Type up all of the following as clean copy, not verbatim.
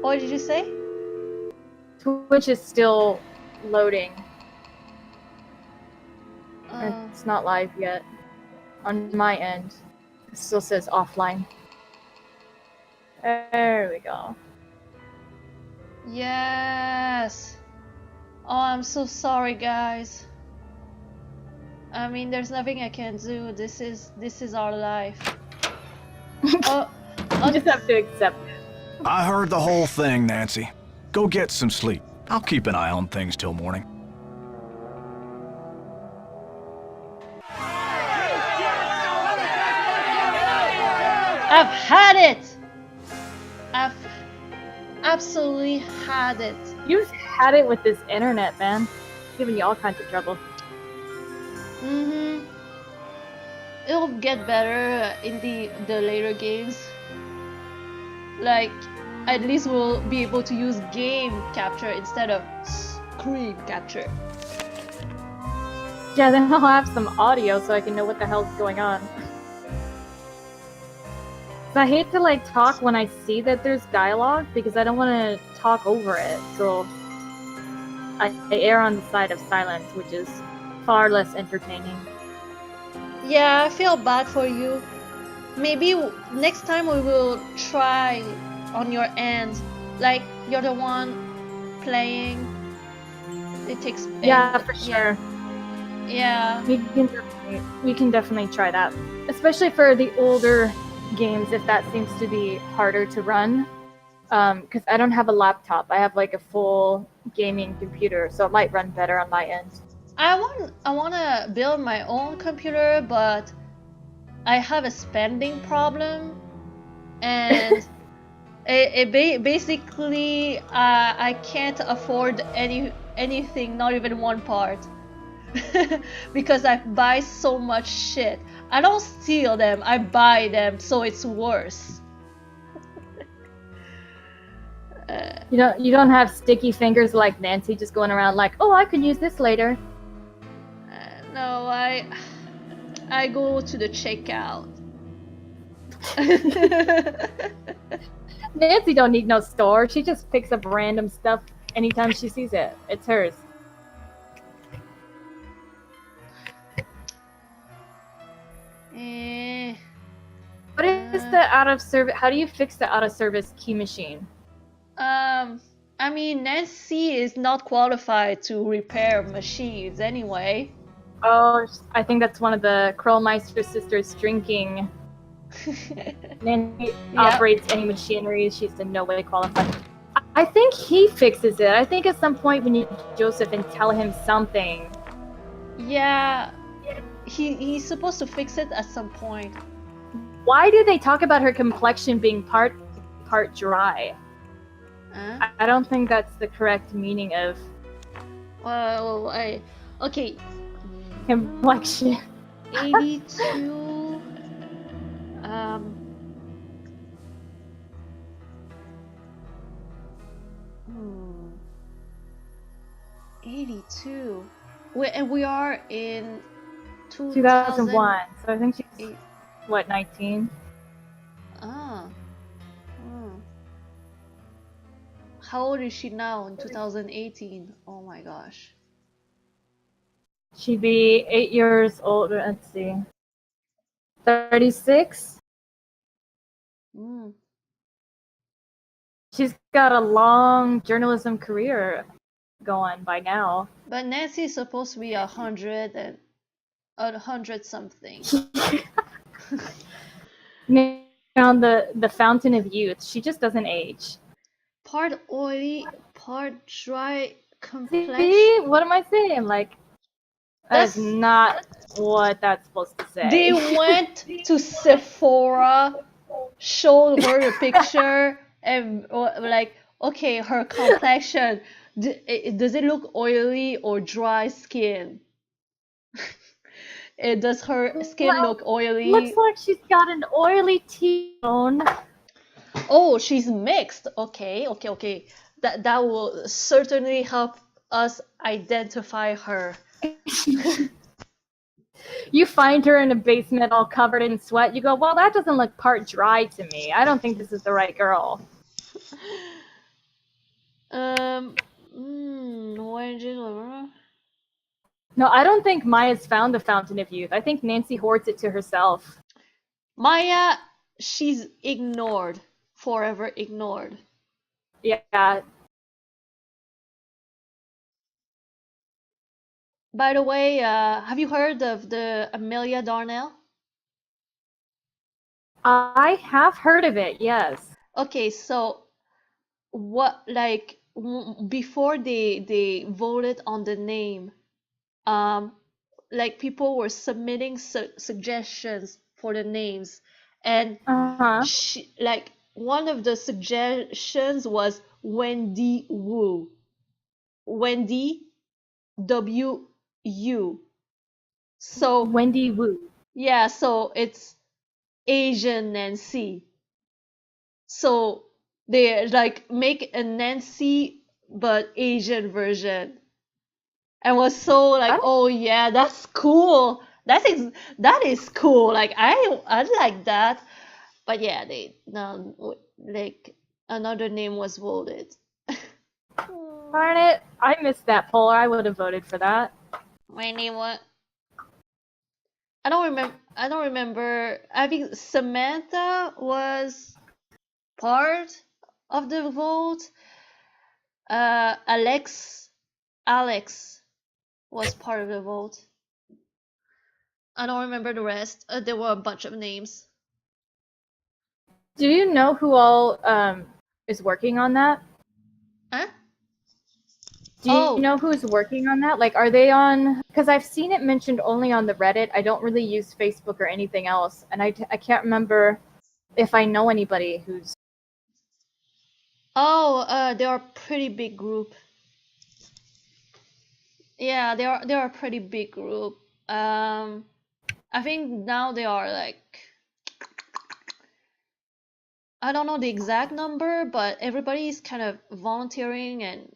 What did you say? Twitch is still loading. Uh, It's not live yet. On my end, it still says offline. There we go. yes. Oh, I'm so sorry, guys. I mean, there's nothing I can do. This is our life. Oh, You just have to accept it. I heard the whole thing, Nancy. Go get some sleep. I'll keep an eye on things till morning. I've had it. I've absolutely had it. You've had it with this internet, man. It's giving you all kinds of trouble. It'll get better in the later games. Like, at least we'll be able to use game capture instead of screen capture. Yeah, then I'll have some audio so I can know what the hell's going on. I hate to like talk when I see that there's dialogue because I don't want to talk over it, so I err on the side of silence, which is far less entertaining. Yeah, I feel bad for you. Maybe next time we will try on your end, like you're the one playing. It takes. Yeah, for sure. Yeah. We can definitely try that, especially for the older games if that seems to be harder to run. Because I don't have a laptop. I have like a full gaming computer, so it might run better on my end. I want to build my own computer, but I have a spending problem, and basically I can't afford anything, not even one part, because I buy so much shit. I don't steal them, I buy them, so it's worse. You don't have sticky fingers like Nancy just going around like, oh, I can use this later. No, I go to the checkout. Nancy don't need no store. She just picks up random stuff anytime she sees it. It's hers. What is the out of service? How do you fix the out of service key machine? I mean, Nancy is not qualified to repair machines anyway. Oh, I think that's one of the Krollmeister sisters drinking. Nancy operates any machinery. She's in no way qualified. I think he fixes it. I think at some point we need Joseph and tell him something. Yeah, he's supposed to fix it at some point. Why do they talk about her complexion being part dry? I don't think that's the correct meaning of. Well, okay. Complexion. 82. 82. We are in 2001. So I think she's what, 19? How old is she now in 2018? Oh my gosh. She'd be 8 years older. Let's see. 36? She's got a long journalism career going by now. But Nancy is supposed to be 100 something. On the fountain of youth, she just doesn't age. Part oily, part dry complexion. See, what am I saying? Like, that's not what that's supposed to say. They went to Sephora, showed her the picture, and like, okay, her complexion, does it look oily or dry skin? Does her skin look oily? Looks like she's got an oily T-bone. Oh, she's mixed. Okay. That will certainly help us identify her. You find her in a basement all covered in sweat. You go, well, that doesn't look part dry to me. I don't think this is the right girl. No, I don't think Maya's found the Fountain of Youth. I think Nancy hoards it to herself. Maya, she's ignored. Forever ignored. Yeah. By the way, have you heard of the Amelia Darnell? I have heard of it, yes. Okay, so what, like, before they voted on the name, like people were submitting suggestions for the names, and like one of the suggestions was Wendy Wu. Wendy W-U. So Wendy Wu. yeah, so it's Asian Nancy. So they like make a Nancy but Asian version. And was so like, oh yeah, that's cool. That is cool. Like I like that. But yeah, they no like another name was voted. Darn it! I missed that poll. I would have voted for that. My name was. I don't remember. I don't remember. I think Samantha was part of the vote. Alex was part of the vote. I don't remember the rest. There were a bunch of names. Do you know who all is working on that? Huh? Do you know who's working on that? Like, are they on? Because I've seen it mentioned only on the Reddit. I don't really use Facebook or anything else, and I can't remember if I know anybody who's. Oh, they are a pretty big group. Yeah, they are a pretty big group. I think now they are like, I don't know the exact number, but everybody is kind of volunteering and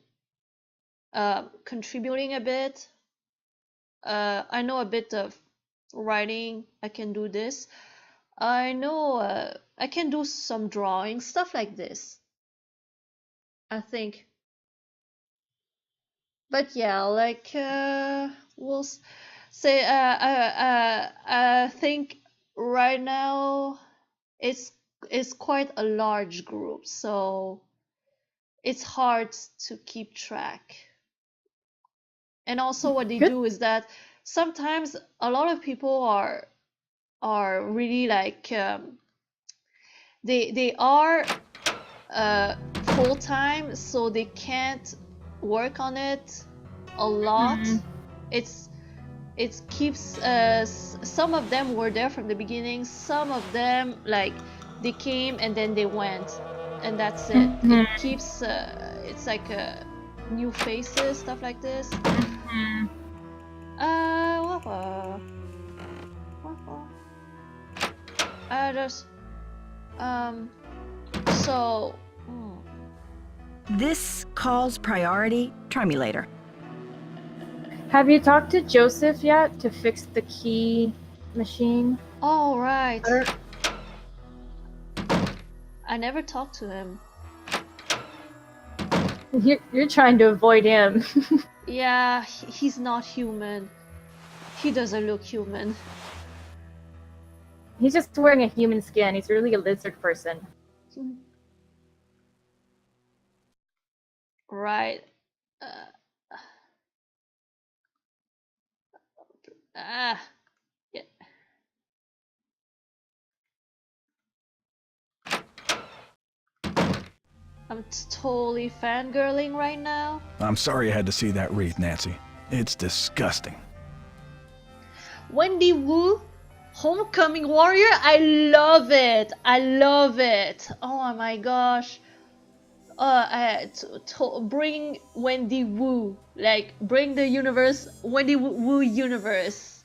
contributing a bit. I know a bit of writing. I can do this. I know I can do some drawing, stuff like this. I think. But yeah, like we'll say I think right now it's quite a large group, so it's hard to keep track. And also what they do is that sometimes a lot of people are really like they are full time, so they can't work on it a lot. It keeps some of them were there from the beginning, some of them like they came and then they went, and that's it. It keeps it's like new faces, stuff like this. I just so This calls priority. Try me later. Have you talked to Joseph yet to fix the key machine? Oh, right. I never talked to him. You're trying to avoid him. Yeah, he's not human. He doesn't look human. He's just wearing a human skin. He's really a lizard person. Right. Yeah. I'm totally fangirling right now. I'm sorry you had to see that wreath, Nancy. It's disgusting. Wendy Wu, Homecoming Warrior, I love it. I love it. Oh my gosh. Bring Wendy Wu, like bring the universe, Wendy Wu universe.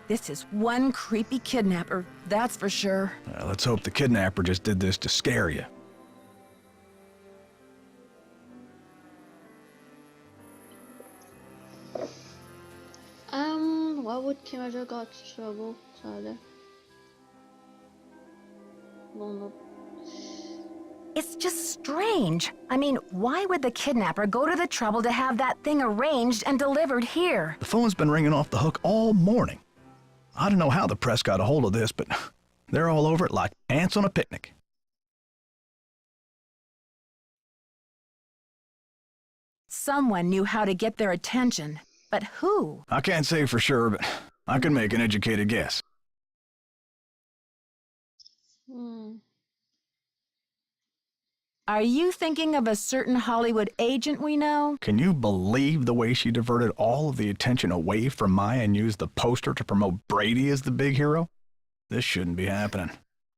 This is one creepy kidnapper, that's for sure. Let's hope the kidnapper just did this to scare you. Why would Kimaja got trouble? Sorry. No. It's just strange. I mean, why would the kidnapper go to the trouble to have that thing arranged and delivered here? The phone's been ringing off the hook all morning. I don't know how the press got a hold of this, but they're all over it like ants on a picnic. Someone knew how to get their attention, but who? I can't say for sure, but I can make an educated guess. Hmm. Are you thinking of a certain Hollywood agent we know? Can you believe the way she diverted all of the attention away from Maya and used the poster to promote Brady as the big hero? This shouldn't be happening.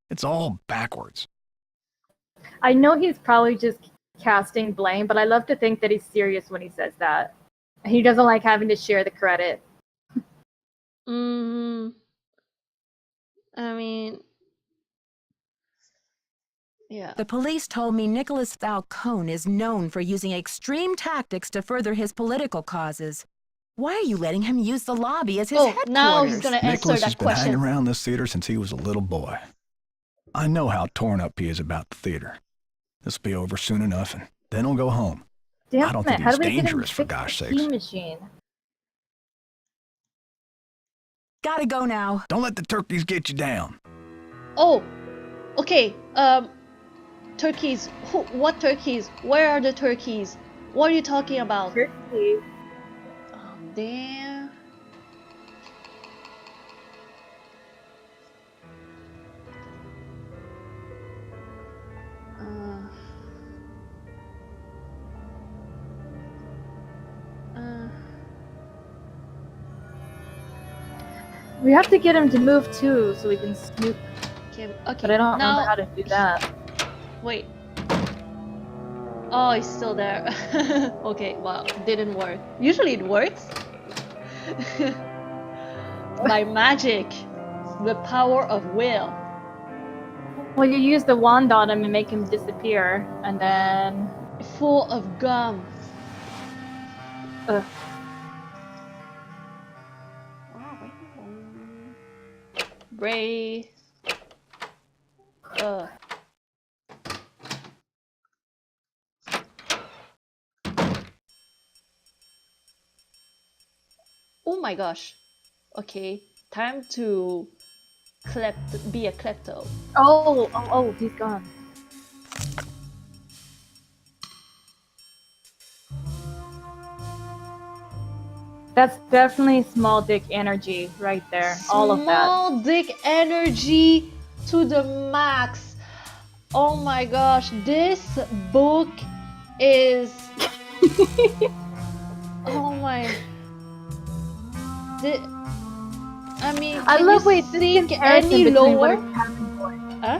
It's all backwards. I know he's probably just casting blame, but I love to think that he's serious when he says that. He doesn't like having to share the credit. Hmm. I mean, yeah. The police told me Nicholas Falcone is known for using extreme tactics to further his political causes. Why are you letting him use the lobby as his headquarters? Now he's gonna answer Nicholas has that been hanging question. around this theater since he was a little boy. I know how torn up he is about the theater. This will be over soon enough, and then he'll go home. Damn I don't it, think how he's do we get him dangerous, to for fix gosh the sakes. key machine? Gotta go now. Don't let the turkeys get you down. Oh, okay. Turkeys. What turkeys? Where are the turkeys? What are you talking about? Turkey. Oh, damn. We have to get him to move too, so we can snoop. Okay, But I don't remember how to do that. Wait. Oh, he's still there. Okay, well, didn't work. Usually it works. By magic. The power of will. Well, you use the wand on him and make him disappear, and then... Full of gum. Ugh. Bray. Oh my gosh. Okay, time to be a klepto. Oh, he's gone. That's definitely small dick energy right there. All of that. Small dick energy to the max. Oh my gosh, this book is... Oh my... I mean, I can love you wait, this think comparison any between lower? what a cabin boy. Huh?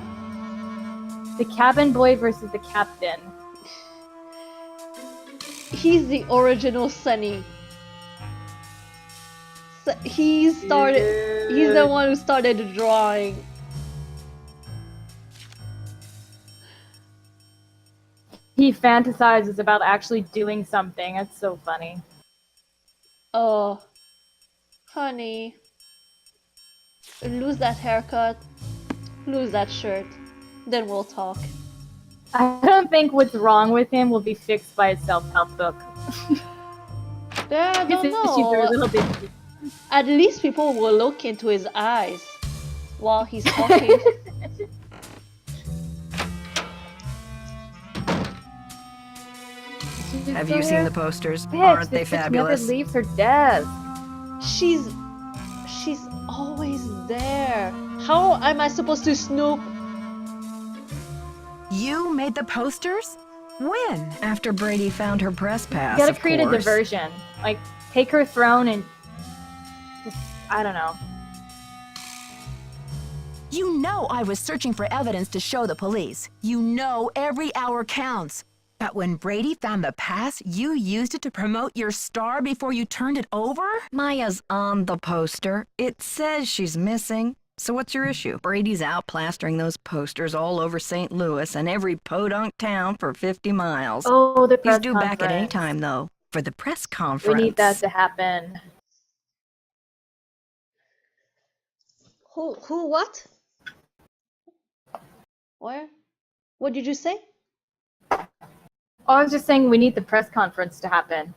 The cabin boy versus the captain. He's the original Sunny. He's the one who started the drawing. He fantasizes about actually doing something. That's so funny. Oh, honey. Lose that haircut. Lose that shirt. Then we'll talk. I don't think what's wrong with him will be fixed by a self-help book. Yeah, I don't His issues are a know. little bit... At least people will look into his eyes while he's talking. Have you seen the posters? Bitch, Aren't they this bitch fabulous? never leaves her desk. She's always there. How am I supposed to snoop? You made the posters? When? After Brady found her press pass, You gotta of create a course. diversion. Like, take her throne and... just, I don't know. You know I was searching for evidence to show the police. You know every hour counts. But when Brady found the pass, you used it to promote your star before you turned it over? Maya's on the poster. It says she's missing. So what's your issue? Brady's out plastering those posters all over St. Louis and every podunk town for 50 miles. Oh, the press He's due back at any conference. time, though, for the press We conference. need that to happen. Who what? Where? What did you say? I was just saying we need the press conference to happen.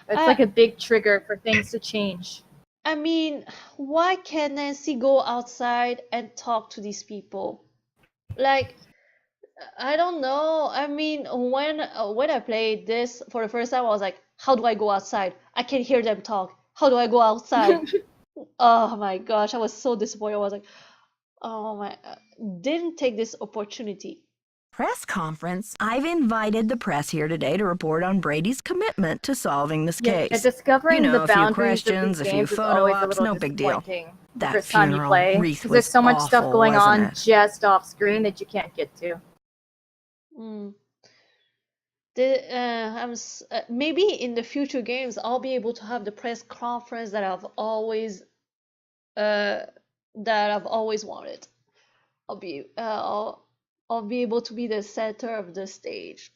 It's like a big trigger for things to change. I mean, why can't Nancy go outside and talk to these people? Like, I don't know. I mean, when I played this for the first time, I was like, how do I go outside? I can hear them talk. How do I go outside? Oh my gosh, I was so disappointed. I was like, oh my, didn't take this opportunity. Press conference? I've invited the press here today to report on Brady's commitment to solving this case. Discovering You know, the a few boundaries questions, of a these few games is photo always a ops, little no big deal. disappointing the That first time you funeral play, wreath because there's was so much stuff awful, going on wasn't it? just off screen that you can't get to. Maybe in the future games I'll be able to have the press conference that I've always wanted. I'll be able to be the center of the stage.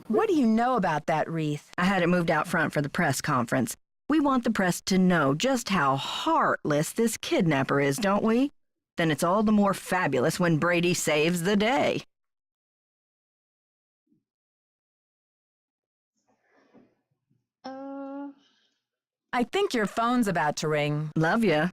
What do you know about that wreath? I had it moved out front for the press conference. We want the press to know just how heartless this kidnapper is, don't we? Then it's all the more fabulous when Brady saves the day. I think your phone's about to ring. Love ya.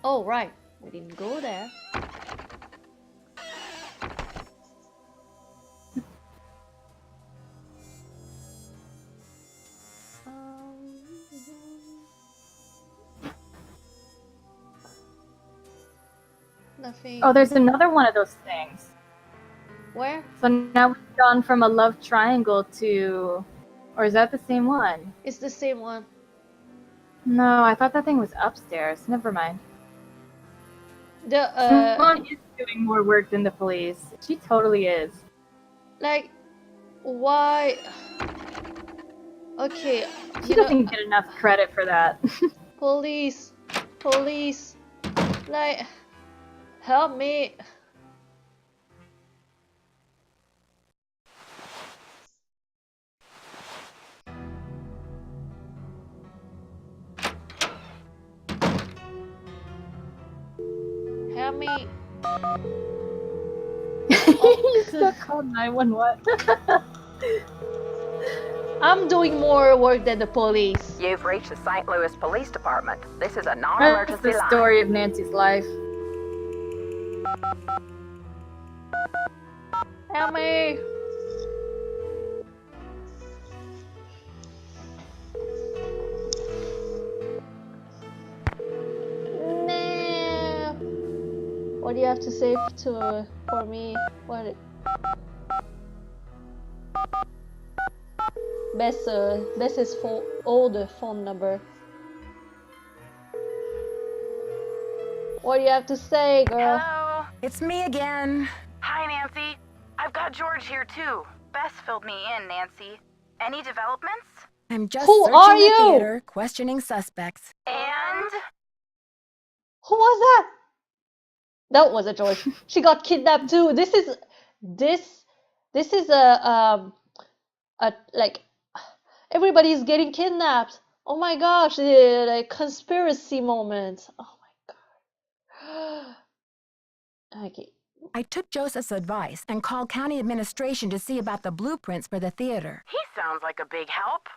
Oh right, we didn't go there. Nothing. Oh, there's another one of those things. Where? So now we've gone from a love triangle to... Or is that the same one? It's the same one. No, I thought that thing was upstairs. Never mind. The Someone is doing more work than the police. She totally is. like, why? Okay, She doesn't get enough credit for that. police, like, help me. Help me. You still called 911. I'm doing more work than the police. You've reached the St. Louis Police Department. This is a That's non-emergency the line. story of Nancy's life. Help me. No. What do you have to say for me? What? Best is for older phone number. What do you have to say, girl? Hello. It's me again. Hi, Nancy. I've got George here, too. Bess filled me in, Nancy. Any developments? I'm just Who searching are the you? theater, questioning suspects. And? Who was that? That wasn't George. She got kidnapped too. This is a like everybody's getting kidnapped. Oh my gosh, like conspiracy moment. Oh my god. Okay. I took Joseph's advice and called county administration to see about the blueprints for the theater. He sounds like a big help.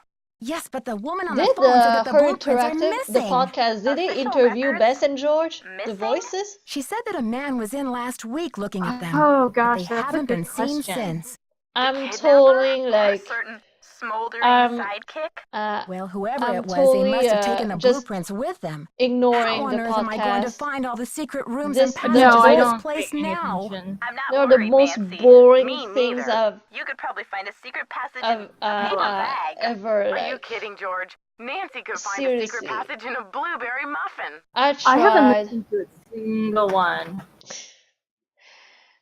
Yes, but the woman on the Did phone said that the Her blueprints are Interactive, missing. the podcast, did it Official interview records? Bess and George? The Missing? voices? She said that a man was in last week looking at them. Oh but gosh, they that's a haven't good been seen question. since. I'm Kidnapper? totally Or a like certain smoldering um, sidekick? Well, whoever I'm it was, totally, they must have taken the just blueprints with them. ignoring How on the earth am I going to podcast. find all the secret rooms This- and the passages No, of I most- this don't place pay any now? attention. I'm not They're the worried, most Nancy. boring Me things neither. You could probably find a secret passage in a paper bag. ever Are like. you kidding, George? Nancy could find a Seriously. secret passage in a blueberry muffin. I I haven't tried. listened to a single one.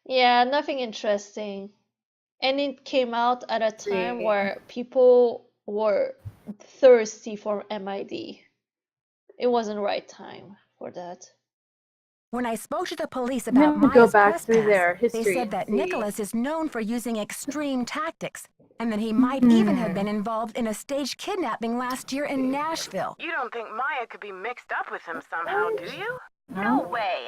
Yeah, nothing interesting. And it came out at a time Yeah. where people were thirsty for MID. It wasn't the right time for that. When I spoke to the police I'm about gonna go Maya's back press through pass, their they history said and that see. Nicholas is known for using extreme tactics. and that he might even have been involved in a staged kidnapping last year in Nashville. You don't think Maya could be mixed up with him somehow, do you? No. No way.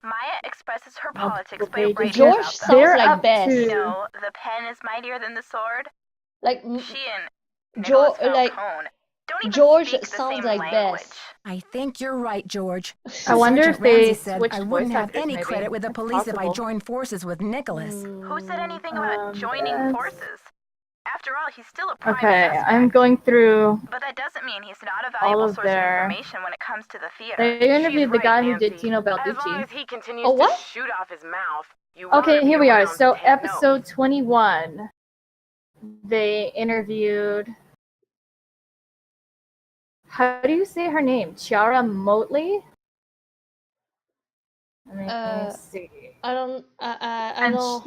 Maya expresses her Multiple politics by pages. writing George about them. sounds They're like up Bess. to- You know, the pen is mightier than the sword. Like She and Nicholas Falcone don't even George speak the sounds same like language. Bess. I think you're right, George. I wonder Sergeant if they Ramsey said switched I wouldn't voice have actors, any maybe. credit with the That's police if I possible. joined forces with Nicholas. Who said anything about joining that's- forces? After all, he's still a prime Okay, suspect. I'm going through. But that doesn't mean he's not a all valuable of source their- of information when it comes to the theater. They interviewed the She's guy right, who did Nancy. Tino As long Balducci. as he continues Oh, what? to shoot off his mouth, you wanna Okay, be here we are. around So to take episode notes. 21, they interviewed. How do you say her name? Chiara Motley. Let me see. I don't. I And don't.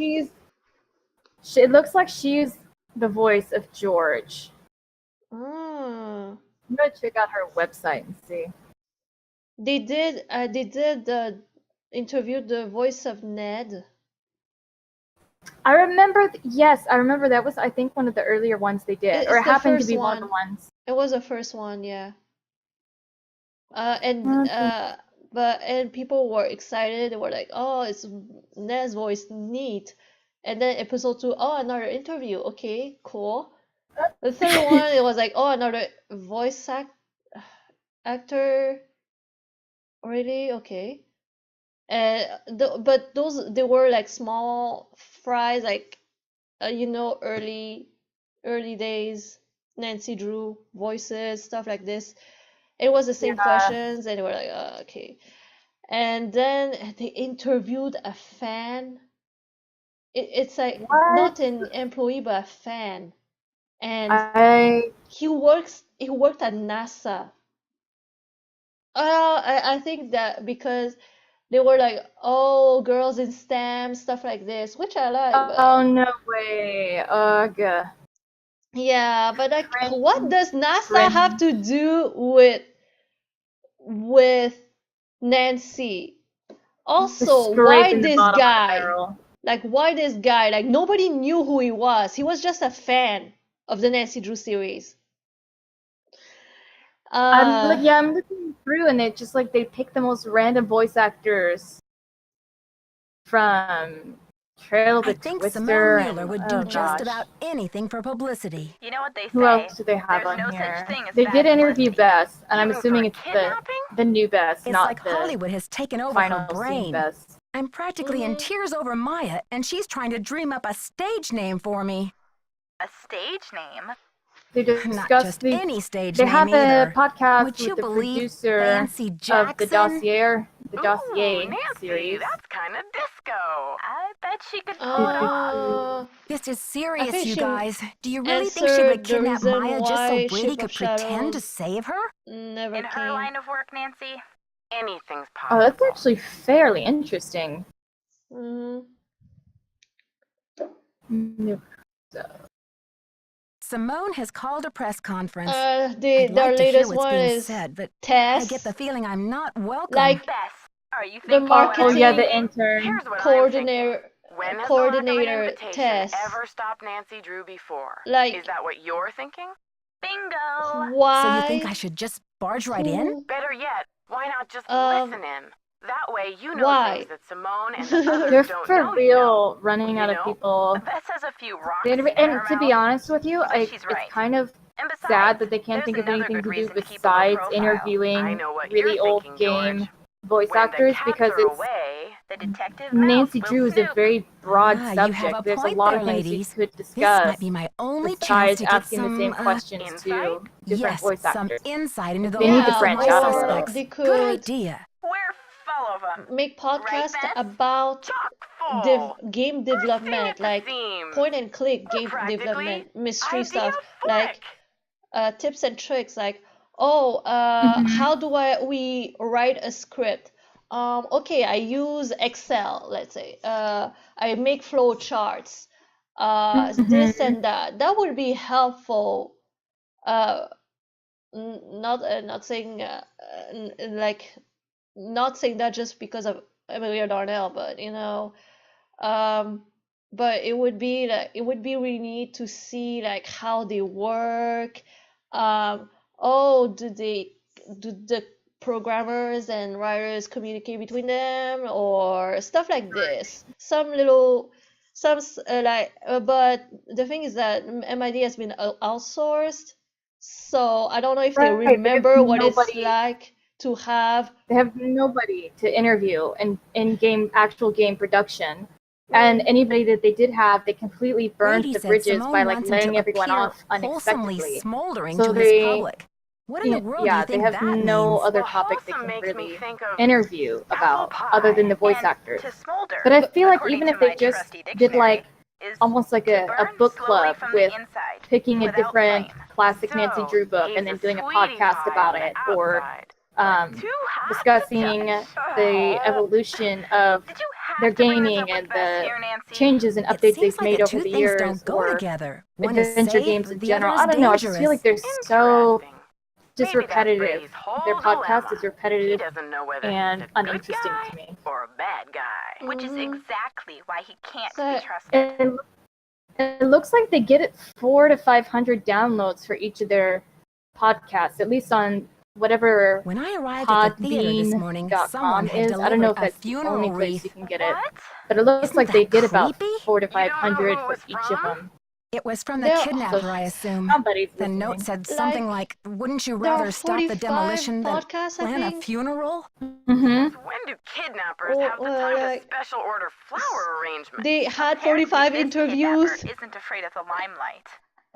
it looks like she's the voice of George. Mm. I'm gonna check out her website and see. They did. Interview the voice of Ned. I remember. Yes, I remember that was, I think, one of the earlier ones they did, It's or it the happened to first be one of the one. ones. It was the first one, yeah. Okay. And people were excited. They were like, "Oh, it's Ned's voice, neat." And then episode 2, oh, another interview. Okay, cool. The third one, it was like, oh, another voice actor. Already, okay. But those, they were like small fries, like early days, Nancy Drew voices, stuff like this. It was the same Yeah. questions, and they were like, okay. And then they interviewed a fan. It's like What? not an employee, but a fan, and I he worked at NASA. I think that because they were like, oh, girls in STEM, stuff like this, which I like, but oh no way. Ugh. yeah, but like, Cringe. what does NASA have to do with Nancy? Also, why Scraping the this bottom of the guy? barrel. Like, why this guy? Like, nobody knew who he was. He was just a fan of the Nancy Drew series. I'm looking through, and it just like they pick the most random voice actors from Trail of the I think Twister. Simone Mueller and- would do oh, just gosh. about anything for publicity. You know what they say? Who else do they have There's on no here? such thing as They bad did interview publicity. Bess, and I'm Even assuming for it's kidnapping? the new Bess, It's not like the Hollywood has taken over final her scene brain. Bess. I'm practically in tears over Maya, and she's trying to dream up a stage name for me. A stage name? They Not discussed just the. any stage They name have either. a podcast Would you with the believe producer Fancy of the Jackson? dossier Ooh, Nancy, series. that's kind of disco. I bet she could pull it Uh, off. This is I serious, think you she guys. Do you really think she would answered the kidnap reason Maya just so why Brady Ship could of pretend to Shadows save her? never In her came. line of work, Nancy, anything's Oh, possible. that's actually fairly interesting. Mhm. Simone has called a press conference. I'd Their like to hear latest what's one being is said, but I Tess, get the feeling I'm not welcome. like Bess, are you the thinking what I'm marketing Oh yeah, the thinking? intern. Here's what I'm coordinator, thinking. When has the lack of an coordinator invitation Tess. ever stopped Nancy Drew before? Like, Is that what you're thinking? Bingo! So you why? think I should just barge right in? Who- Better yet, why not just Um, listen in? That way you know why? things that Simone and the others They're don't for know you know. real running You out of know? people. Bess has a few rocks They in interview- her and to be mouth. honest with you, But she's it's right. kind of And besides, sad that they can't there's think of another anything good to do reason to keep a low besides profile. I interviewing know what really you're old thinking, game George. voice When actors, the cats because are it's away, the detective Nancy mouse Drew will is a snoop. very broad You have subject. a There's a point lot there, of things ladies. you could This discuss might be my only chance besides to get asking the same some, questions to insight? different yes, voice some actors. insight into the They need to lives of branch my out a little. suspects. They Good could idea. We're full of them. make podcast Bess? about Chock full. game Bursting development, at the like seams. point and click Or game practically development, mystery idea stuff, like flick. tips and tricks, like, oh, how do we write a script? Okay, I use Excel, let's say. I make flow charts. This and that. That would be helpful. Not saying like, not saying that just because of Amelia Darnell, but um but it would be really neat to see like how they work. Oh, do the programmers and writers communicate between them or stuff like this? But the thing is that MID has been outsourced, so I don't know if they Right, they have remember what it's nobody- like to have. They have nobody to interview in actual game production. And anybody that they did have, they completely burned Brady the said bridges Simone by like wants him laying to everyone appear off wholesomely unexpectedly. smoldering So to his they- public. What in the world do you Yeah, think they have that no means? other Well, topic they wholesome can makes me really think of interview apple about pie other than the voice and actors. to smolder, But I feel like according even to if they my just trusty did like dictionary, is almost like to a burn book slowly club from with the inside, picking a without different flame. classic So, Nancy Drew book and then he's doing a sweetie podcast pie about on the it, or outside, but too hot to discussing touch. the evolution of Did you have their to bring this gaming up with and Bess the here, Nancy? changes and It updates seems they've like made the over two the things years, don't go or together. One is adventure safe, games in the general. other I is don't know. I just feel like they're so Interesting. just Maybe that's repetitive. Brady's whole Their podcast dilemma. is repetitive He doesn't know whether and he's a good uninteresting guy to me. or a bad guy. Which is Mhm. exactly why he can't So- be trusted. It looks like they get 400 to 500 downloads for each of their podcasts, at least on whatever When I arrived at the theater this morning, someone Podbean.com had is. I don't know if delivered a that's the funeral only place wreath. you can get it, What? but it looks Isn't like they that get about creepy? 400 to You don't know 500 who for it's each of from? them. It was from the There- kidnapper, So I assume. somebody's The note listening. said something like, wouldn't you There are rather stop the 45 demolition than podcasts, I plan a think. funeral? Mm-hmm. When do kidnappers Oh, have the well, time like, to special order flower arrangements? They had Apparently 45 this interviews. kidnapper isn't afraid of the limelight.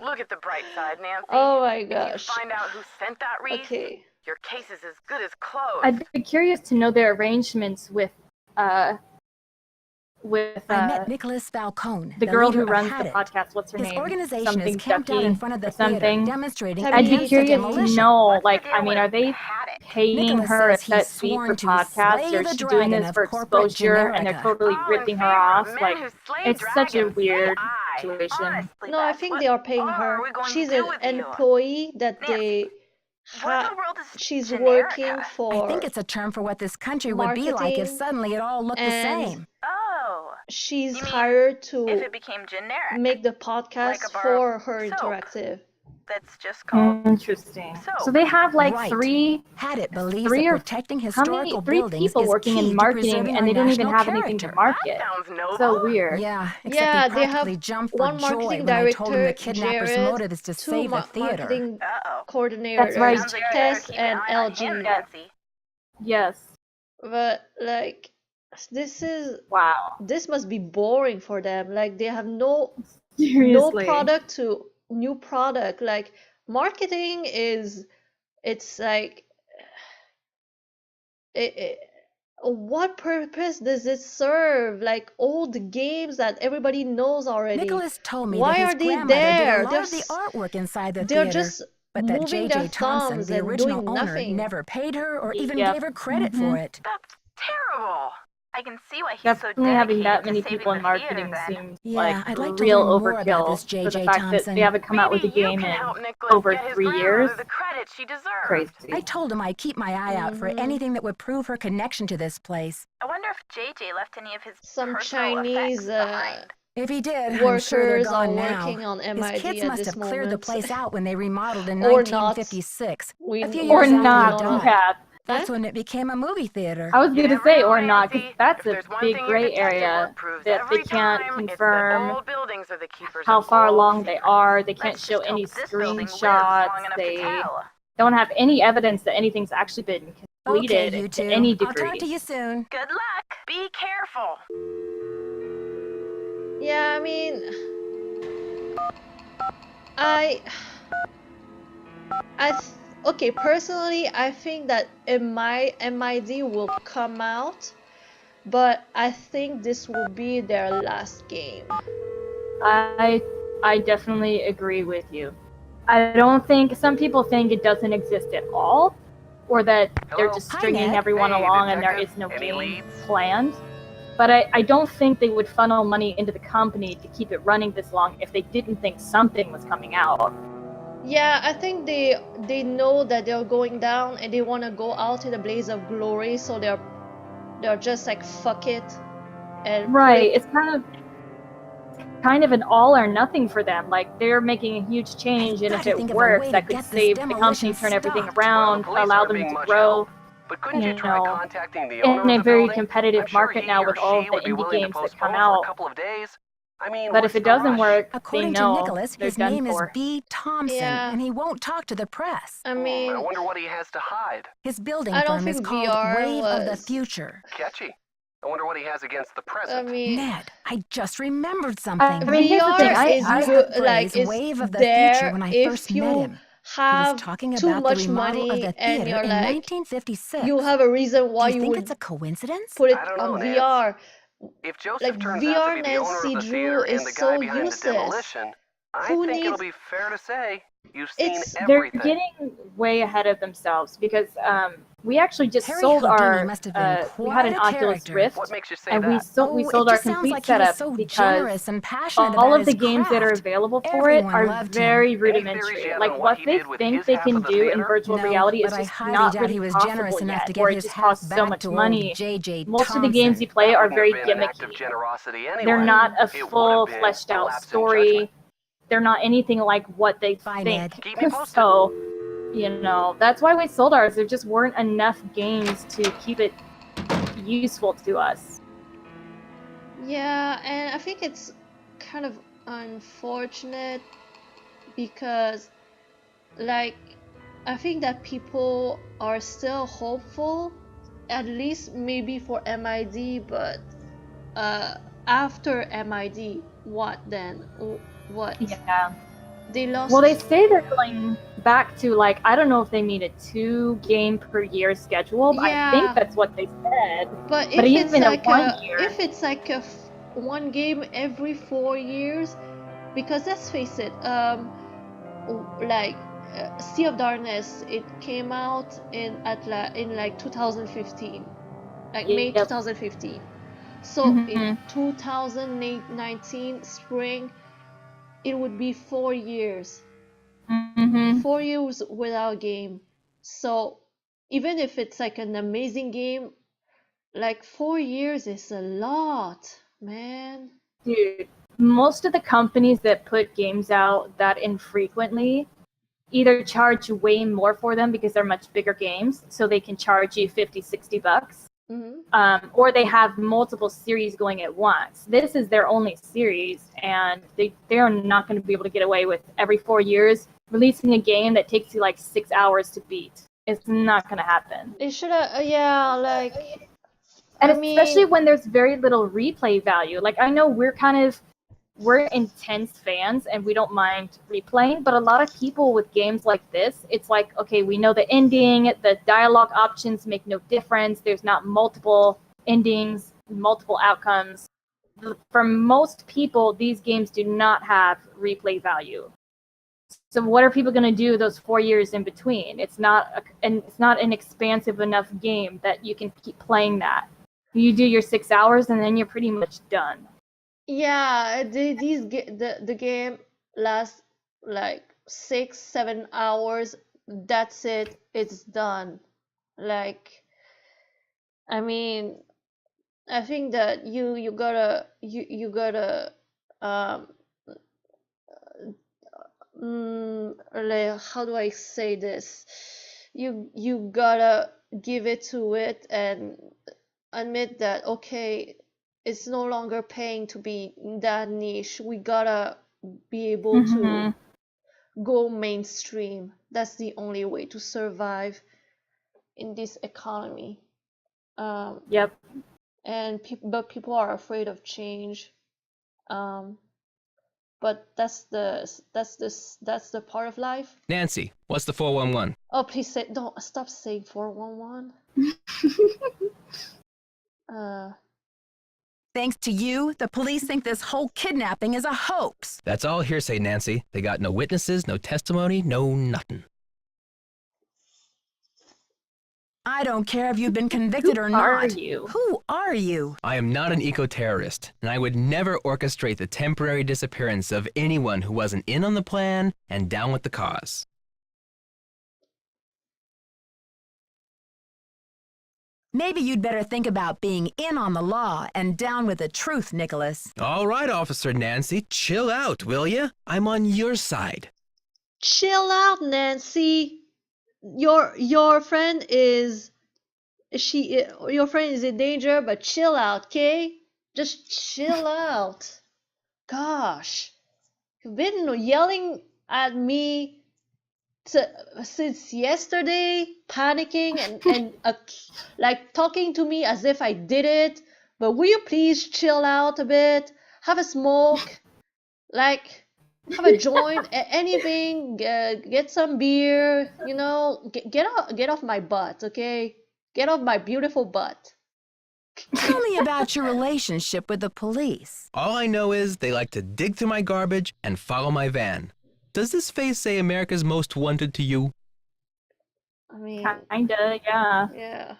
Look at the bright side, Nancy. Oh my If you gosh. find out who sent that wreath, Okay. your case is as good as closed. I'd be curious to know their arrangements with I met Nicholas Falcone, the girl leader who of runs the Had It. podcast. What's her His name? organization Something is camped out Ducky in front of the or theater, something. demonstrating I'd I'd be be against the curious to demolition. know, What's the like, deal I mean, with are they Had It? paying Nicholas her a says set he's fee sworn for to podcasts, slay or the is she doing dragon this of for corporate exposure and they're Generica. totally Oh, in ripping her favor off? of men Like, who slay it's such a dragons, weird say aye. situation. Honestly, No, I Bess, think what they are paying are her. we going She's to do an with you? employee that Nancy, they What in the world is she's Generica? working I for think it's a term for what this country would be like if marketing, suddenly it all looked the and same. Oh, she's you mean hired if to it became generic, make the like podcast a bar for of her soap interactive. that's just called Interesting. soap. So they have like Right. three Had It believes three that or protecting how historical many three buildings people is working key in to marketing, preserving and our they don't even national have anything to character. market. Sounds noble. So weird. Yeah, except Yeah, he they have practically jumped for one joy marketing when I told him the director, kidnapper's Jared, motive is to two save the theater. marketing Uh-oh. coordinators, right, Sounds like you better Tess keep an and eye on him, LG. Nancy. Yes. But like, this Wow. must be boring for them. Like they have no Seriously. new product. Like marketing it's like what purpose does it serve? Like old games that everybody knows already. Nicholas told me Why that his are they grandmother there? did a lot of the artwork inside the They're theater, just but that moving J.J. their Thompson, thumbs the and original doing owner, nothing. never paid her or even Yep. gave her credit Mhm. for it. That's terrible. I can see why he's Definitely so having dedicated that many to saving people in the marketing theater, then. seems Yeah, like I'd like to real learn more about overkill this for J.J. the fact that Thompson. they haven't come out with a Maybe you game can in help Nicholas over get his 3 grandmother years. the credit she deserves. Crazy. I told him I'd keep my eye out for Mhm. anything that would prove her connection to this place. I wonder if JJ left any of his Some personal Chinese effects behind. If he did, I'm sure they're workers are gone now. working on His MID kids at must this have cleared the moment. place out when they remodeled in Or not. 1956. We A few or years Or after not. he no. died. Yeah. That's when it became a movie theater. I was You going to never say know, or not, because Nancy. that's If a there's one big thing your gray detective area work proves that they every can't time, it's that confirm old buildings are the keepers how of far old along they secrets. are. They can't Let's show just any hope this building lives long screenshots. enough to They tell. don't have any evidence that anything's actually been completed Okay, you to two. any I'll degree. talk to you soon. Good luck. Be careful. Yeah, I mean, okay, personally, I think that MID will come out, but I think this will be their last game. I definitely agree with you. I don't think some people think it doesn't exist at all, or that they're Hello? just Hi, stringing Ned. everyone Hey, along and there detective. is no Any game leads? planned. But I don't think they would funnel money into the company to keep it running this long if they didn't think something was coming out. Yeah, I think they know that they're going down and they want to go out in a blaze of glory, so they're just like fuck it and Right. It's kind of kind of an all or nothing for them. Like, they're making a huge change, and if it works, that could save the company, turn everything around, allow them to grow. But couldn't you try contacting the in owner a of the very building? competitive I'm sure market he now or with all of she the would be indie willing to games that postpone come for out. a couple of days. I mean, But what's if it the doesn't rush? work, they According to know Nicholas, they're his done name is for. B. Thompson, Yeah. and he won't talk to the press. I I mean, wonder what he has to hide. His building I don't firm is think called VR Wave of the was. Future. Catchy. I wonder what he has against the I present. mean, Ned, I just remembered I something. mean, here's the thing. VR is I used good, the like phrase it's Wave of the there Future when I if first met you him. He was have talking too about the much remodel of money the and theater you're in like, 1956. you have a reason Do why you you think would it's a coincidence? put it I don't know, on Nance. VR. If Joseph Like turns out to VR be the owner of Nancy the Drew theater and is the so guy behind the useless. demolition, I Who think it'll needs? be fair to say you've seen It's They're everything. getting way ahead of themselves because we actually just Harry sold Houdini our. must have been We had quite an a Oculus character. Rift, What makes you say and we that? sold it our just sounds complete like he was setup so because generous and passionate all about of the his games that are craft. available for it Everyone are loved him. very Any theories rudimentary. yet Like on what what he they did with think his they half can of the do in theater? virtual No, reality is but I just highly not doubt really he was possible generous enough yet, to or get it his just half costs so back much to money. old J.J. Most of the games you Thompson. play That are wouldn't very have been an act of gimmicky. generosity anyway. They're not a It would full, have been fleshed a out lapse in story. judgment. They're not anything like what they Bye, think. Ned. Keep me posted. So, that's why we sold ours. There just weren't enough games to keep it useful to us. Yeah, and I think it's kind of unfortunate because, like, I think that people are still hopeful, at least maybe for MID, but after MID, what then? What? Yeah. They lost. Well, they say they're going back to, like, I don't know if they mean a 2-game per year schedule, but I think that's what they said. But But if it's even like a 1 year, if it's like one game every 4 years, because let's face it, like Sea of Darkness, it came out in like 2015, like May Yep. 2015. So in 2019 spring, it would be 4 years. 4 years without a game. So even if it's like an amazing game, like 4 years is a lot, man. Dude, most of the companies that put games out that infrequently either charge way more for them because they're much bigger games, so they can charge you $50-$60, or they have multiple series going at once. This is their only series, and they're not going to be able to get away with every 4 years releasing a game that takes you like 6 hours to beat. It's not going to happen. It should have, yeah, like. And I especially mean, when there's very little replay value. Like, I know we're intense fans and we don't mind replaying, but a lot of people with games like this, it's like, okay, we know the ending, the dialogue options make no difference, there's not multiple endings, multiple outcomes. For most people, these games do not have replay value. So what are people going to do those 4 years in between? It's not an expansive enough game that you can keep playing that. You do your 6 hours and then you're pretty much done. Yeah, the game lasts like 6-7 hours. That's it. It's done. Like, I mean, I think that you gotta like, how do I say this? You gotta give it to it and admit that, okay, it's no longer paying to be that niche. We gotta be able to go mainstream. That's the only way to survive in this economy. Yep. And but people are afraid of change. But that's the part of life. Nancy, what's the 411? Oh, please don't stop saying 411. Thanks to you, the police think this whole kidnapping is a hoax. That's all hearsay, Nancy. They got no witnesses, no testimony, no nothing. I don't care if you've been convicted or not. Who are you? Who are you? I am not an eco-terrorist, and I would never orchestrate the temporary disappearance of anyone who wasn't in on the plan and down with the cause. Maybe you'd better think about being in on the law and down with the truth, Nicholas. All right, Officer Nancy, chill out, will ya? I'm on your side. Chill out, Nancy. Your friend is your friend is in danger, but chill out, okay? Just chill out. Gosh, you've been yelling at me since yesterday, panicking and like talking to me as if I did it. But will you please chill out a bit? Have a smoke, like have a joint, anything. Get some beer. You know, get off my butt, okay? Get off my beautiful butt. Tell me about your relationship with the police. All I know is they like to dig through my garbage and follow my van. Does this face say America's Most Wanted to you? I mean, Kinda, yeah. yeah.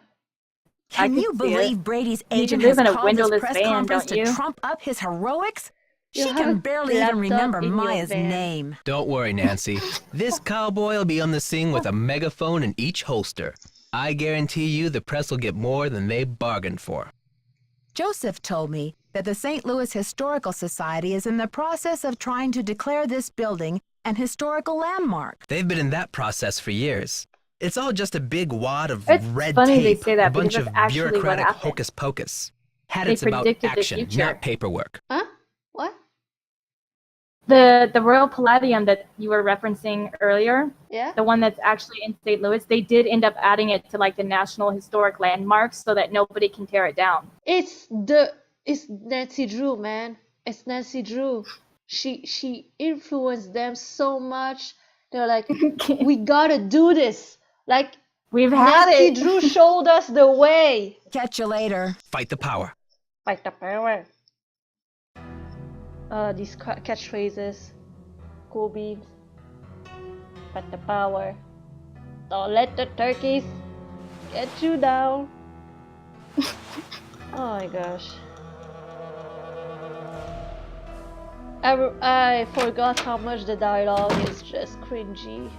Can could you see believe it. Brady's You agent live has in a called this windowless press van, conference don't to you? trump up his heroics? You She have can a barely even laptop remember in your Maya's van. name. Don't worry, Nancy. This cowboy will be on the scene with a megaphone in each holster. I guarantee you the press will get more than they bargained for. Joseph told me that the St. Louis Historical Society is in the process of trying to declare this building an historical landmark. They've been in that process for years. It's all just a big wad of It's red funny they tape, say that a bunch because of that's actually what bureaucratic happened. hocus pocus. Had They it's about predicted the action, future. not paperwork. Huh? What? The Royal Palladium that you were referencing earlier, Yeah. the one that's actually in St. Louis, they did end up adding it to like the National Historic Landmarks so that nobody can tear it down. It's Nancy Drew, man. It's Nancy Drew. She influenced them so much. They're like, we gotta do this. Like We've had Nancy it. Drew showed us the way. Catch you later. Fight the power. Like the power. These catchphrases. Cool beans. Fight the power. Don't let the turkeys get you down. Oh my gosh. I forgot how much the dialogue is just cringy.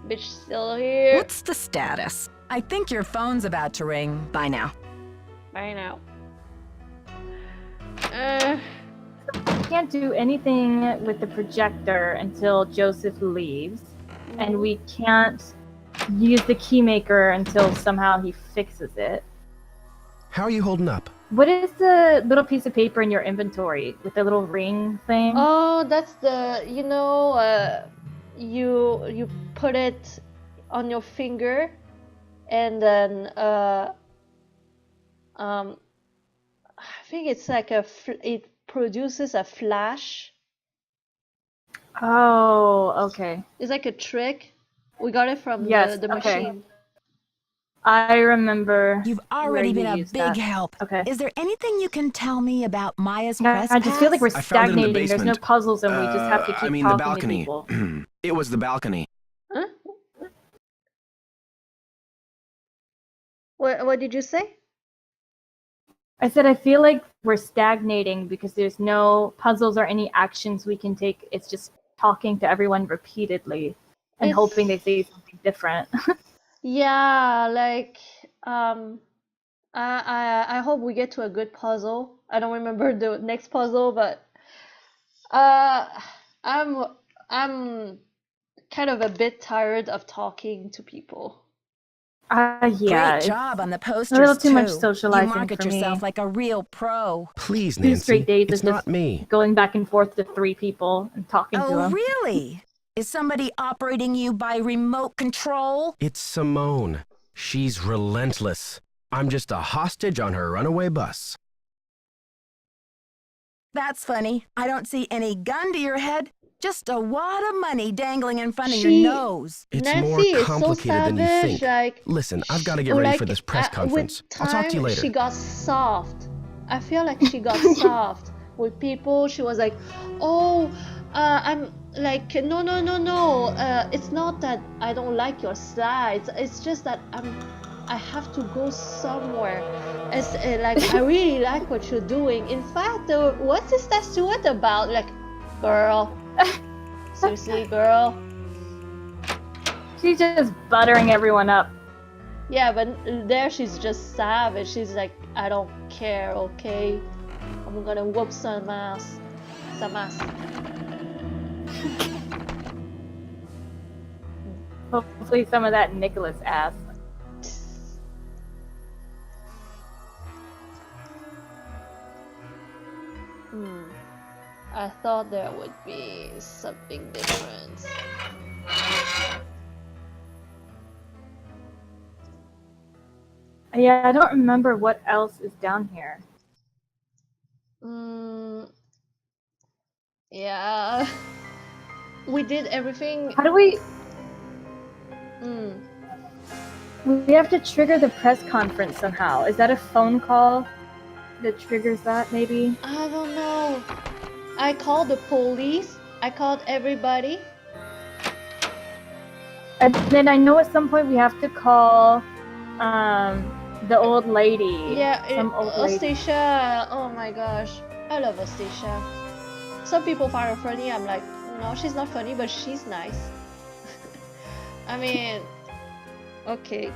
Bitch still here. What's the status? I think your phone's about to ring. Bye now. Bye now. Can't do anything with the projector until Joseph leaves, and we can't use the keymaker until somehow he fixes it. How are you holding up? What is the little piece of paper in your inventory with the little ring thing? Oh, that's the, you know, you put it on your finger, and then I think it's like it produces a flash. Oh, okay. It's like a trick. We got it from Yes, the okay. machine. I remember. You've already where been you a used big that. help. Okay. Is there anything you can tell me about Maya's Yeah, press I just feel like we're I found it in the stagnating. There's no basement. puzzles, and we just have to keep I mean, talking the balcony. to people. It was the balcony. Huh? What did you say? I said I feel like we're stagnating because there's no puzzles or any actions we can take. It's just talking to everyone repeatedly and hoping they say something different. Yeah, like I hope we get to a good puzzle. I don't remember the next puzzle, but I'm kind of a bit tired of talking to people. Yeah. Great job on the posters, a little too much too. socializing You market for yourself me. like a real pro. Please, 2 Nancy. straight days It's of just not me. going back and forth to 3 people and talking to Oh, them. really? Is somebody operating you by remote control? It's Simone. She's relentless. I'm just a hostage on her runaway bus. That's funny. I don't see any gun to your head, just a wad of money dangling in front of She- your nose. It's Nancy more is so complicated than you savage, think. like Listen, I've got to get ready for like, this press conference. With I'll talk to you time, later. She got soft. I feel like she got soft with people. She was like, "Oh, I'm like, no. It's not that I don't like your slides. It's just that I have to go somewhere. It's like I really like what you're doing. In fact, what's this statuette about? Like, girl, seriously, girl." She's just buttering everyone up. Yeah, but there she's just savage. She's like, I don't care, okay? I'm gonna whoop some ass. Some ass. Hopefully some of that Nicholas ass. I thought there would be something different. Yeah, I don't remember what else is down here. Yeah. We did everything. How do we... We have to trigger the press conference somehow. Is that a phone call that triggers that, maybe? I don't know. I called the police. I called everybody. And then I know at some point we have to call the old lady. Yeah, some old lady. Ostacia. Oh my gosh. I love Ostacia. Some people find her funny. I'm like, no, she's not funny, but she's nice. I mean, okay.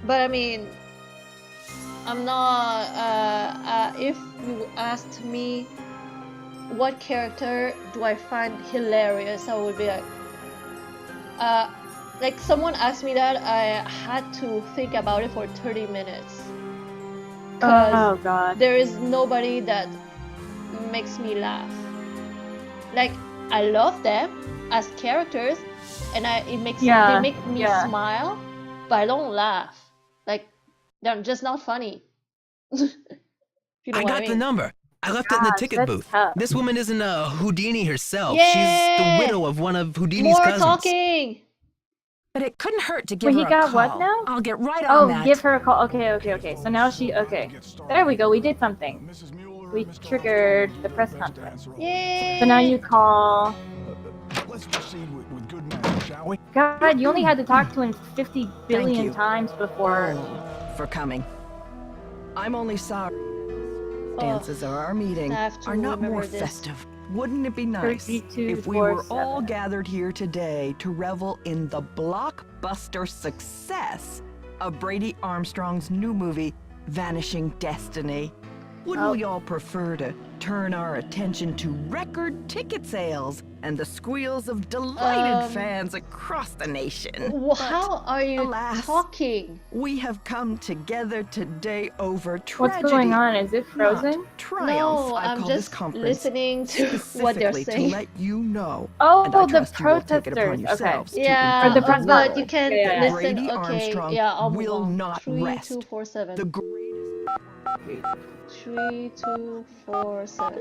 But I mean, I'm not, if you asked me what character do I find hilarious, I would be like someone asked me that, I had to think about it for 30 minutes. Oh god. There is nobody that makes me laugh. Like, I love them as characters, and they make me smile, but I don't laugh. Like, they're just not funny. You know I what got I mean? the number. I left it in the ticket booth. Tough. This woman isn't Houdini herself. Yay! She's the widow of one of Houdini's More cousins. talking! But it couldn't hurt to give Wait, her he a got call. what now? I'll get right on that. Oh, give her a call. Okay. So now she... Okay. There we go. We did something. We triggered the press conference. Yay! So now you call... Let's proceed with good manners, shall we? God, you only had to talk to him 50 billion you. times before. For coming. I'm only sorry. Stances of our meeting I have to are not more remember this. festive. Wouldn't it be nice 32, if we were 47. all gathered here today to revel in the blockbuster success of Brady Armstrong's new movie, Vanishing Destiny? Wouldn't we all prefer to turn our attention to record ticket sales and the squeals of delighted fans across the nation? How are you alas, talking? We have come together today over tragedy. What's going on? Is it frozen? Not triumph. No, I I'm call this just conference listening to what they're specifically saying. to let you know. Oh, and I the trust you will take it upon protesters. Okay. yourselves to Yeah, For the confirm. press but you can't Yeah. listen. Brady Okay, Armstrong yeah, I'll move will on. not 3, rest. 2, 4, 7. The greatest 3, 2, 4, 7.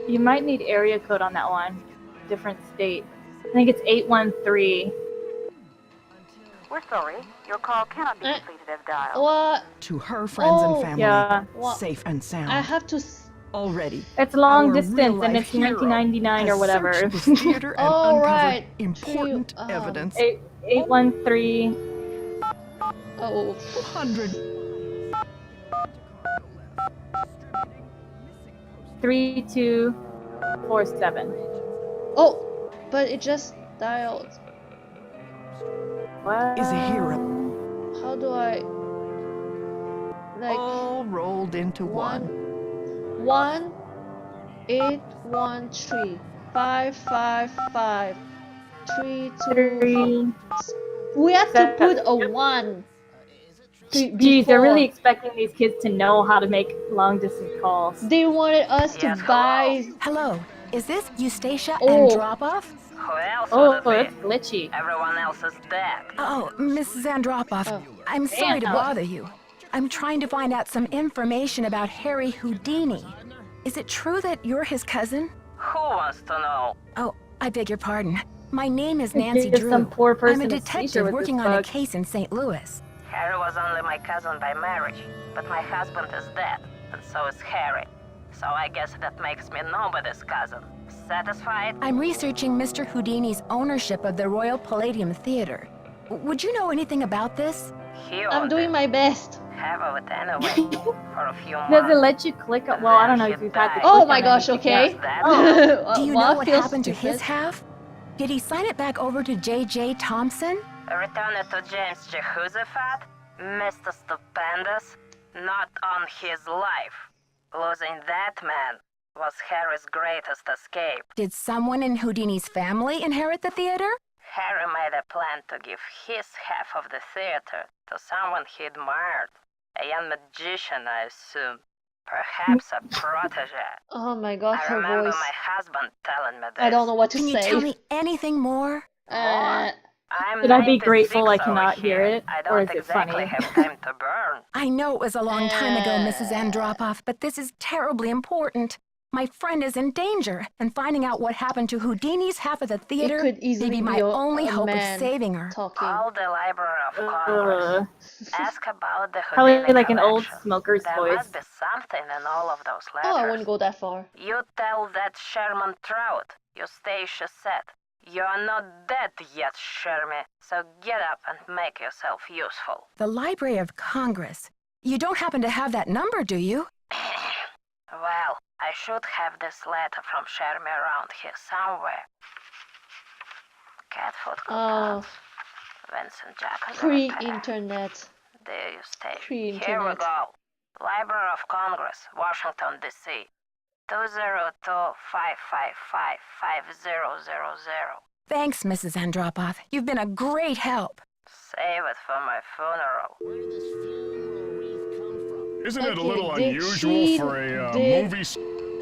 You might need area code on that one. Different state. I think it's 813. We're sorry. Your call cannot be completed as dialed. What? to her friends Oh, and family, Yeah. What? safe and sound. I have to. Already, It's long our distance and real-life it's hero 1999 or has whatever. searched this theater and All uncovered right. important evidence. 813. Oh. 100 3247. Oh, but it just dialed. What? is a hero, How do I? Like all rolled into one. 1 8 1 3 5 5 5 3 2 4. We have to put a 1. Geez, they're really expecting these kids to know how to make long distance calls. They wanted us to Yes, buy. Hello, is this Eustacia Oh. Andropov? Who else Oh, would it that's be? glitchy. Everyone else is dead. Oh, Mrs. Andropov, Oh. I'm sorry to Damn. bother you. I'm trying to find out some information about Harry Houdini. Is it true that you're his cousin? Who wants to know? Oh, I beg your pardon. My name is Give Nancy Drew. some poor person I'm a a seizure detective with working this on a bug. case in St. Louis. Harry was only my cousin by marriage, but my husband is dead, and so is Harry. So I guess that makes me nobody's cousin. Satisfied? I'm researching Mr. Houdini's ownership of the Royal Palladium Theater. Would you know anything about this? He I'm owned doing it. my best. Have of it anyway, for a few Does it months. let you click on? Well, I don't know if you've had to click Oh on my gosh, anything okay. else. That Oh, Do you know what happened to his half? Did he sign it back over to J.J. Thompson? Return it to James Jehoshaphat, Mr. Stupendous, not on his life. Losing that man was Harry's greatest escape. Did someone in Houdini's family inherit the theater? Harry made a plan to give his half of the theater to someone he admired. A young magician, I assume. Perhaps a protege. Oh my god, I her remember voice. my husband telling me this. I don't know what to Can you say. tell me anything more? I'm Should I be 96 grateful I over cannot hear here. it, I or don't is it exactly funny? have time to burn. I know it was a long time ago, Mrs. Andropoff, but this is terribly important. My friend is in danger, and finding out what happened to Houdini's half of the It theater could may easily be be my a only hope of man saving her. talking. Call the Library of Congress. Ask about the Probably Houdini like an old collection. smoker's There voice. must be something in all of those Oh, I letters. wouldn't go that far. You tell that Sherman Trout, Eustacia said. You're not dead yet, Shermy, so get up and make yourself useful. The Library of Congress. You don't happen to have that number, do you? Well, I should have this letter from Shermy around here somewhere. Cat food Oh, coupons. Vincent Jackson. pre-internet. Dear Eustacia. Pre-internet. Here we go. Library of Congress, Washington, D.C. 202-555-5000. Thanks, Mrs. Andropoff. You've been a great help. Save it for my funeral. Isn't it a Okay, little did unusual she- for a did- movie?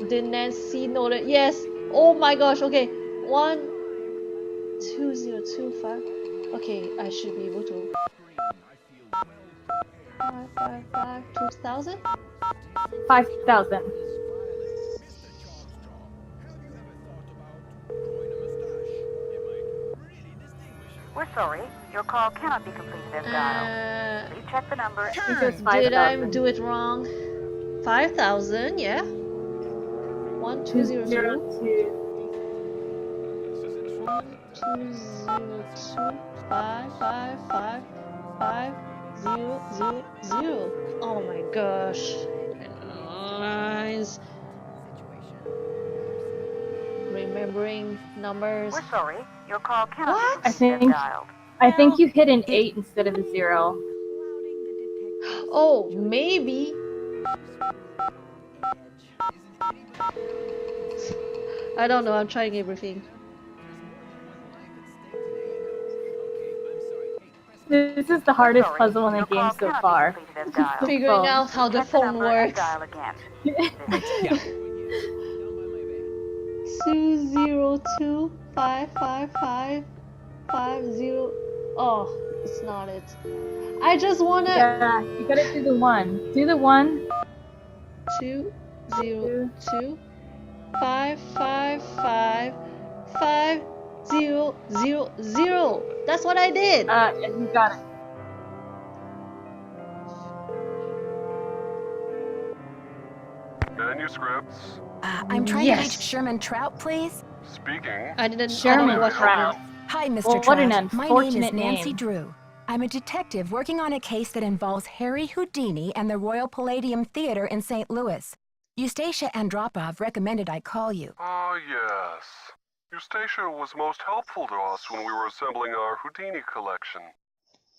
Did Nancy know that? Yes. Oh my gosh. Okay. 12025. Okay, I should be able to. 555 2000. 5,000. We're sorry. Your call cannot be completed as dialed. Please check the number. It says Did I 5,000. do it wrong? 5,000. Yeah. 1202. 202. 202 555 Oh my gosh. Lines. Remembering numbers. We're sorry. Your call cannot What? be completed as think- dialed. I think you hit an 8 instead of a 0. Oh, maybe. I don't know. I'm trying everything. This is the hardest Sorry, puzzle in the your game call so cannot be far. completed as dialed. Figuring phone. out how the Check phone number and works. dial again. 202 555 50. Oh, it's not it. I just wanna. Yeah, you gotta do the 1. Do the 1. 202 555 5000. That's what I did. You got it. Manuscripts. I'm trying Yes. to reach Sherman Trout, please. Speaking. I don't Sherman know what Trout. happened. Hi, Mr. Well, Trout. what an My name is unfortunate Nancy name. Drew. I'm a detective working on a case that involves Harry Houdini and the Royal Palladium Theater in St. Louis. Eustacia Andropov recommended I call you. Ah, yes. Eustacia was most helpful to us when we were assembling our Houdini collection.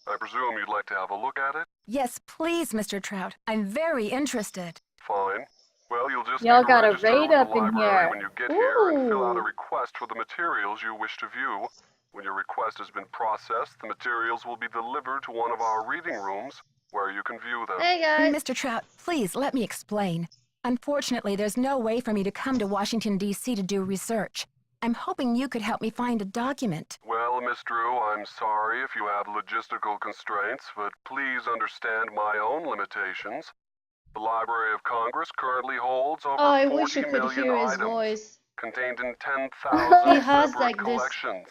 I presume you'd like to have a look at it? Yes, please, Mr. Trout. I'm very interested. Fine. Well, you'll just Y'all need to got a register raid with up the in library here. when you get here and fill out a Ooh. request for the materials you wish to view. When your request has been processed, the materials will be delivered to one of our reading rooms where you can view them. Hey guys. Mr. Trout, please let me explain. Unfortunately, there's no way for me to come to Washington, D.C. to do research. I'm hoping you could help me find a document. Well, Miss Drew, I'm sorry if you have logistical constraints, but please understand my own limitations. The Library of Congress currently holds over Oh, I 40 wish you could million hear his items voice. contained in He 10,000 has separate like this, collections.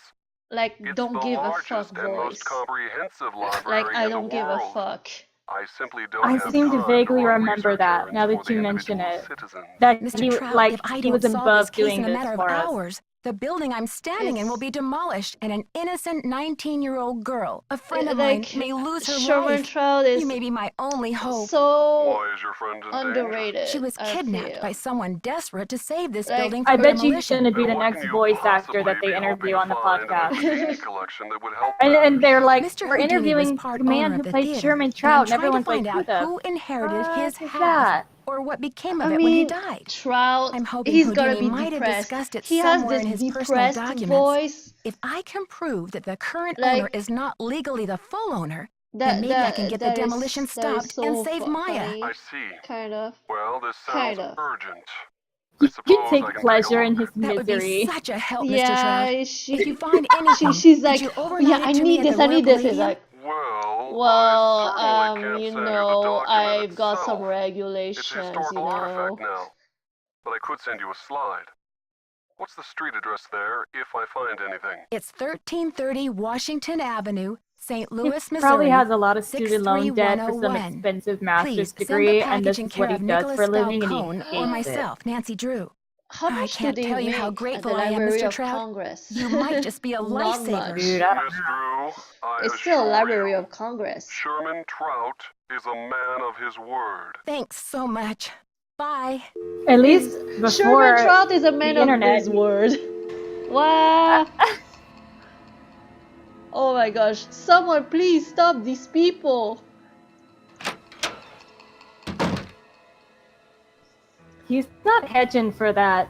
like, It's don't the give a largest fuck and voice. most comprehensive library Like, I in don't the give a world. fuck. I simply don't I have seem to time vaguely run remember research that, errands now that for the you mention individual it. citizens. That Mr. he, Trout, like, if I he don't was solve this above case doing in a this matter of for us. hours, the building I'm standing in will be demolished and an innocent 19-year-old girl, a friend of mine, Like, may lose her Sherman life. Trout is You may be my only hope. so Why is your friend in danger? underrated. She was I kidnapped feel. by someone desperate to save this Like, building I from bet she's demolition. gonna be the Then what next can you voice actor that possibly they be interview hoping on the to find in a podcast. graffiti collection that would help And they're like, Mr. we're Houdini was interviewing part the man owner who of the played theater, Sherman and I'm Trout, and trying to everyone's find like, out who the who inherited fuck his is half, that? or what became of I it when he mean, died. Trout, I'm hoping he's gonna Houdini be might have depressed. discussed it He has somewhere this in his personal depressed documents. voice. If I can prove that the current Like, owner is not legally the full owner, then That maybe I can get the that demolition is stopped and so save Maya. funny. I see. Kind of. Well, this Kind sounds of. urgent. I You suppose take I can pleasure take a in look. his That would be misery. such a help, Mr. Trout. Yeah, If you find anything, she's could like, you "Oh, overnight yeah, it I to me need at this, the I Royal need this. He's Palladium? like, Well, well, I certainly can't you send you the know, document I've got some itself. It's a regulations, you historical artifact know. now. But I could send you a slide. What's the street address there if I find anything? It's 1330 Washington Avenue, St. He Louis, probably Missouri, has a lot of student loan debt for some 63101. expensive master's Please send the degree, and this package in is what care he of does Nicholas for a living, and he Falcone or hates it. myself, Nancy Drew. How I much do can't they tell you how make at grateful the I am, Library Mr. of Trout. Congress? You might just be a Not lifesaver. much. Dude, I don't Miss know. Drew, I It's still assure Library you, of Congress. Sherman Trout is a man of his word. Thanks so much. Bye. At least Sherman before Trout is a man the of internet, his word. Wow. Oh my gosh. Someone please stop these people. he's not hedging for that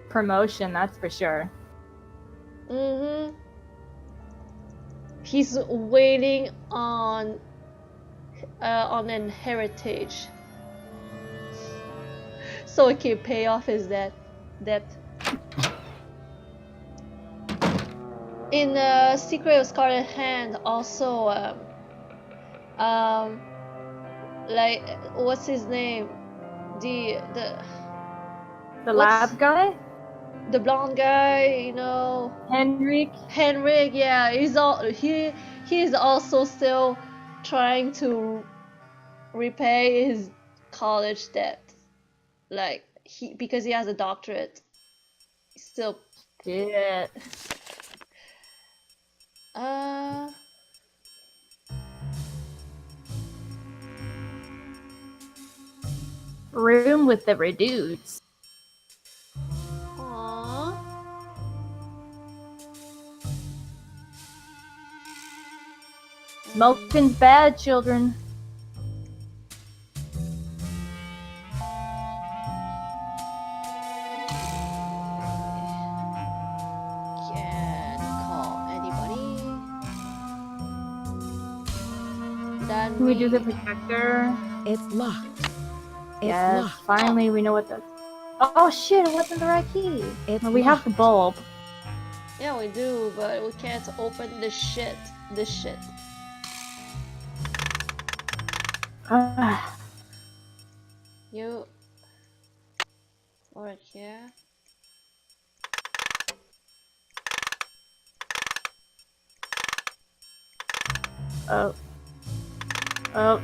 promotion, that's for sure. Mm-hmm. He's waiting on an heritage. So he can pay off his debt. In Secret of Scarlet Hand, also, like, what's his name? The The What's- lab guy? the blonde guy, you know, Henrik? Henrik. Yeah, he is also still trying to repay his college debt. Like because he has a doctorate. He's still Shit. Room with the redudes. Aww. Smoking's bad, children. Can't call anybody. That Can we do the means- projector? It's locked. It's Yes, locked. finally we know what the... Oh shit, it wasn't the right key. It's Well, we have the bulb. Yeah, we do, but we can't open the shit. This shit. You work here. Oh. Oh.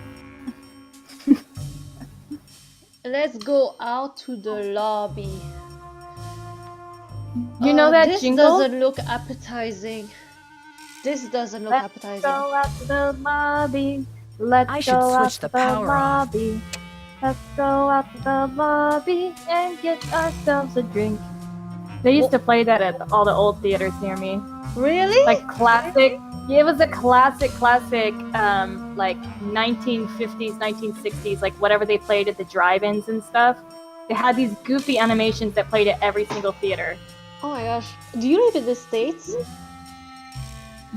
Let's go out to the lobby. You know that this jingle? doesn't look appetizing. This doesn't look Let's appetizing. go out to the lobby. Let's I go should out switch to the the power on. lobby. Let's go out to the lobby and get ourselves a drink. They used to play that at all the old theaters near me. Really? Like classic. Yeah, it was a classic, like 1950s, 1960s, like whatever they played at the drive-ins and stuff. They had these goofy animations that played at every single theater. Oh my gosh. Do you live in the States?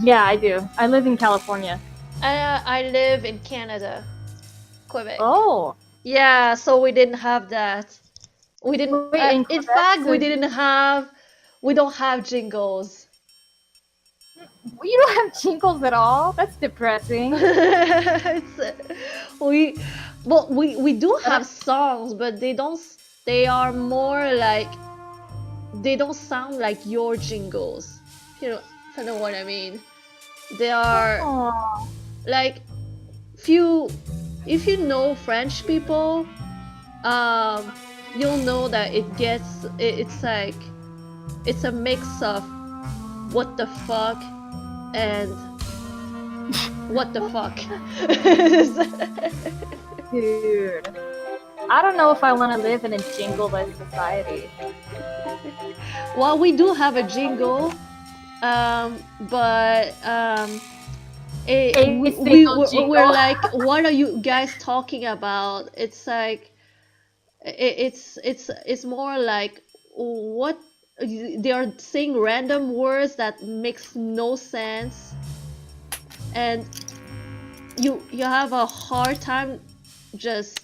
Yeah, I do. I live in California. I live in Canada. Quebec. Oh. Yeah, so we didn't have that. We didn't. Wait, in in Quebec, fact, so- we don't have jingles. You don't have jingles at all? That's depressing. we do have songs, but they are more like, they don't sound like your jingles. If you know what I mean. They are Aww. like, if you know French people, you'll know that it's like it's a mix of what the fuck and what the fuck. Dude. I don't know if I want to live in a jingle-less society. Well, we do have a jingle, but we're like, what are you guys talking about? It's like, it's more like, what, they are saying random words that makes no sense, and you have a hard time just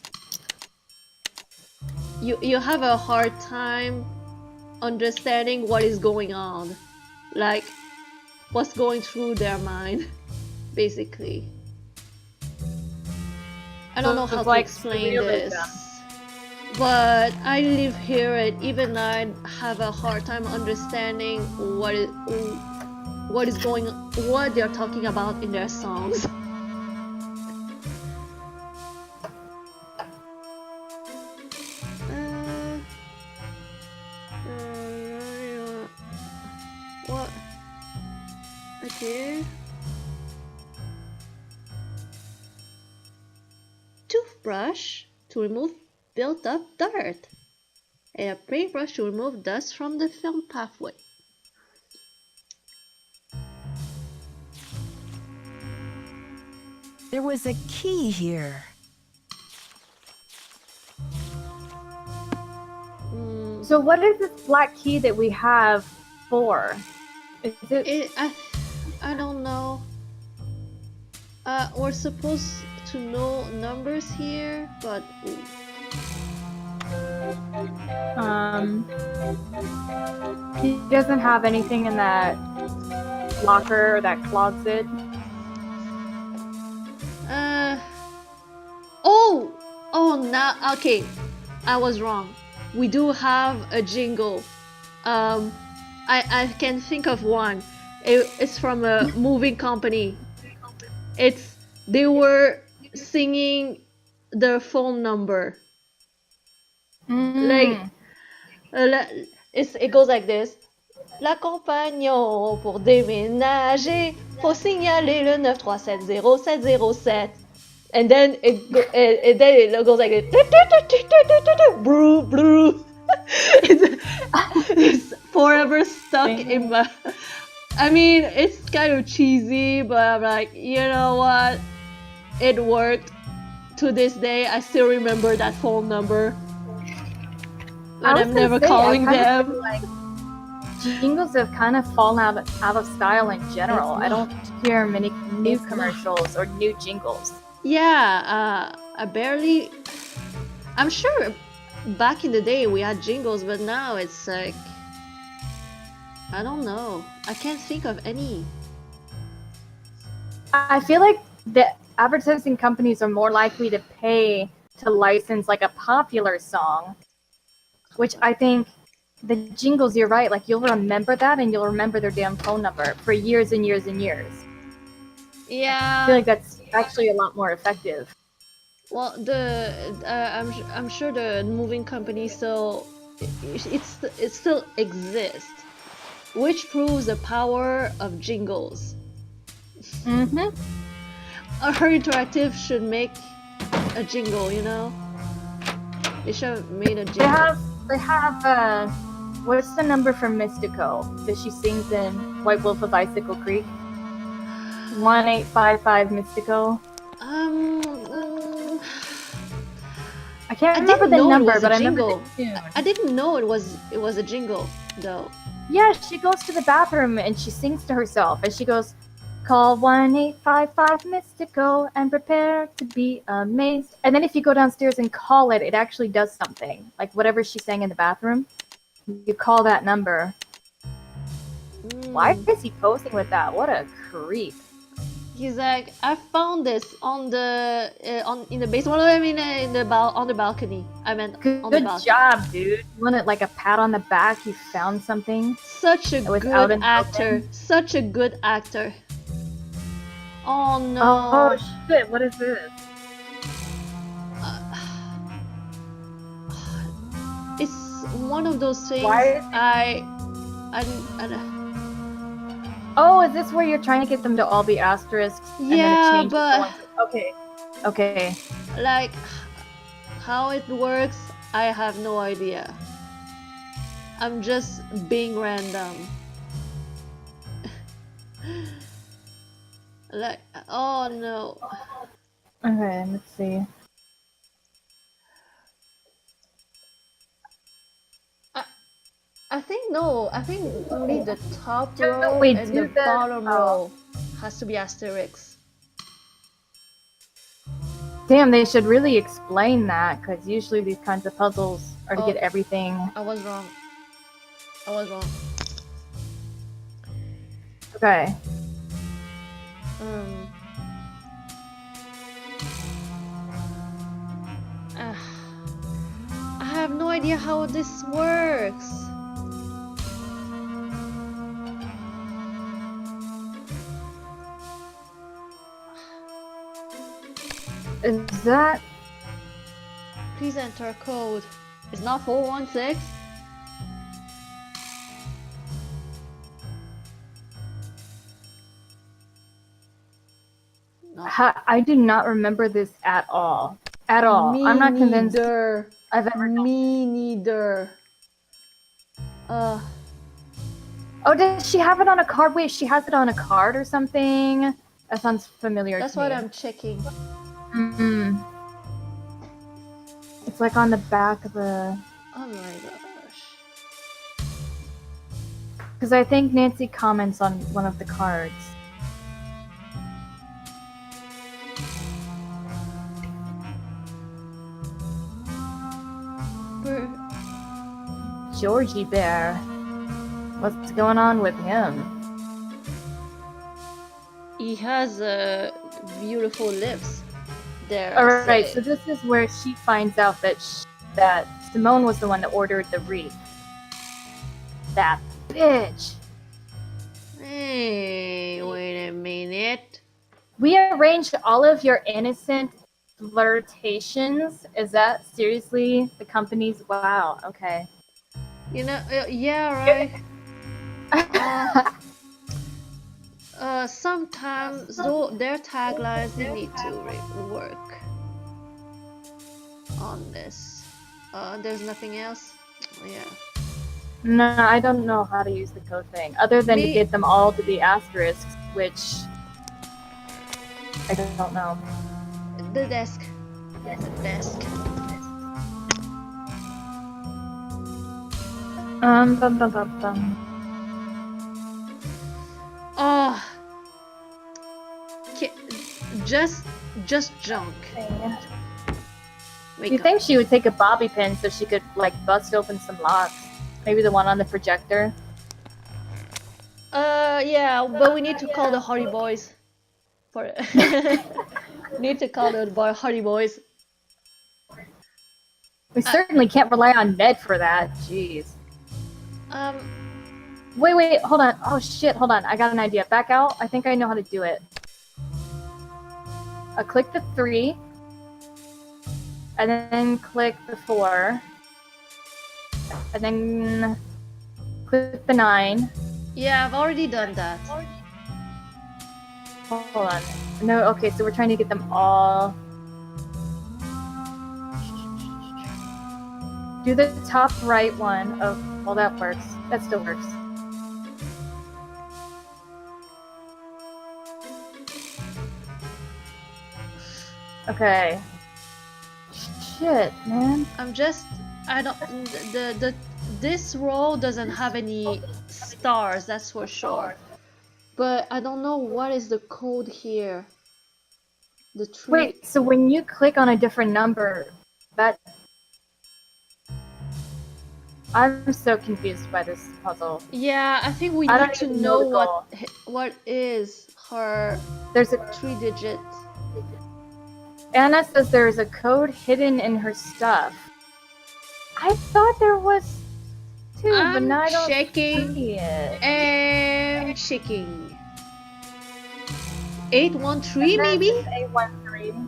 you have a hard time understanding what is going on, like what's going through their mind, basically. I don't know how to explain this, but I live here and even I have a hard time understanding what they're talking about in their songs. What? Okay. Toothbrush to remove built up dirt, and a paintbrush to remove dust from the film pathway. There was a key here. So what is this black key that we have for? Is it? I don't know. We're supposed to know numbers here, but he doesn't have anything in that locker or that closet. Oh, now, okay, I was wrong. We do have a jingle. I can think of one. It's from a moving company. They were singing their phone number. Like, it goes like this. La compagnon pour déménager, faut signaler le 9370707. And then it goes like this. Broo, broo. It's forever stuck in my... I mean, it's kind of cheesy, but I'm like, you know what? It worked. To this day, I still remember that phone number. But I'm never calling them. Like, jingles have kind of fallen out of style in general. I don't hear many new commercials or new jingles. Yeah, I barely... I'm sure back in the day we had jingles, but now it's like... I don't know. I can't think of any. I feel like the advertising companies are more likely to pay to license like a popular song, which I think the jingles, you're right, like you'll remember that and you'll remember their damn phone number for years and years and years. Yeah. I feel like that's actually a lot more effective. Well, I'm sure the moving company still it still exists, which proves the power of jingles. Her Interactive should make a jingle, you know? They should have made a jingle. They have what's the number for Mystico that she sings in White Wolf of Icicle Creek? 1855 Mystico. I can't remember the number, but I remember the tune. I didn't know it was a jingle though. Yeah, she goes to the bathroom and she sings to herself, and she goes, "Call 1855 Mystico and prepare to be amazed." And then if you go downstairs and call it, it actually does something. Like whatever she sang in the bathroom, you call that number. Why is he posing with that? What a creep. He's like, I found this on the in the basement. I mean, on the balcony. I meant on the balcony. Good job, dude. You want it like a pat on the back? You found something. Such a good actor. Such a good actor. Oh no. Oh shit! What is this? It's one of those things Oh, is this where you're trying to get them to all be asterisks? Yeah, and then it changes but- the ones okay. Okay. like, how it works, I have no idea. I'm just being random. Like, oh no. Okay, let's see. I think no. I think only the top No, row wait, and do the the- bottom oh. row has to be asterisks. Damn, they should really explain that, because usually these kinds of puzzles are to Oh. get everything. I was wrong. I was wrong. Okay. I have no idea how this works. Is that... Please enter code. It's not 416. No. I do not remember this at all. At all. I'm not convinced neither. I've ever... Me neither. Oh, did she have it on a card? Wait, she has it on a card or something? That sounds familiar That's to me. what I'm checking. Mm-hmm. It's like on the back of the... Oh my gosh. Because I think Nancy comments on one of the cards. Georgie Bear. What's going on with him? He has beautiful lips. There. Alright, so this is where she finds out that that Simone was the one that ordered the wreath. That bitch! Hey, wait a minute. We arranged all of your innocent flirtations. Is that seriously the company's... Wow, okay. You know, yeah, right. Sometimes though their taglines they need to work on this. There's nothing else. Oh, yeah. No, I don't know how to use the code thing other than to get them all to be asterisks, which I don't know. The desk. The desk. Bum, bum, bum. Oh, just junk. Okay. Wake You up. think she would take a bobby pin so she could like bust open some locks? Maybe the one on the projector. Yeah, but we need to call the Hardy Boys. For need to call the Hardy Boys. We certainly can't rely on Ned for that. Jeez. Wait, hold on. Oh shit, hold on. I got an idea. Back out. I think I know how to do it. Click the 3. And then click the 4. And then click the 9. Yeah, I've already done that. Hold on. No, okay, so we're trying to get them all... Do the top right one of... Well, that works. That still works. Okay. Shit, man. I don't... This row doesn't have any stars, that's for sure. But I don't know what is the code here. The tree... Wait, so when you click on a different number, that... I'm so confused by this puzzle. Yeah, I think we I need don't to even know know what is her... There's a 3-digit... Anna says there's a code hidden in her stuff. I thought there was too, but now I don't see it. I'm checking. 813 maybe? 813.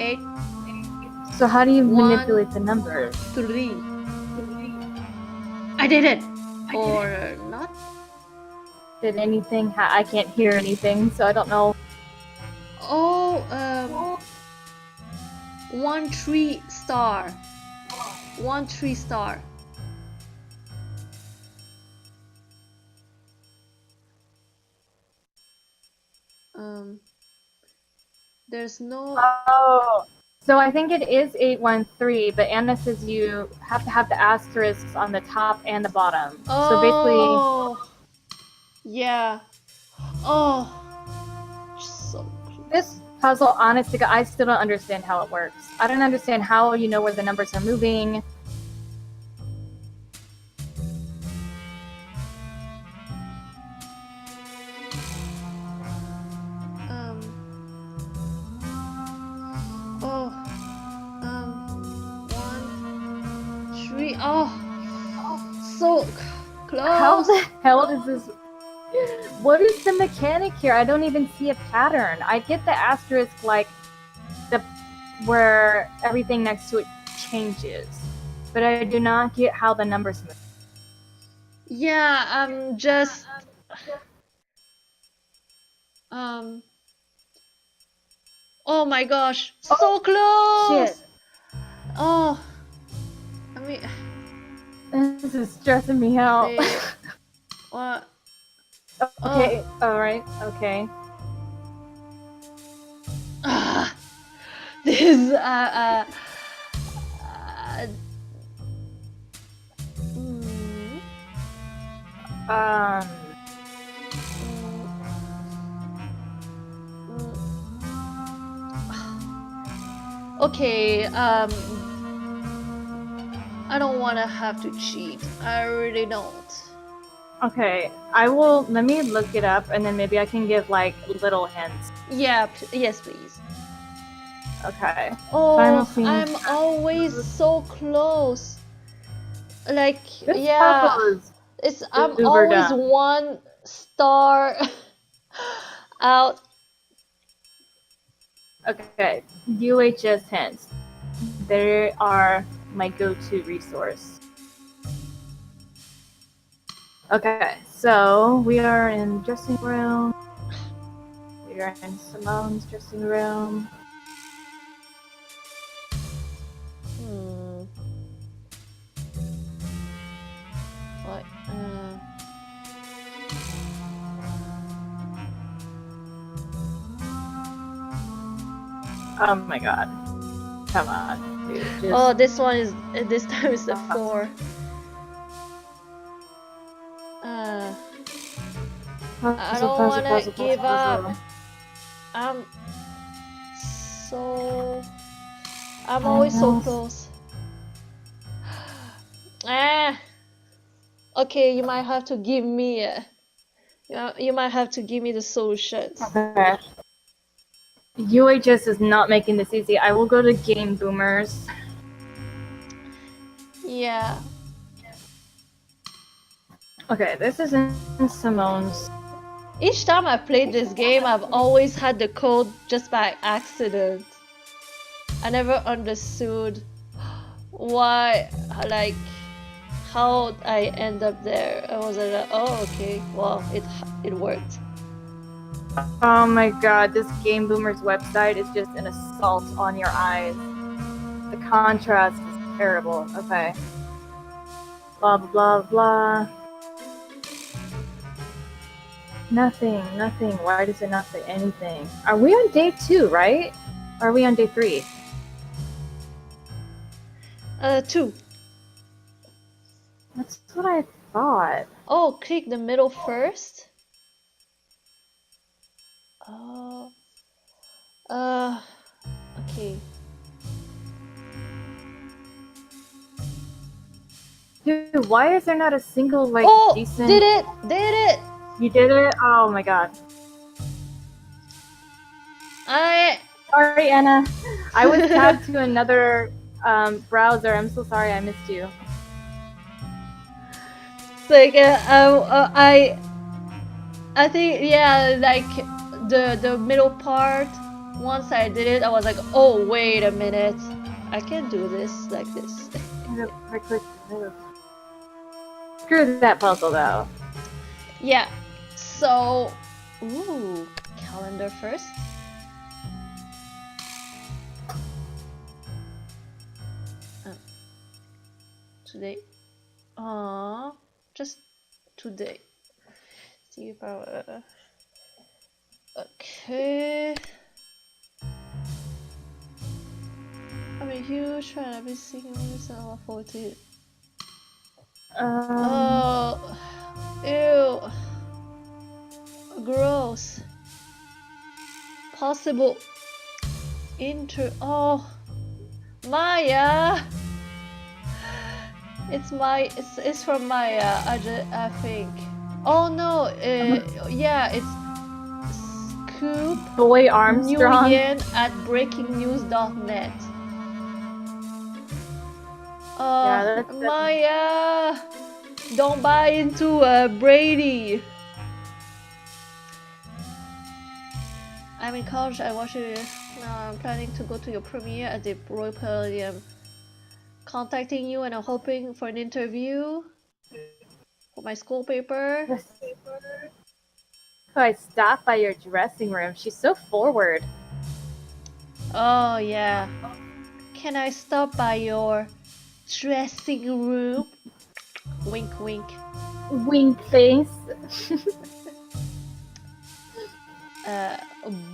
8. So how do you manipulate the numbers? 3. I did it! or not? Did anything? I can't hear anything, so I don't know. Oh, 1-3 star. 1-3 star. There's no. Oh, so I think it is 813, but Anna says you have to have the asterisks on the top and the bottom. Oh. So basically, Yeah. Oh. So close. This puzzle, honest to God, I still don't understand how it works. I don't understand how you know where the numbers are moving. Oh. 1-3. Oh. So close. How the hell does this... What is the mechanic here? I don't even see a pattern. I get the asterisk, like, where everything next to it changes. But I do not get how the numbers move. Yeah, I'm just... Oh my gosh, so close! Shit. Oh, I mean... This is stressing me out. What? Okay, alright, okay. This, Okay, I don't want to have to cheat. I really don't. Okay, let me look it up and then maybe I can give like little hints. Yeah, yes please. Okay. Oh, I'm always so close. Like, yeah, I'm always 1 star out. Okay, UHS hints. They are my go-to resource. Okay, so we are in dressing room. We are in Simone's dressing room. What? Oh my god. Come on, dude. Just... Oh, this time is the 4. I don't want to give up. I'm always so close. Okay, you might have to give me you might have to give me the solutions. Okay. UHS is not making this easy. I will go to Game Boomers. Yeah. Okay, this is in Simone's. Each time I played this game, I've always had the code just by accident. I never understood why, like, how I end up there. I was like, oh, okay, well, it worked. Oh my god, this Game Boomers website is just an assault on your eyes. The contrast is terrible. Okay. Blah, blah, blah. Nothing. Why does it not say anything? Are we on day 2, right? Or are we on day 3? 2. That's what I thought. Oh, click the middle first. Oh. Okay. Dude, why is there not a single, like, decent... Did it! You did it? Oh my god. Sorry, Anna. I was tabbed to another browser. I'm so sorry I missed you. Like, I think, yeah, like, the middle part, once I did it, I was like, oh, wait a minute. I can't do this like this. Screw that puzzle though. Yeah. So, ooh, calendar first. Today. Just today. See if I. Okay. I'm a huge fan. I've been seeing this and I look forward to it. Oh, ew. Gross. Possible. Oh, Maya. It's from Maya. I think. Oh no. Yeah, it's Scoop Boy Armstrong. Nguyen at breakingnews.net. Yeah, Maya, don't buy into Brady. I'm in college. I watch it. Now I'm planning to go to your premiere at the Royal Palladium. Contacting you and I'm hoping for an interview for my school paper. I stopped by your dressing room. She's so forward. Oh yeah. Can I stop by your dressing room? Wink wink. Wink face.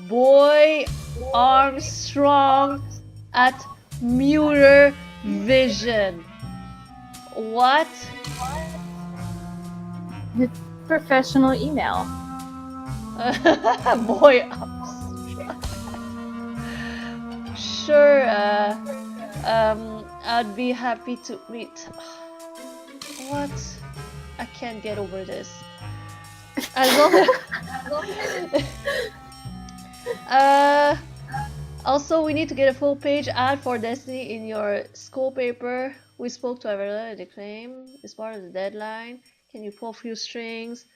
Boy Armstrong at Mueller Vision. What? Professional email. Boy Armstrong. Sure, I'd be happy to meet. What? I can't get over this. As long as also, we need to get a full page ad for Destiny in your school paper. We spoke to Averla and the claim is part of the deadline. Can you pull a few strings?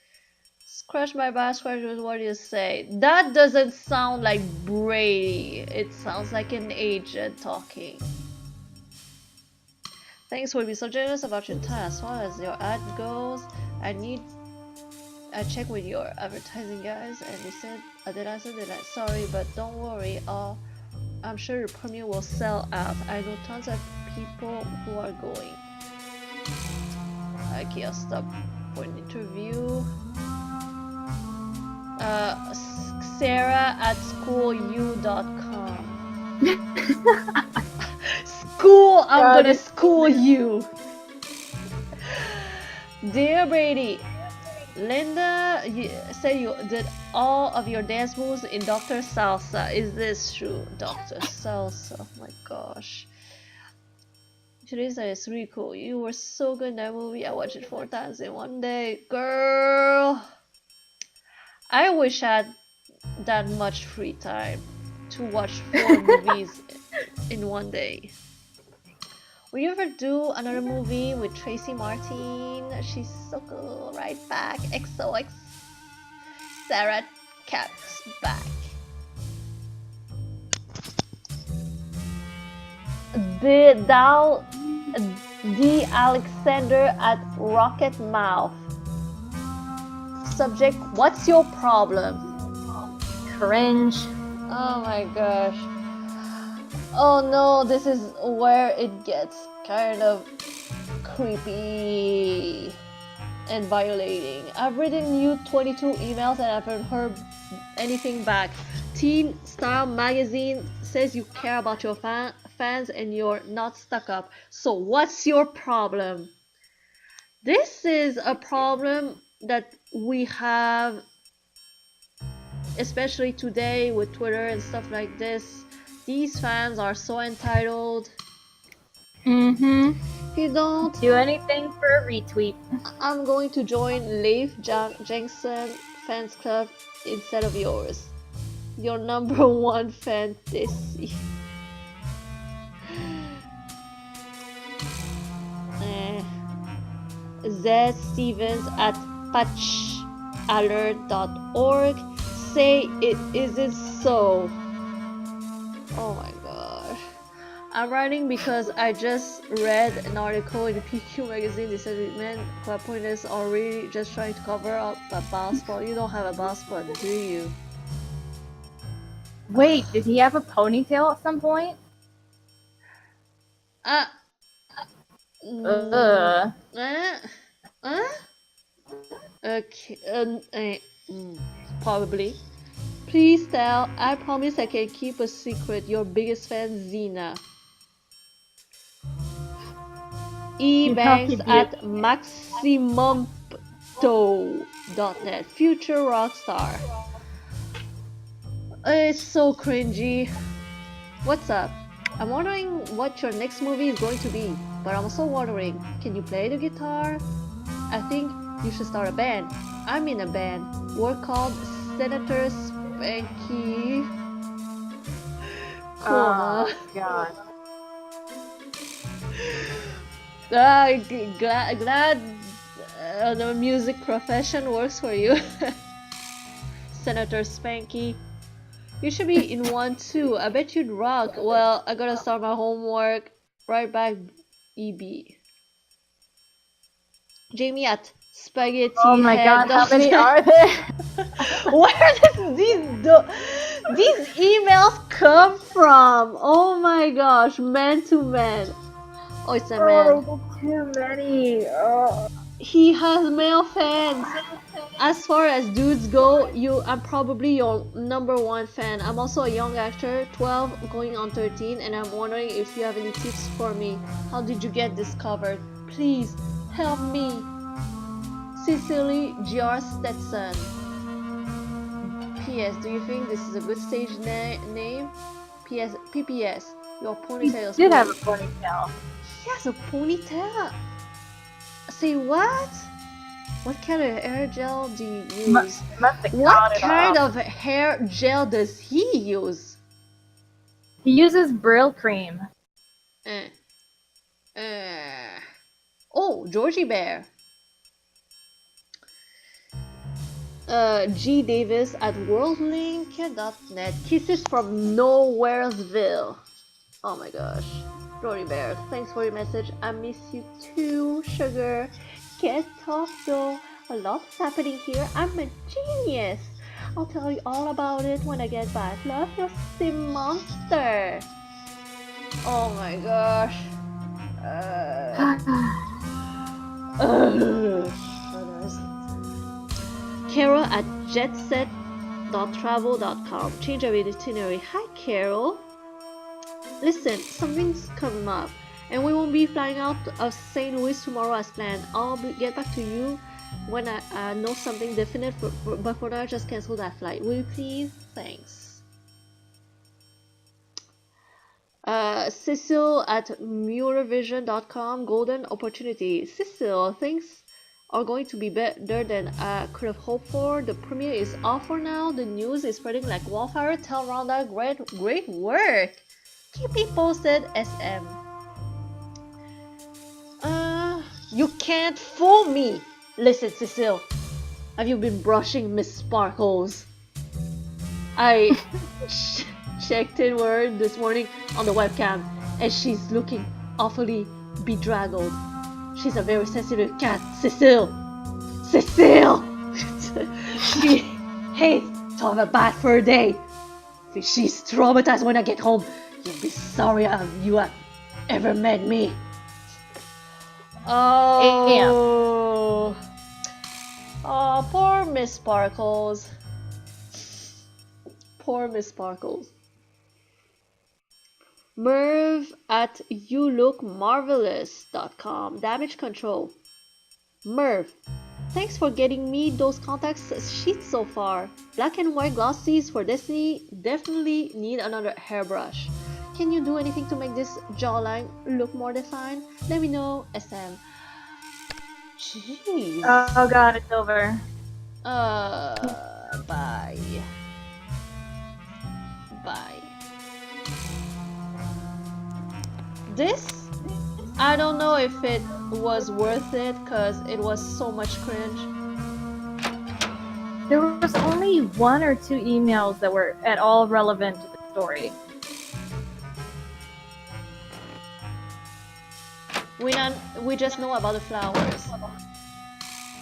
Scratch my back, scratch with what you say. That doesn't sound like Brady. It sounds like an agent talking. Thanks for being so generous about your time. As far as your ad goes, I checked with your advertising guys and they said, sorry, but don't worry, I'm sure your premiere will sell out. I know tons of people who are going. Okay, I'll stop for an interview. Sarah at schoolu.com. School, I'm gonna school you. Dear Brady, Linda said you did all of your dance moves in Dr. Salsa. Is this true? Dr. Salsa, oh my gosh. Teresa is really cool. You were so good in that movie. I watched it 4 times in one day. Girl, I wish I had that much free time to watch 4 movies in one day. Will you ever do another movie with Tracy Martin? She's so cool. Right back. XOX. Sarah Cat's back. D. Alexander at Rocket Mouth. Subject: what's your problem? Cringe. Oh my gosh. Oh no, this is where it gets kind of creepy and violating. I've written you 22 emails and I haven't heard anything back. Teen Style Magazine says you care about your fans and you're not stuck up. So what's your problem? This is a problem that we have, especially today with Twitter and stuff like this. These fans are so entitled. Mm-hmm. If you don't do anything for a retweet, I'm going to join Leif Jensen fans club instead of yours. Your #1 fantasy. Z Stevens at patchalert.org say it isn't so. Oh my gosh. I'm writing because I just read an article in the PQ magazine. They said men who are pointless are really just trying to cover up a bald spot. You don't have a bald spot, do you? Wait, did he have a ponytail at some point? Mm, okay, probably. Please tell. I promise I can keep a secret. Your biggest fan, Xena. Ebanks at maximumto.net. Future rockstar. It's so cringy. What's up? I'm wondering what your next movie is going to be, but I'm also wondering, can you play the guitar? I think you should start a band. I'm in a band. We're called Senator Spanky. Oh, God. Glad the music profession works for you. Senator Spanky. You should be in one too. I bet you'd rock. Well, I gotta start my homework. Right back, EB. Jamie at spaghetti. Oh my God, how many are there? Where did these emails come from? Oh my gosh, man to man. Oh, it's a man. Oh, too many. Oh. He has male fans. As far as dudes go, I'm probably your #1 fan. I'm also a young actor, 12 going on 13, and I'm wondering if you have any tips for me. How did you get discovered? Please help me. Cecily G.R. Stetson. P.S. Do you think this is a good stage name? P.S. PPS. Your ponytail is He did have a ponytail. He has a ponytail? Say what? What kind of hair gel do you use? What kind of hair gel does he use? He uses Brill cream. Oh, Georgie Bear. G Davis at worldlink.net. Kisses from Nowheresville. Oh my gosh. Georgie Bear, thanks for your message. I miss you too, sugar. Can't talk though. A lot's happening here. I'm a genius. I'll tell you all about it when I get back. Love your sim monster. Oh my gosh. Carol at jetset.travel.com. Change of itinerary. Hi, Carol. Listen, something's coming up, and we won't be flying out of St. Louis tomorrow as planned. I'll get back to you when I know something definite, but for now, just cancel that flight. Will you please? Thanks. Cecil at Muirvision.com. Golden opportunity. Cecil, things are going to be better than I could have hoped for. The premiere is off for now. The news is spreading like wildfire. Tell Rhonda, great work. Keep me posted, SM. You can't fool me. Listen, Cecile. Have you been brushing Miss Sparkles? I checked in with her this morning on the webcam, and she's looking awfully bedraggled. She's a very sensitive cat, Cecile. Cecile! She hates to have a bad fur day. She's traumatized when I get home. You'll be sorry you have ever met me. Oh, oh, poor Miss Sparkles. Poor Miss Sparkles. Merv at youlookmarvelous.com. Damage control. Merv, thanks for getting me those contacts sheets so far. Black and white glossies for Destiny definitely need another hairbrush. Can you do anything to make this jawline look more defined? Let me know, SM. Jeez. Oh god, it's over. Bye. Bye. This, I don't know if it was worth it because it was so much cringe. There was only 1 or 2 emails that were at all relevant to the story. We just know about the flowers.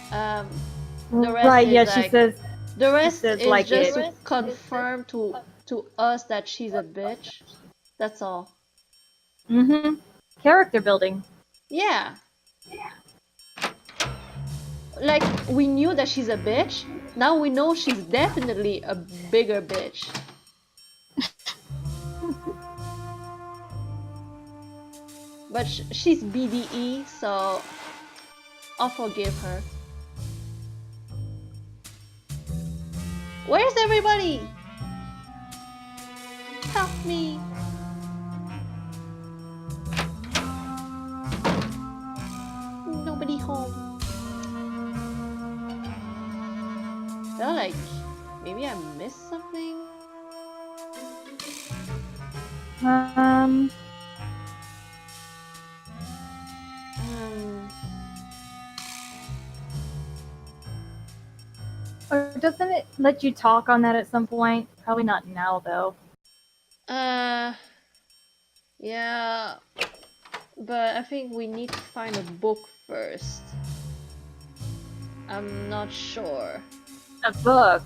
The rest Right, is yeah, like, she says the rest says is like just it. to confirm to us that she's a bitch. That's all. Character building. Yeah. Like, we knew that she's a bitch. Now we know she's definitely a bigger bitch. But she's BDE, so I'll forgive her. Where's everybody? Help me. Nobody home. Feel like maybe I missed something. Or doesn't it let you talk on that at some point? Probably not now, though. Yeah, but I think we need to find a book first. I'm not sure. A book?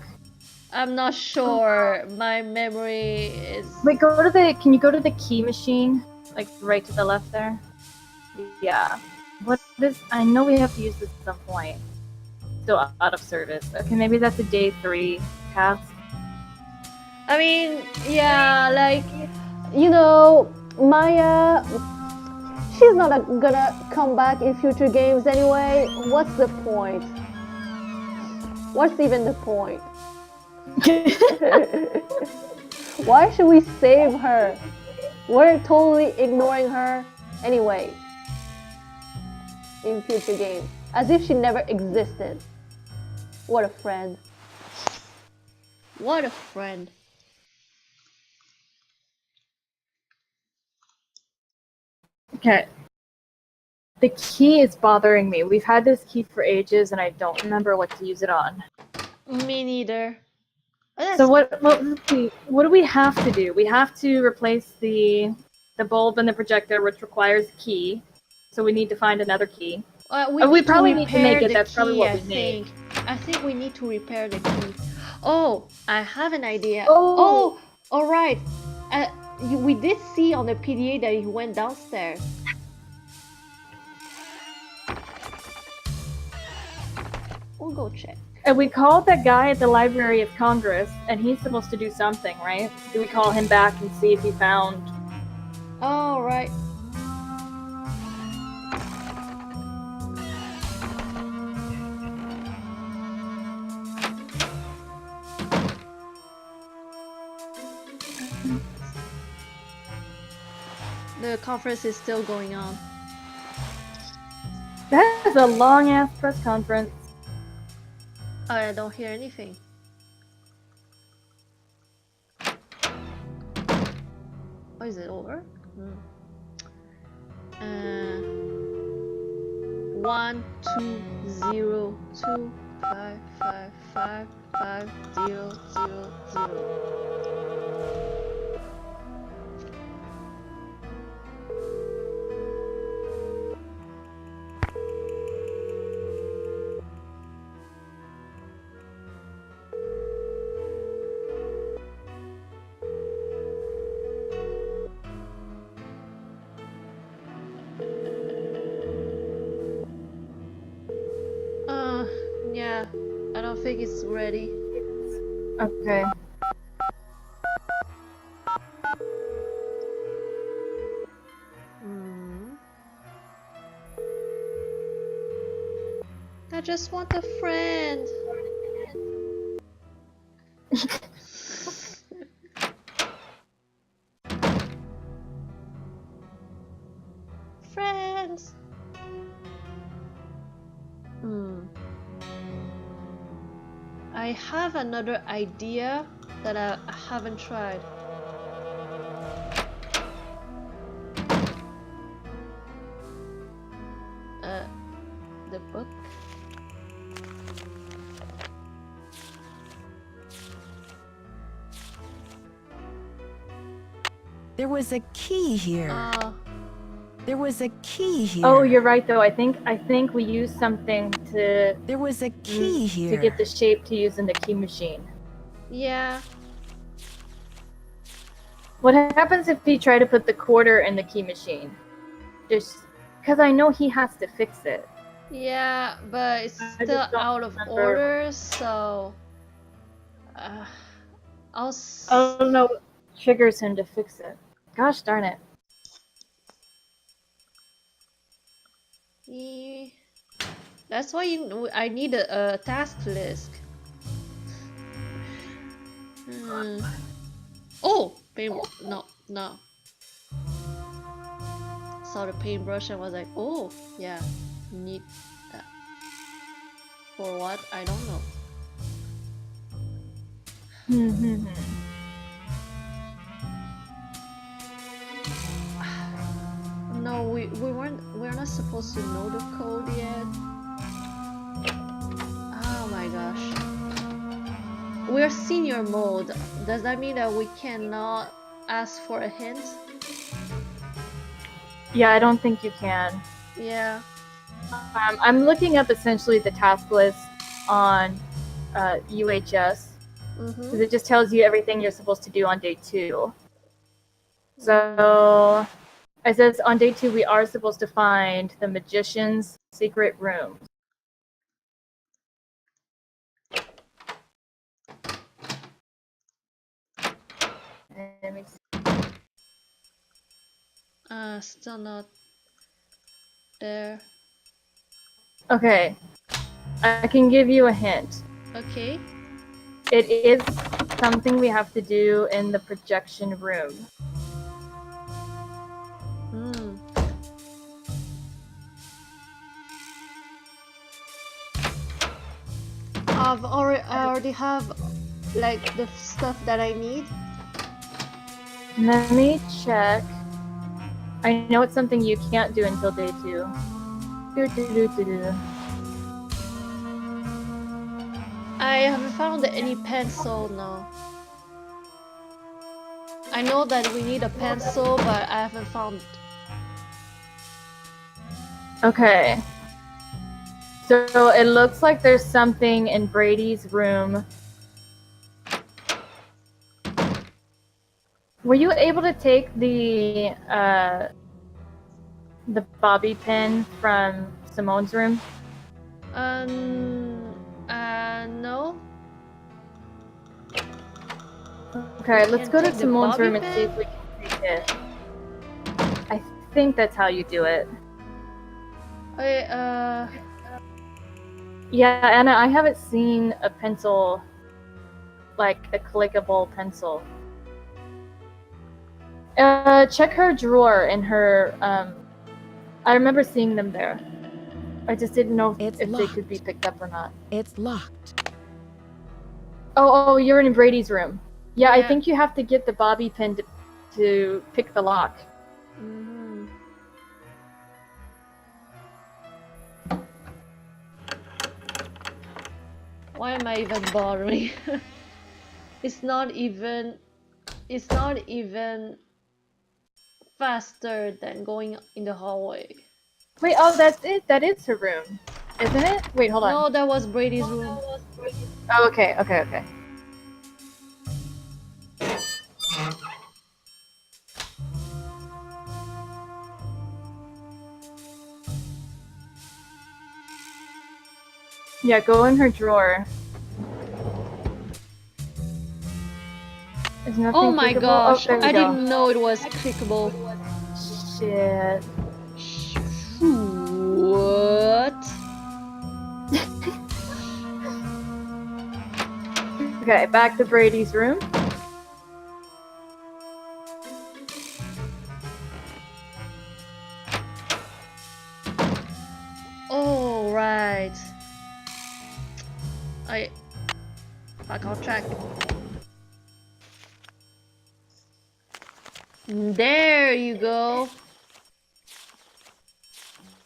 I'm not sure. My memory is... Wait, can you go to the key machine? Like, right to the left there? Yeah. What is... I know we have to use this at some point. Still out of service. Okay, maybe that's a day 3 task. I mean, yeah, like, you know, Maya, she's not gonna come back in future games anyway. What's the point? What's even the point? Why should we save her? We're totally ignoring her anyway in future games, as if she never existed. What a friend. What a friend. Okay. The key is bothering me. We've had this key for ages and I don't remember what to use it on. Me neither. So what do we have to do? We have to replace the bulb and the projector, which requires a key. So we need to find another key. We probably need to make it. That's probably what we make. I think we need to repair the key. Oh, I have an idea. Oh, all right. We did see on the PDA that he went downstairs. We'll go check. And we called that guy at the Library of Congress, and he's supposed to do something, right? Do we call him back and see if he found... Oh, right. The conference is still going on. That is a long-ass press conference. I don't hear anything. Oh, is it over? 1 2 0 2 5 5 5 5 0 0 0. Yeah, I don't think it's ready. Okay. I just want a friend. Friends. I have another idea that I haven't tried. The book. There was a key here. There was a key here. Oh, you're right though. I think we used something to There was a key here. to get the shape to use in the key machine. Yeah. What happens if we try to put the quarter in the key machine? Just because I know he has to fix it. Yeah, but it's I still just don't out of remember. order, so I'll I don't know what triggers him to fix it. Gosh darn it. That's why I need a task list. Oh, no. Saw the paintbrush and was like, oh, yeah, need that. For what? I don't know. No, we're not supposed to know the code yet. Oh my gosh. We're senior mode. Does that mean that we cannot ask for a hint? Yeah, I don't think you can. Yeah. I'm looking up essentially the task list on UHS because it just tells you everything you're supposed to do on day 2. So it says on day 2 we are supposed to find the magician's secret room. Let me see. Still not there. Okay, I can give you a hint. Okay. It is something we have to do in the projection room. I already have like the stuff that I need. Let me check. I know it's something you can't do until day 2. I haven't found any pencil, no. I know that we need a pencil, but I haven't found. Okay. So it looks like there's something in Brady's room. Were you able to take the bobby pin from Simone's room? No. Okay, let's go to take the Simone's bobby room and see if we can take it. I think that's how you do it. Yeah, Anna, I haven't seen a pencil, like a clickable pencil. Check her drawer in her, I remember seeing them there. I just didn't know if they could be picked up or not. It's locked. Oh, you're in Brady's room. Yeah, I think you have to get the bobby pin to pick the lock. Why am I even bothering? It's not even faster than going in the hallway. Wait, oh, that's it. That is her room, isn't it? Wait, hold on. No, that was Brady's room. Oh, okay. Yeah, go in her drawer. There's nothing Oh my clickable. gosh, Oh, there we I go. didn't know it was clickable. Shit. What? Okay, back to Brady's room. Oh, right. Back on track. There you go.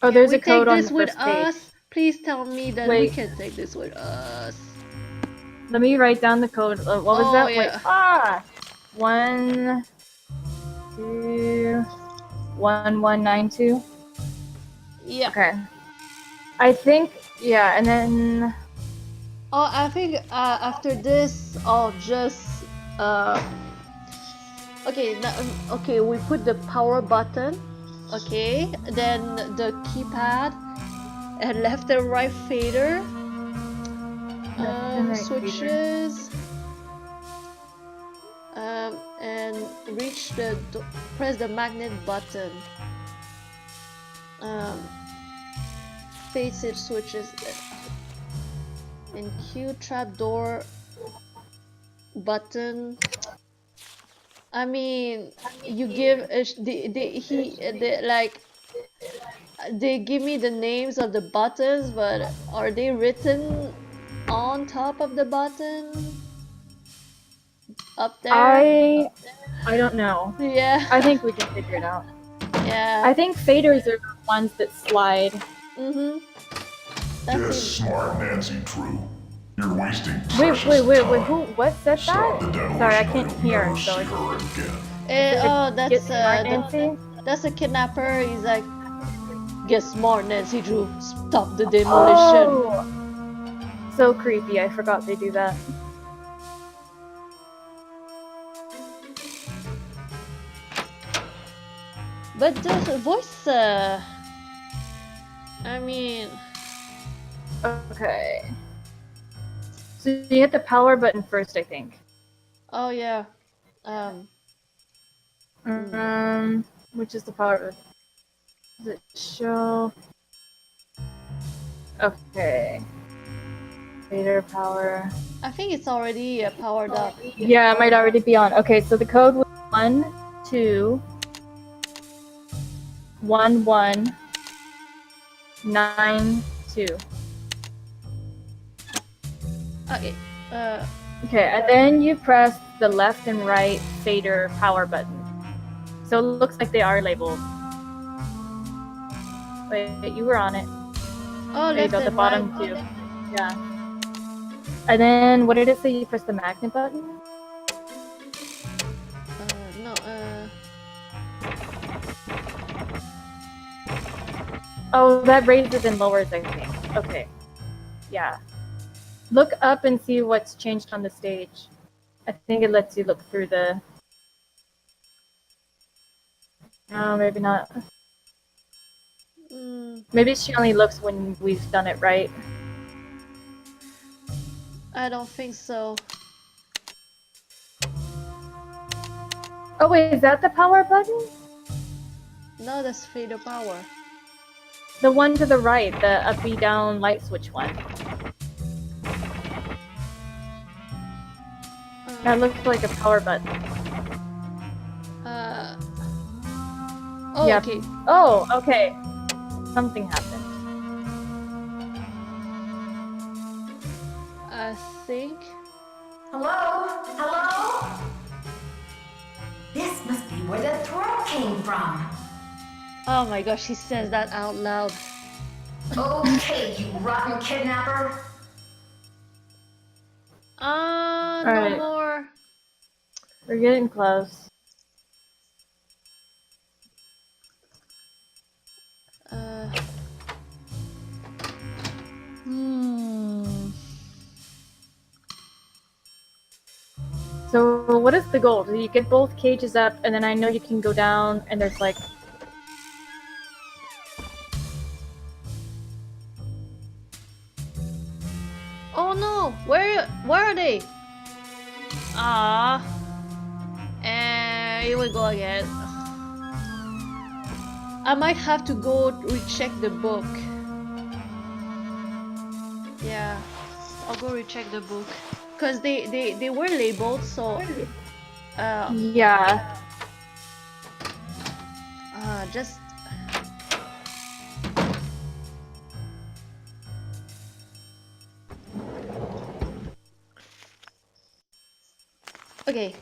Oh, there's a code on the this with first page. us? Please tell me that we can take this with us. Let me write down the code. What was that? Yeah. Wait. 1, 2, 1192. Yeah. Okay. I think, yeah, and then Oh, I think after this, I'll just okay. Okay, we put the power button. Okay, then the keypad and left and right fader. and right Switches. And press the magnet button. Face it switches. And Q trapdoor button. I mean, you give they give me the names of the buttons, but are they written on top of the button? Up there? I don't know. Yeah. I think we can figure it out. Yeah. I think faders are the ones that slide. Mm-hmm. Yes, smart Nancy True. You're wasting Wait, precious time. who? What said Stop the that? demolition Sorry, I or can't you'll hear. never So see I her just... again. That's Nancy? that's a kidnapper. He's like, get smart, Nancy Drew. Stop the demolition. Oh, so creepy. I forgot they do that. But the voice, I mean... Okay. So you hit the power button first, I think. Oh, yeah. Which is the power button? Does it show? Okay. Fader power. I think it's already powered up. Yeah, it might already be on. Okay, so the code was 1, 2, 1, 1, 9, 2. Okay. Okay, and then you press the left and right fader power button. So it looks like they are labeled. Wait, you were on it. Oh, there you left go, the and bottom right. two. Yeah. And then, what did it say? You press the magnet button? No, Oh, that raises and lowers, I think. Okay. Yeah. Look up and see what's changed on the stage. I think it lets you look through the... No, maybe not. Maybe she only looks when we've done it right. I don't think so. Oh wait, is that the power button? No, that's fader power. The one to the right, the up, B, down, light switch one. That looks like a power button. Oh, yeah. okay. Oh, okay. Something happened. I think. Hello? Hello? This must be where the throw came from. Oh my gosh, he says that out loud. Okay, you rotten kidnapper. No right. more. We're getting close. So what is the goal? Do you get both cages up, and then I know you can go down, and there's like... Oh no! Where are they? Ah. And here we go again. I might have to go recheck the book. Yeah, I'll go recheck the book. Cause they were labeled, so yeah. Just okay.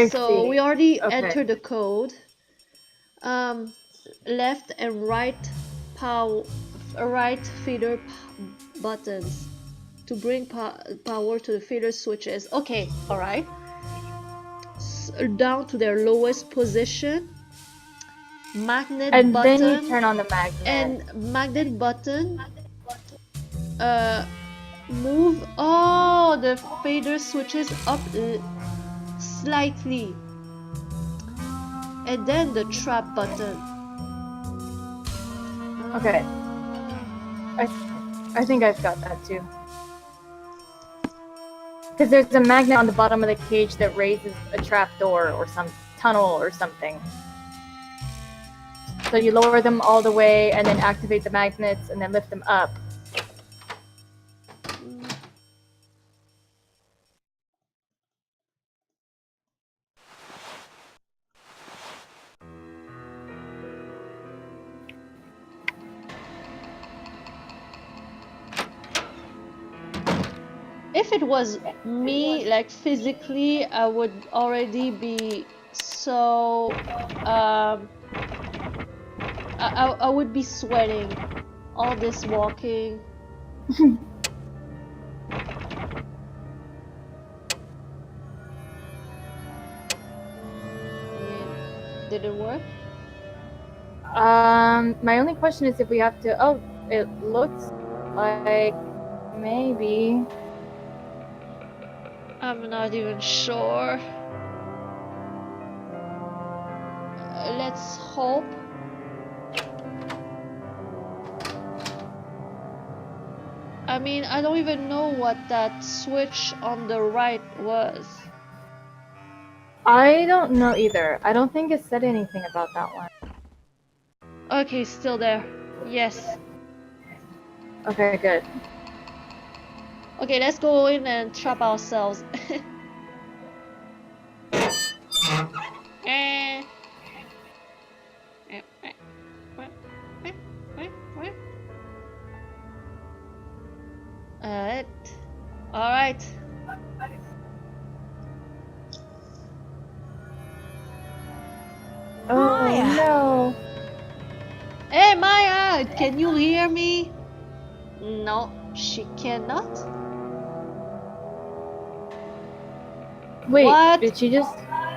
So we already entered the code. Left and right feeder buttons to bring power to the feeder switches. Okay, all right. Down to their lowest position. magnet And button. then you turn on the magnet. And magnet button. Move. Oh, the fader switches up slightly. And then the trap button. Okay. I think I've got that too. Because there's a magnet on the bottom of the cage that raises a trap door or some tunnel or something. So you lower them all the way and then activate the magnets and then lift them up. If it was me, like physically, I would already be so I would be sweating all this walking. Did it work? My only question is if we have to. Oh, it looks like maybe. I'm not even sure. Let's hope. I mean, I don't even know what that switch on the right was. I don't know either. I don't think it said anything about that one. Okay, still there. Yes. Okay, good. Okay, let's go in and trap ourselves. Alright. Alright. Oh Maya. no. Hey Maya, can you hear me? No, she cannot. Wait, What? did she just...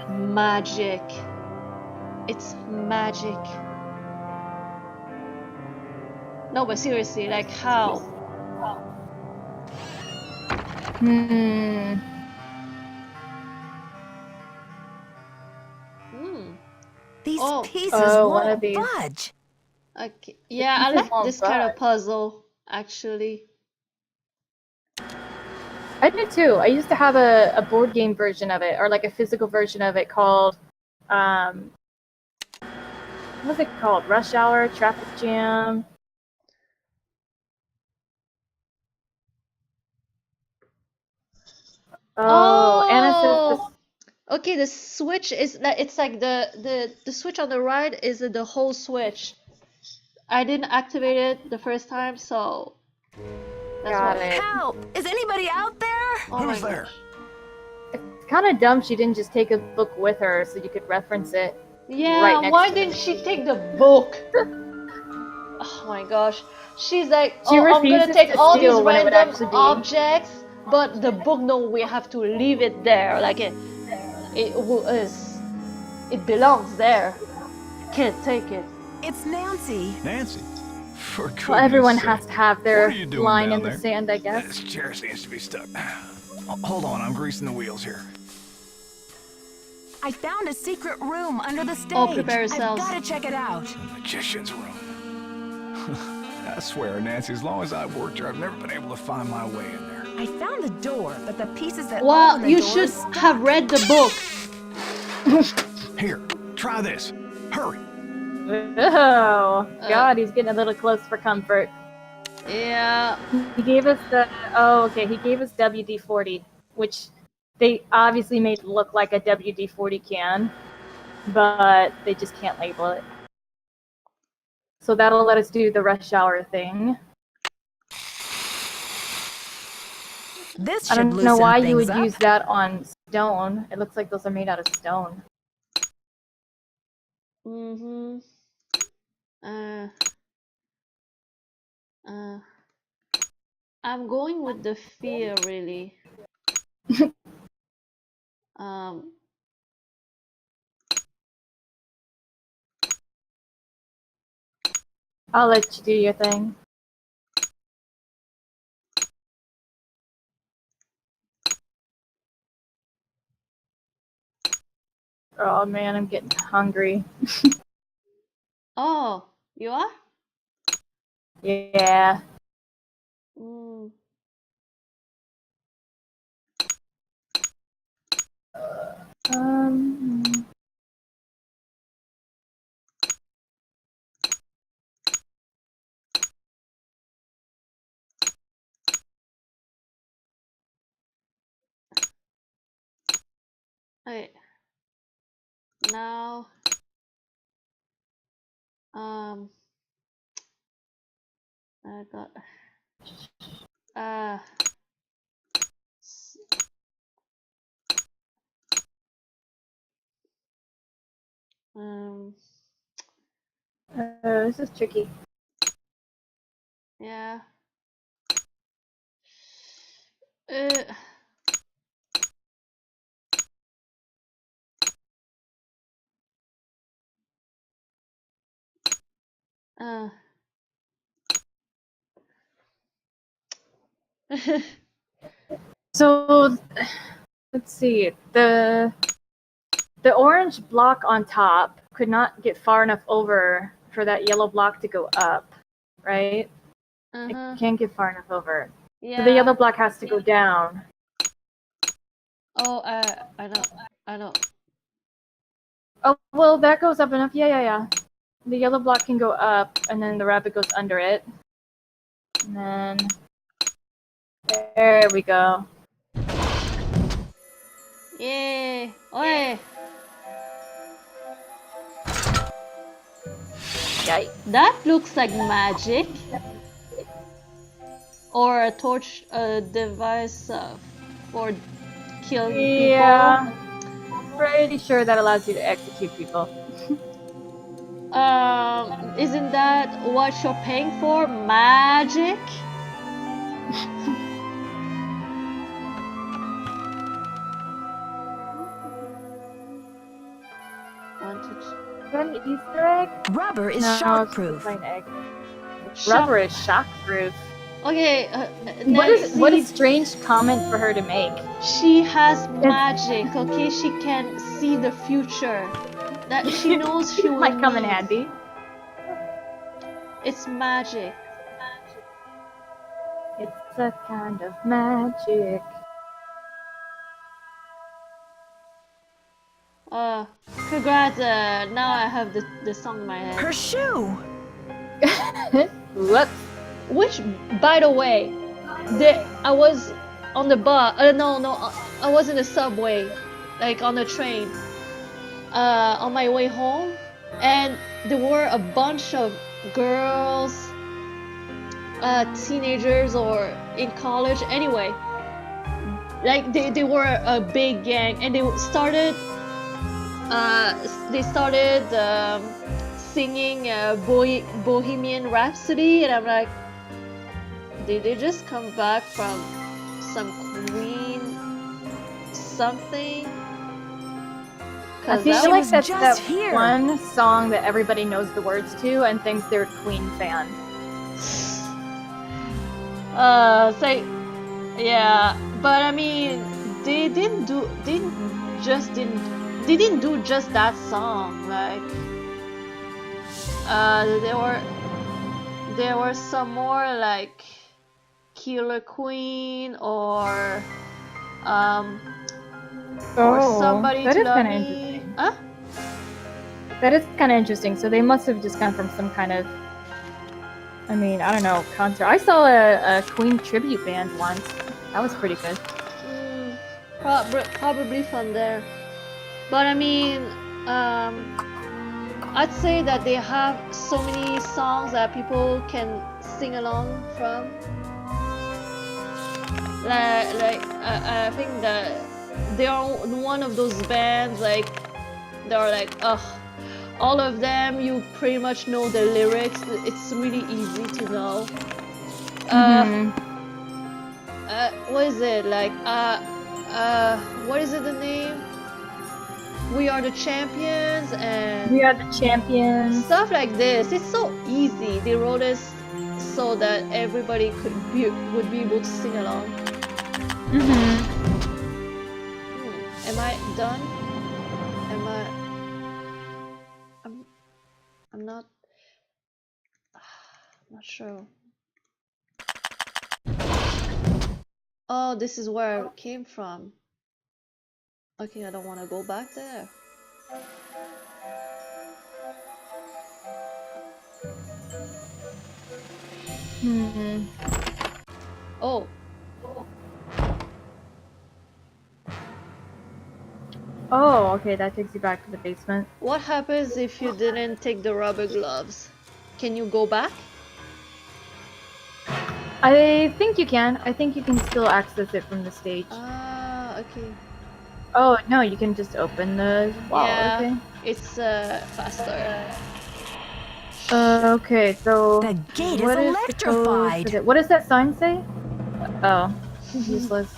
Magic. It's magic. No, but seriously, like how? These Oh. pieces Oh, one won't of these. budge. Okay. Yeah, I pieces like won't this kind of budge. puzzle, actually. I did too. I used to have a board game version of it, or like a physical version of it called, what was it called? Rush Hour, Traffic Jam. Oh, Anna says this. Okay, the switch is that it's like the switch on the right is the whole switch. I didn't activate it the first time, so that's Got why. it. Help! Is anybody out there? Oh Who's my there? gosh. It's kind of dumb she didn't just take a book with her so you could reference it. Yeah, Right next why to didn't it. she take the book? Oh my gosh. She's like, She oh, I'm gonna refuses take to all these steal when it would random actually be- objects, but the book, no, we have to leave it there. Like it belongs there. Can't take it. It's Nancy. Nancy, for goodness Well, everyone sake. has to have their What are you doing line down in the there? sand, I guess. This chair seems to be stuck. Hold on, I'm greasing the wheels here. I found a secret room under the stage. Oh, prepare I've yourselves. got to check it out. Magician's room. I swear, Nancy, as long as I've worked here, I've never been able to find my way in there. I found the door, but the pieces that Well, open the you door should stuck. have read the book. Here, try this. Hurry. Oh, God, he's getting a little close for comfort. Yeah. He gave us the... Oh, okay, he gave us WD-40, which they obviously made look like a WD-40 can, but they just can't label it. So that'll let us do the rush hour thing. This I should don't know loosen why you things would up. use that on stone. It looks like those are made out of stone. Mm-hmm. I'm going with the fear, really. Um. I'll let you do your thing. Oh man, I'm getting hungry. Oh, you are? Yeah. Mm. Um. Wait. Now, I got s- um This is tricky. yeah. Uh. So, let's see. The orange block on top could not get far enough over for that yellow block to go up, right? It can't get far enough over. Yeah. So the yellow block has to go down. Oh, I know. Oh, well, that goes up enough. Yeah. The yellow block can go up, and then the rabbit goes under it. And then... There we go. Yay! Oi! Yikes. That looks like magic. Or a torch device for killing people. Yeah. Pretty sure that allows you to execute people. Isn't that what you're paying for? Magic? Is that an Easter egg? Rubber is No, shockproof. it's an egg. Rubber is shockproof. Okay, what a strange comment for her to make. She has magic, okay? She can see the future. That she knows she will might come in need. handy. It's magic. It's a kind of magic. Congrats, now I have the song in my head. Her shoe! Whoops. Which, by the way, I was on the bus, I was in the subway, like on the train, on my way home, and there were a bunch of girls, teenagers or in college, anyway, like they were a big gang, and they started singing Bohemian Rhapsody, and I'm like, did they just come back from some Queen something? I feel like that's that one song that everybody knows the words to and thinks they're a Queen fan. Yeah, but I mean, they didn't do just that song. Like, there were some more like Killer Queen or Somebody that to is Love kind of Me. interesting. Huh? That is kind of interesting. So they must have just come from some kind of, I mean, I don't know, concert. I saw a Queen tribute band once. That was pretty good. Probably from there. But I mean, I'd say that they have so many songs that people can sing along from. Like I think that they are one of those bands, like they're like, ugh, all of them you pretty much know the lyrics. It's really easy to know. What is it like? What is it the name? We Are the Champions and We Are the Champions. Stuff like this. It's so easy. They wrote it so that everybody would be able to sing along. Am I done? Am I? I'm not. I'm not sure. Oh, this is where I came from. Okay, I don't want to go back there. Oh. Oh, okay, that takes you back to the basement. What happens if you didn't take the rubber gloves? Can you go back? I think you can. I think you can still access it from the stage. Ah, okay. Oh, no, you can just open the wall, Yeah, okay. it's faster. Okay, so The gate is what is the code electrified. for what does that sign say? Oh, useless.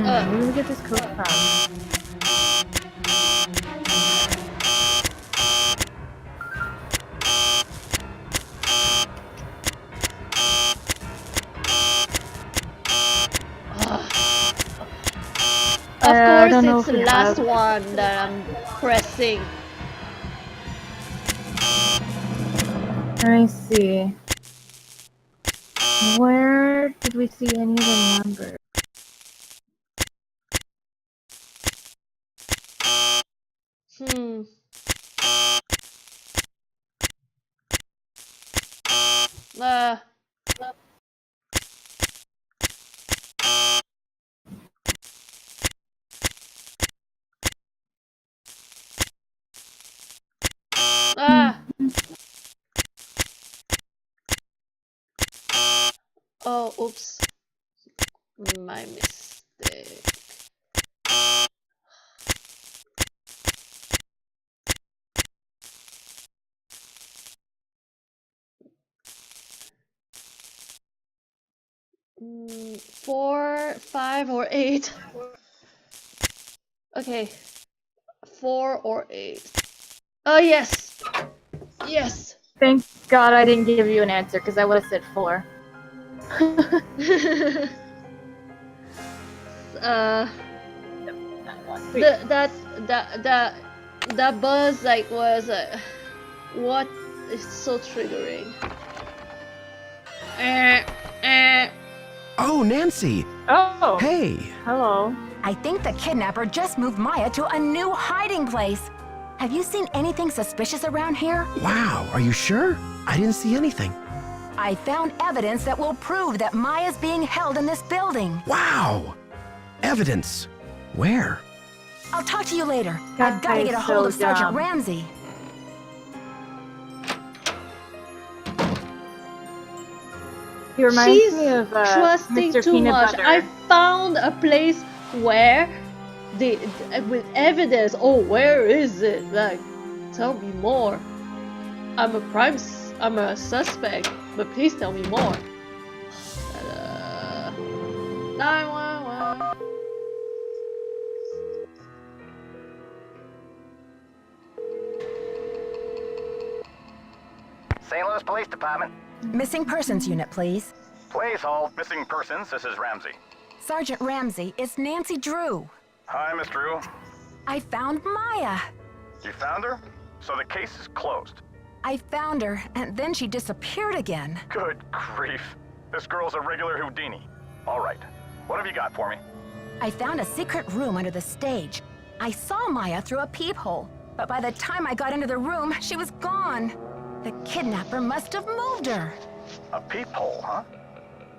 Where do we get this code from? Of course, don't know it's if the we last have. one that I'm pressing. Let me see. Where did we see any of the numbers? Oh, oops. My mistake. Mm, 4, 5, or 8. Okay. 4 or 8. Oh, yes! Yes! Thank God I didn't give you an answer, because I would have said 4. That buzz like was what is so triggering. Oh, Nancy! Oh! Hey! Hello. I think the kidnapper just moved Maya to a new hiding place. Have you seen anything suspicious around here? Wow, are you sure? I didn't see anything. I found evidence that will prove that Maya's being held in this building. Wow! Evidence. Where? I'll talk to you later. I've got to get a hold of Sergeant Ramsey. He reminds She's me of trusting Mr. too Peanut much. Butter. I found a place where they with evidence. Oh, where is it? Like, tell me more. I'm a suspect, but please tell me more. 911. St. Louis Police Department. Missing persons unit, please. Please hold missing persons. This is Ramsey. Sergeant Ramsey, it's Nancy Drew. Hi, Miss Drew. I found Maya. You found her? So the case is closed. I found her, and then she disappeared again. Good grief. This girl's a regular Houdini. All right. What have you got for me? I found a secret room under the stage. I saw Maya through a peephole, but by the time I got into the room, she was gone. The kidnapper must have moved her. A peephole, huh?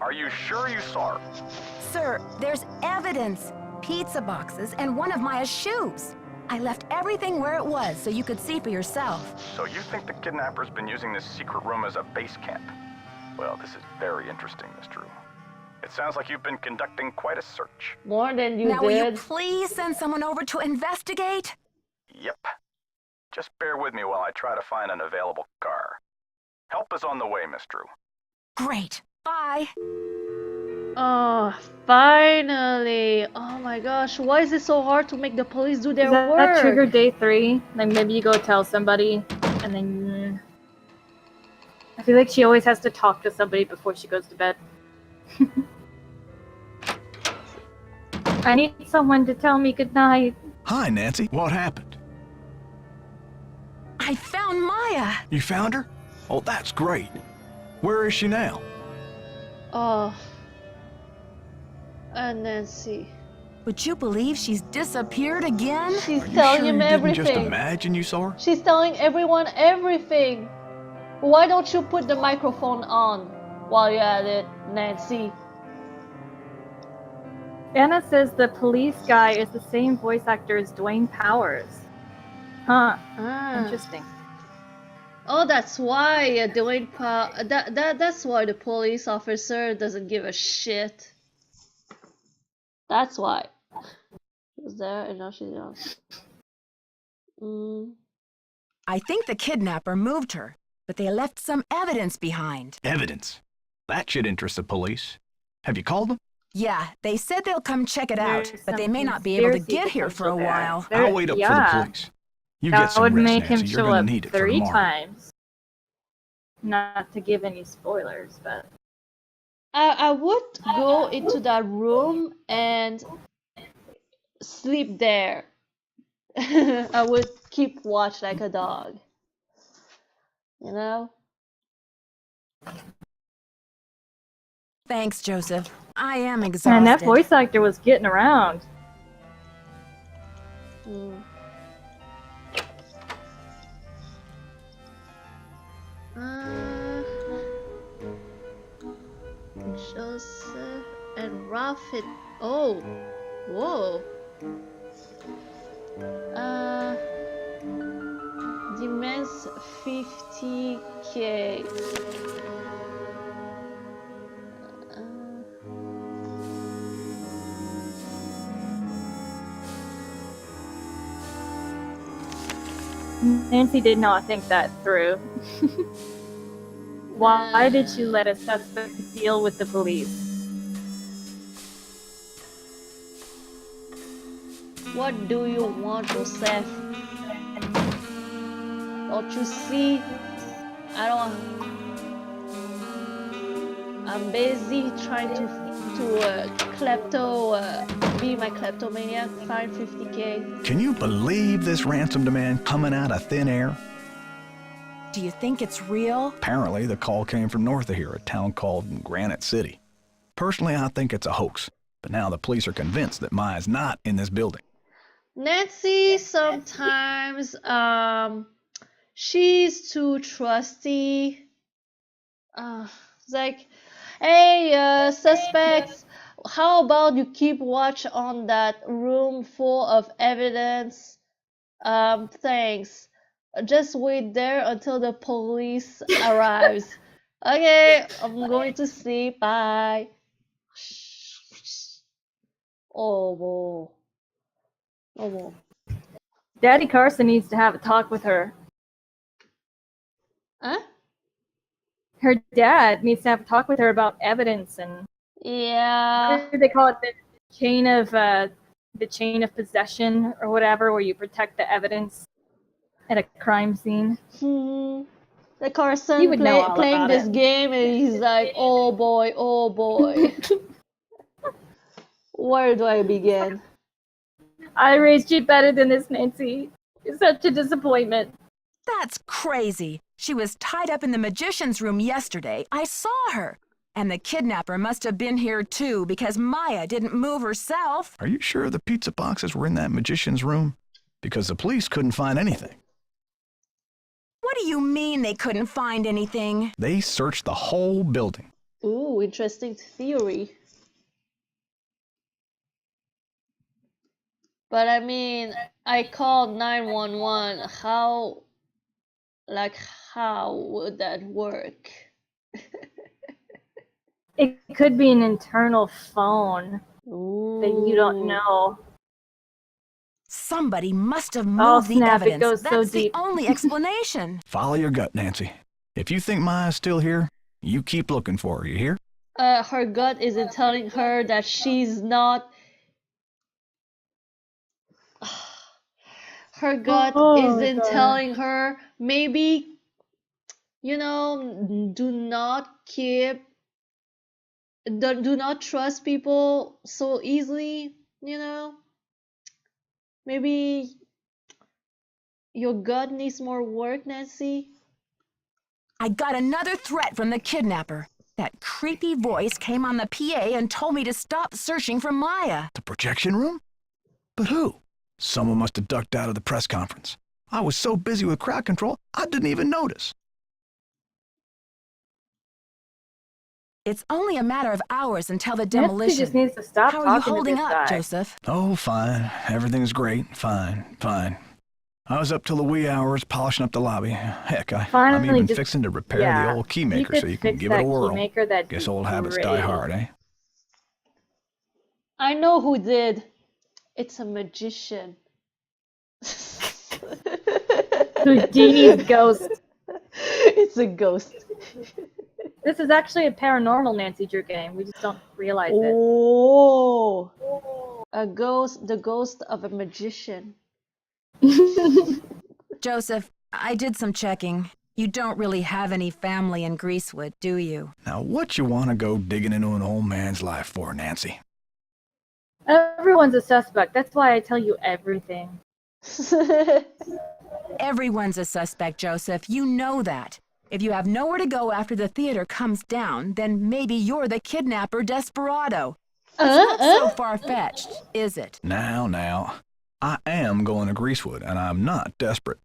Are you sure you saw her? Sir, there's evidence. Pizza boxes and one of Maya's shoes. I left everything where it was so you could see for yourself. So you think the kidnapper's been using this secret room as a base camp? Well, this is very interesting, Miss Drew. It sounds like you've been conducting quite a search. More than you now, did. Will you please send someone over to investigate? Yep. Just bear with me while I try to find an available car. Help is on the way, Miss Drew. Great. Bye. Oh, finally! Oh my gosh, why is it so hard to make the police do their Does work? that trigger day 3? Like maybe you go tell somebody, and then I feel like she always has to talk to somebody before she goes to bed. I need someone to tell me goodnight. Hi, Nancy. What happened? I found Maya. You found her? Oh, that's great. Where is she now? Oh. And Nancy. Would you believe she's disappeared again? She's Are you telling sure him you didn't just everything. imagine you saw her? She's telling everyone everything. Why don't you put the microphone on while you're at it, Nancy? Anna says the police guy is the same voice actor as Dwayne Powers. Huh. Interesting. Oh, that's why that's why the police officer doesn't give a shit. That's why. She was there and now she's gone. I think the kidnapper moved her, but they left some evidence behind. Evidence? That should interest the police. Have you called them? Yeah, they said they'll come check it out, There's but they some may not be able to conspiracy get here for a potential there. while. I'll wait up for the police. You get That some would rest, make him Nancy. You're show gonna up need it for 3 tomorrow. times. Not to give any spoilers, but I would go into that room and sleep there. I would keep watch like a dog. You know? Thanks, Joseph. I am exhausted. and that voice actor was getting around. Joseph and Ralph hit. Oh, whoa. Demands 50K. Nancy did not think that through. Why did she let a suspect deal with the police? What do you want, Joseph? Don't you see? I'm busy trying to be my kleptomaniac, find 50K. Can you believe this ransom demand coming out of thin air? Do you think it's real? Apparently, the call came from north of here, a town called Granite City. Personally, I think it's a hoax, but now the police are convinced that Maya's not in this building. Nancy sometimes, she's too trusty. It's like, hey, suspects, how about you keep watch on that room full of evidence? Thanks. Just wait there until the police arrives. Okay, I'm going to sleep. Bye. Oh, whoa. Oh, whoa. Daddy Carson needs to have a talk with her. Huh? Her dad needs to have a talk with her about evidence and yeah. What do they call it? The chain of possession or whatever, where you protect the evidence at a crime scene. The Carson playing this game and he's like, oh boy, oh boy. Where do I begin? I raised you better than this, Nancy. You're such a disappointment. That's crazy. She was tied up in the magician's room yesterday. I saw her. And the kidnapper must have been here too, because Maya didn't move herself. Are you sure the pizza boxes were in that magician's room? Because the police couldn't find anything. What do you mean they couldn't find anything? They searched the whole building. Ooh, interesting theory. But I mean, I called 911. How would that work? It could be an internal phone that you don't know. Somebody must have moved the evidence. It goes That's so the deep. only explanation. Follow your gut, Nancy. If you think Maya's still here, you keep looking for her, you hear? her gut isn't telling her that she's not. Her gut isn't telling her, maybe, you know, do not trust people so easily, you know. Maybe your gut needs more work, Nancy. I got another threat from the kidnapper. That creepy voice came on the PA and told me to stop searching for Maya. The projection room? But who? Someone must have ducked out of the press conference. I was so busy with crowd control, I didn't even notice. It's only a matter of hours until the demolition. Nancy just needs to stop How are you talking to holding this up, guy. Joseph? Oh, fine. Everything's great. Fine. I was up till the wee hours polishing up the lobby. Heck, I'm even fixing to repair the old key maker so you can give it a whirl. Guess old habits die hard, eh? I know who did. It's a magician. Houdini's ghost. It's a ghost. This is actually a paranormal Nancy Drew game. We just don't realize it. Oh, a ghost, the ghost of a magician. Joseph, I did some checking. You don't really have any family in Greasewood, do you? Now, what you want to go digging into an old man's life for, Nancy? Everyone's a suspect. That's why I tell you everything. Everyone's a suspect, Joseph. You know that. If you have nowhere to go after the theater comes down, then maybe you're the kidnapper desperado. It's not so far-fetched, is it? Now. I am going to Greasewood, and I'm not desperate.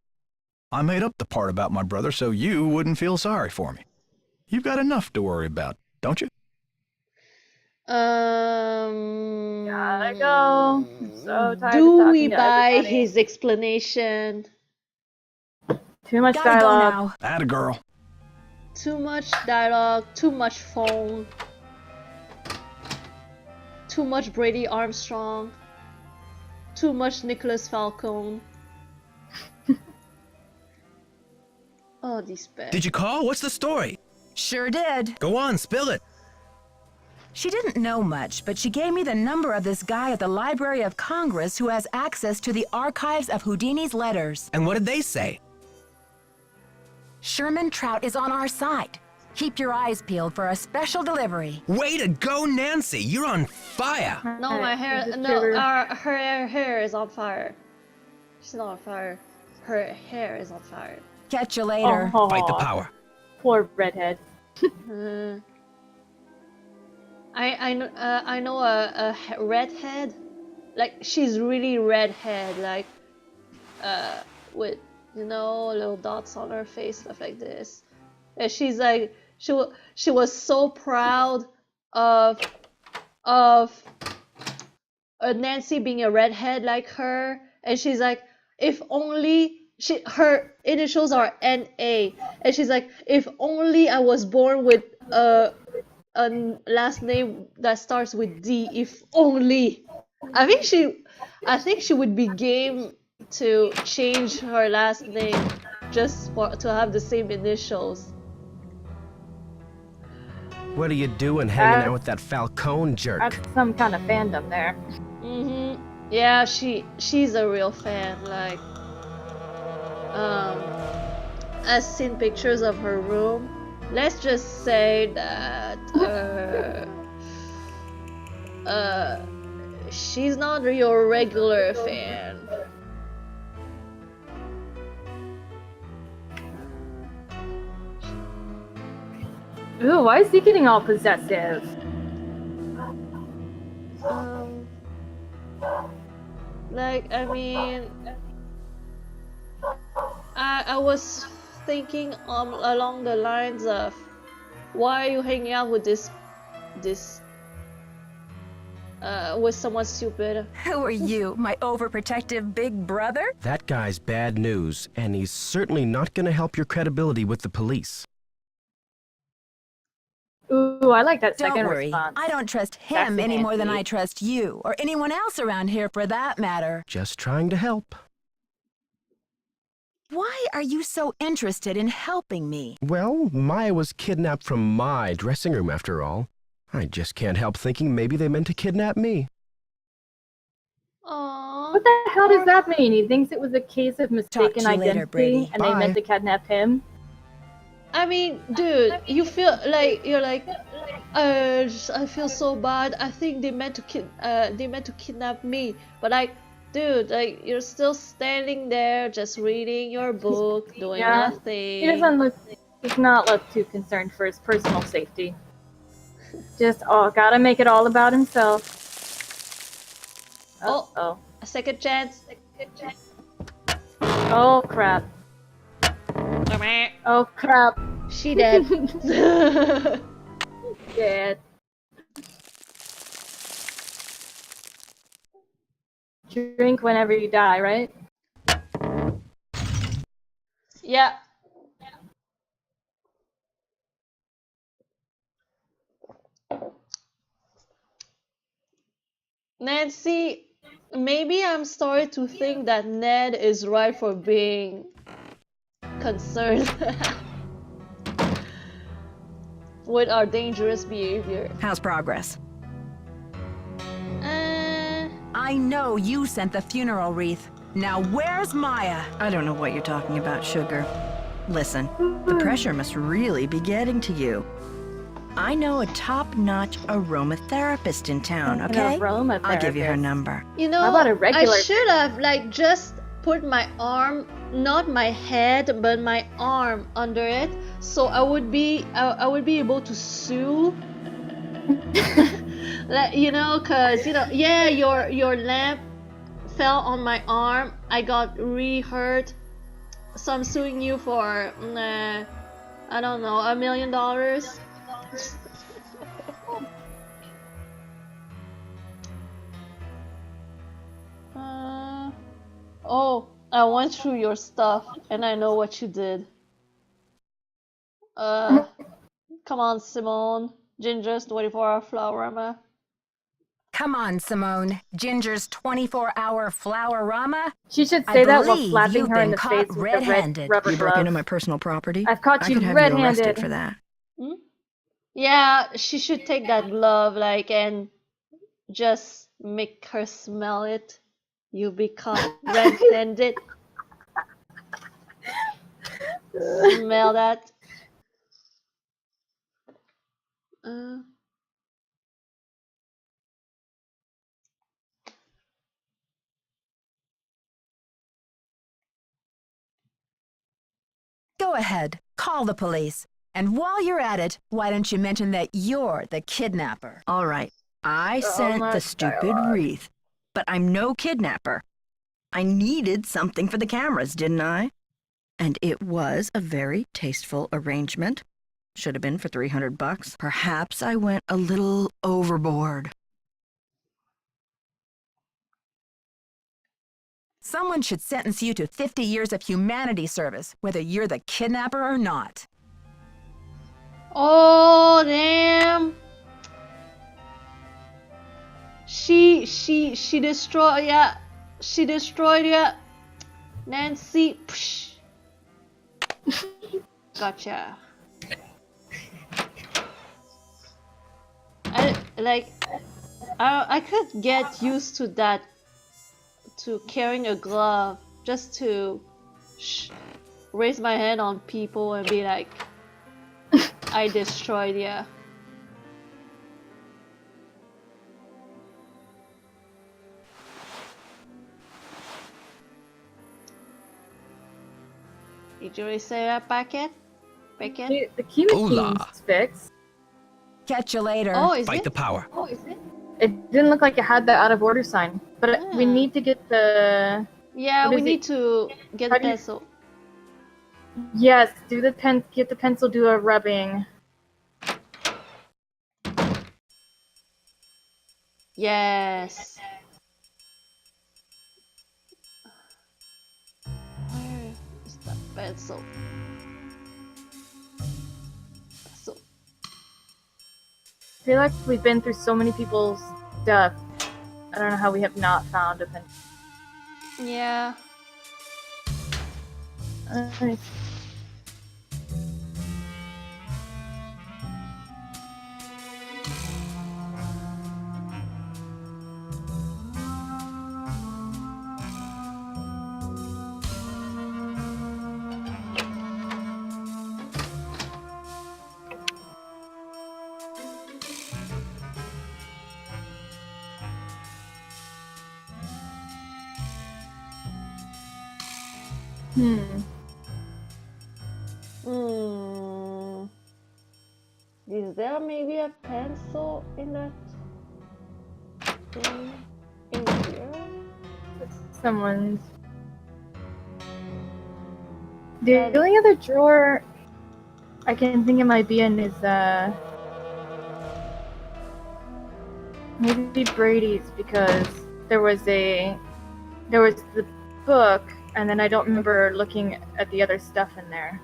I made up the part about my brother so you wouldn't feel sorry for me. You've got enough to worry about, don't you? Gotta go. I'm so tired Do of we talking to buy everybody. his explanation? Too much Gotta dialogue. go now. Atta girl. Too much dialogue, too much phone, too much Brady Armstrong, too much Nicholas Falcone. Oh, these bad. Did you call? What's the story? Sure did. Go on, spill it. She didn't know much, but she gave me the number of this guy at the Library of Congress who has access to the archives of Houdini's letters. And what did they say? Sherman Trout is on our side. Keep your eyes peeled for a special delivery. Way to go, Nancy! You're on fire! No, my hair. No, her hair is on fire. She's not on fire. Her hair is on fire. Catch you later. Oh, Fight the power. Poor redhead. I know a redhead. Like she's really redhead. Like with, you know, little dots on her face, stuff like this. And she's like, she was so proud of Nancy being a redhead like her, and she's like, if only her initials are NA, and she's like, if only I was born with a last name that starts with D, if only. I think she would be game to change her last name just to have the same initials. What are you doing hanging out with that Falcone jerk? That's some kind of fandom there. Yeah, she's a real fan. Like, I've seen pictures of her room. Let's just say that she's not your regular fan. Ooh, why is he getting all possessive? Like, I mean, I was thinking along the lines of, why are you hanging out with this with someone stupid? Who are you, my overprotective big brother? That guy's bad news, and he's certainly not going to help your credibility with the police. Ooh, I like that Don't second worry. response. I don't trust him Sassy any more than Nancy. I trust you, or anyone else around here for that matter. Just trying to help. Why are you so interested in helping me? Well, Maya was kidnapped from my dressing room after all. I just can't help thinking maybe they meant to kidnap me. Aww. What the hell does that mean? He thinks it was a case of mistaken identity later, Brady. and they meant to kidnap him? I mean, dude, you feel like you're like, I feel so bad. I think they meant to kidnap me. But like, dude, like you're still standing there, just reading your book, doing nothing. He does not look too concerned for his personal safety. Just gotta make it all about himself. Oh, a second chance. Oh crap. Oh crap. She dead. Dead. Drink whenever you die, right? Yeah. Nancy, maybe I'm starting to think that Ned is right for being concerned with our dangerous behavior. How's progress? I know you sent the funeral wreath. Now where's Maya? I don't know what you're talking about, Sugar. Listen, the pressure must really be getting to you. I know a top-notch aromatherapist in town, okay? I'll give you her number. You know, How about a regular? I should have like just put my arm, not my head, but my arm under it, so I would be able to sue. Like, you know, cause you know, yeah, your lamp fell on my arm. I got really hurt, so I'm suing you for I don't know, $1 million. Oh, I went through your stuff and I know what you did. Come on, Simone. Ginger's 24-hour flower-rama. Come on, Simone. Ginger's 24-hour flower-rama? She should say that while slapping her in the face with the red rubber You broke into my personal property? I've caught you I could have red-handed. you arrested for that. Yeah, she should take that glove, like, and just make her smell it. You'll be caught red-handed. Smell that. Go ahead, call the police. And while you're at it, why don't you mention that you're the kidnapper? All right, I sent the stupid wreath, but I'm no kidnapper. I needed something for the cameras, didn't I? And it was a very tasteful arrangement. Should have been for $300. Perhaps I went a little overboard. Someone should sentence you to 50 years of humanity service, whether you're the kidnapper or not. Oh, damn. She destroyed, yeah. She destroyed, yeah. Nancy, psh. Gotcha. I could get used to that, to carrying a glove, just to raise my hand on people and be like, I destroyed ya. Did you say that packet? Packet? The key machine's fixed. Catch you later. Oh, is Fight it? the power. Oh, is it? It didn't look like it had the out of order sign, but we need to get the. Yeah, we need to get the pencil. Yes, do the get the pencil, do a rubbing. Yes. Where is that pencil? Pencil. I feel like we've been through so many people's stuff. I don't know how we have not found a pencil. Yeah. Is there maybe a pencil in that thing in here? Someone's. The only other drawer I can think it might be in is maybe Brady's, because there was the book, and then I don't remember looking at the other stuff in there.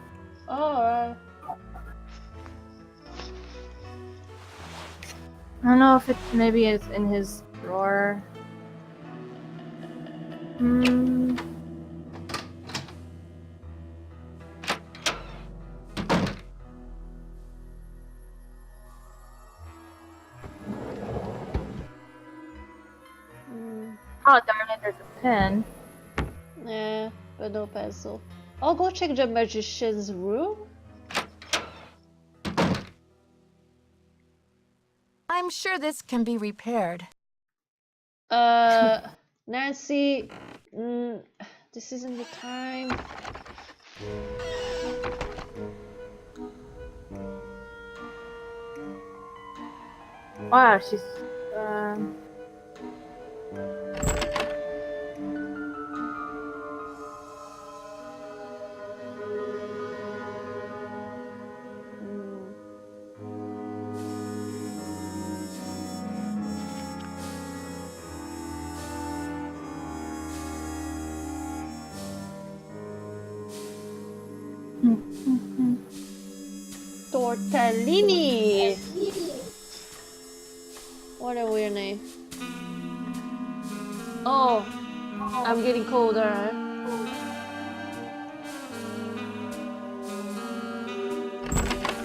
Alright. I don't know if it maybe is in his drawer. Oh, darn it, there's a pen. Yeah, but no pencil. I'll go check the magician's room. I'm sure this can be repaired. Nancy, this isn't the time. Wow, she's Tortellini! What a weird name. Oh, I'm getting colder, huh?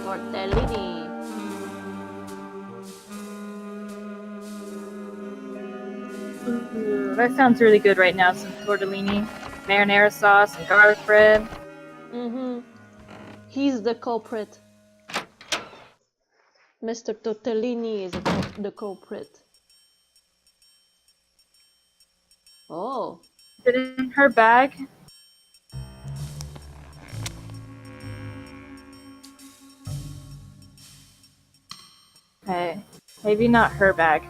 Tortellini. Ooh, that sounds really good right now. Some tortellini, marinara sauce, and garlic bread. He's the culprit. Mr. Tortellini is the culprit. Oh. Is it in her bag? Okay, maybe not her bag.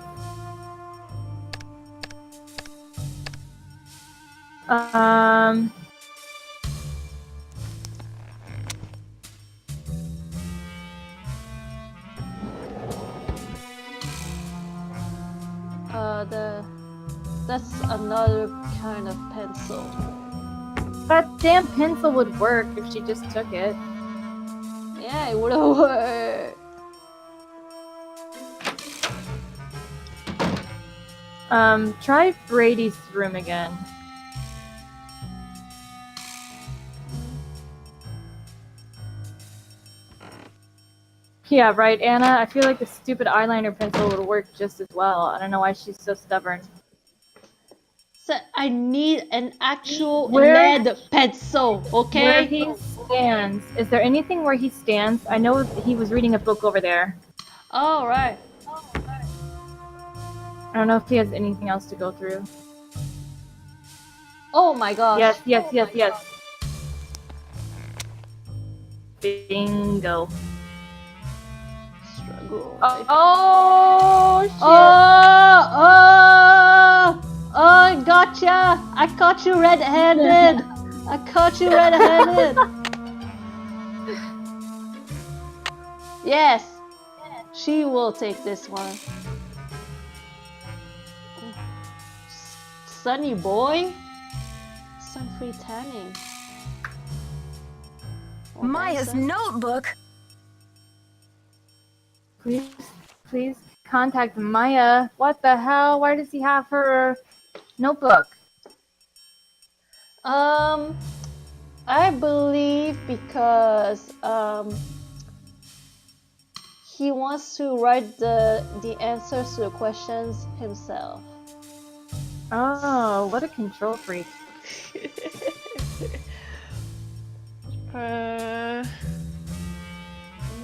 That's another kind of pencil. That damn pencil would work if she just took it. Yeah, it would have worked. Try Brady's room again. Yeah, right, Anna? I feel like the stupid eyeliner pencil would work just as well. I don't know why she's so stubborn. So I need an actual lead pencil, okay? Where he stands. Is there anything where he stands? I know he was reading a book over there. Oh, right. I don't know if he has anything else to go through. Oh my gosh. Yes. Bingo. Struggle. Oh, shit. Oh, gotcha! I caught you red-handed! I caught you red-handed! Yes! She will take this one. Sunny boy? Sun-free tanning. Maya's notebook? Please contact Maya. What the hell? Why does he have her notebook? I believe because he wants to write the answers to the questions himself. Oh, what a control freak.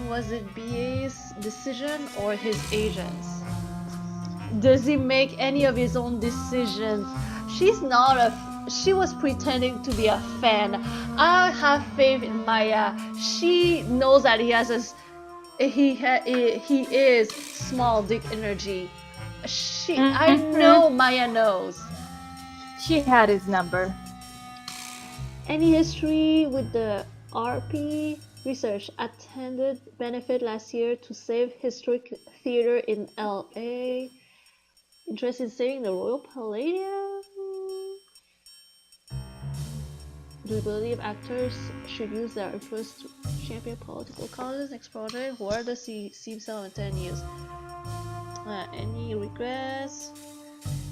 Was it BA's decision or his agent's? Does he make any of his own decisions? She's not a she was pretending to be a fan. I have faith in Maya. She knows that he has he is small dick energy. I know Maya knows. She had his number. Any history with the RP? Research attended benefit last year to save historic theater in LA. Interested in saving the Royal Palladium? Do you believe actors should use their influence to champion political causes? Next project, where does he see himself in 10 years? Any regrets?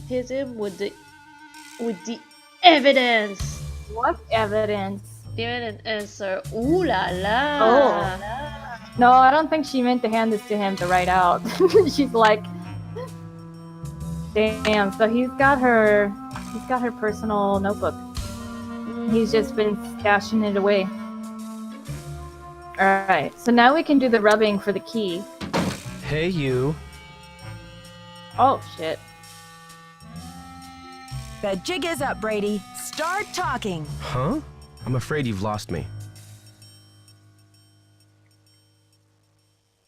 Hit him with the evidence. What evidence? The evidence answer. Ooh la la. Oh. No, I don't think she meant to hand this to him to write out. She's like, damn. So he's got her personal notebook. He's just been stashing it away. Alright, so now we can do the rubbing for the key. Hey, you. Oh, shit. The jig is up, Brady. Start talking. Huh? I'm afraid you've lost me.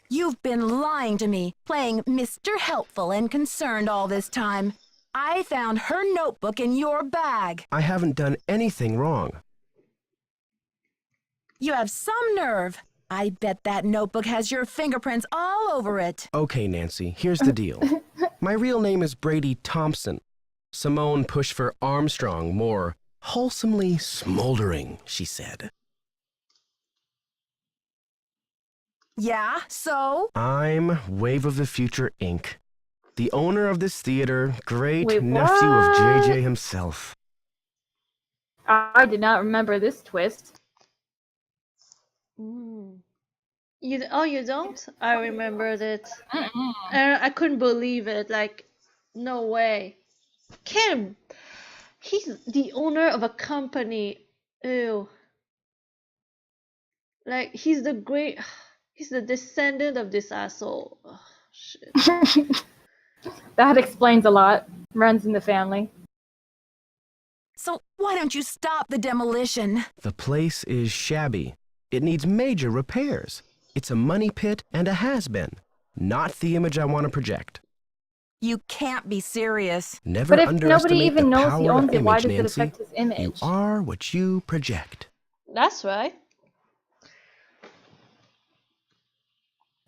You've been lying to me, playing Mr. Helpful and Concerned all this time. I found her notebook in your bag. I haven't done anything wrong. You have some nerve. I bet that notebook has your fingerprints all over it. Okay, Nancy, here's the deal. My real name is Brady Thompson. Simone pushed for Armstrong, more wholesomely smoldering, she said. Yeah, so? I'm Wave of the Future, Inc., the owner of this theater, great nephew of JJ himself. I did not remember this twist. You don't? I remembered it. And I couldn't believe it. Like, no way. He's the owner of a company. Ew. Like, he's the descendant of this asshole. Oh, shit. That explains a lot. Runs in the family. So why don't you stop the demolition? The place is shabby. It needs major repairs. It's a money pit and a has-been. Not the image I want to project. You can't be serious. Never underestimate nobody even the knows power he owns of it, why image, does it Nancy. affect his image? You are what you project. That's right.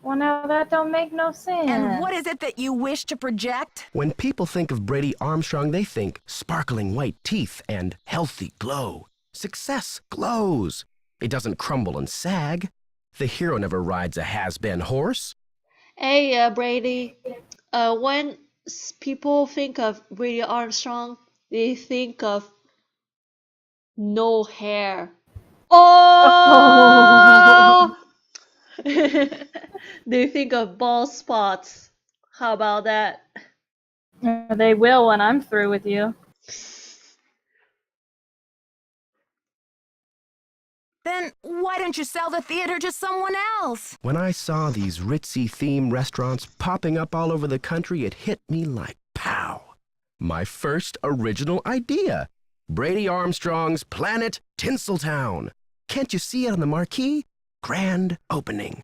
Well, now that don't make no sense. And what is it that you wish to project? When people think of Brady Armstrong, they think sparkling white teeth and healthy glow. Success glows. It doesn't crumble and sag. The hero never rides a has-been horse. Hey, Brady. When people think of Brady Armstrong, they think of no hair. Oh! They think of bald spots. How about that? They will when I'm through with you. Then why don't you sell the theater to someone else? When I saw these ritzy theme restaurants popping up all over the country, it hit me like pow. My first original idea. Brady Armstrong's Planet Tinseltown. Can't you see it on the marquee? Grand opening.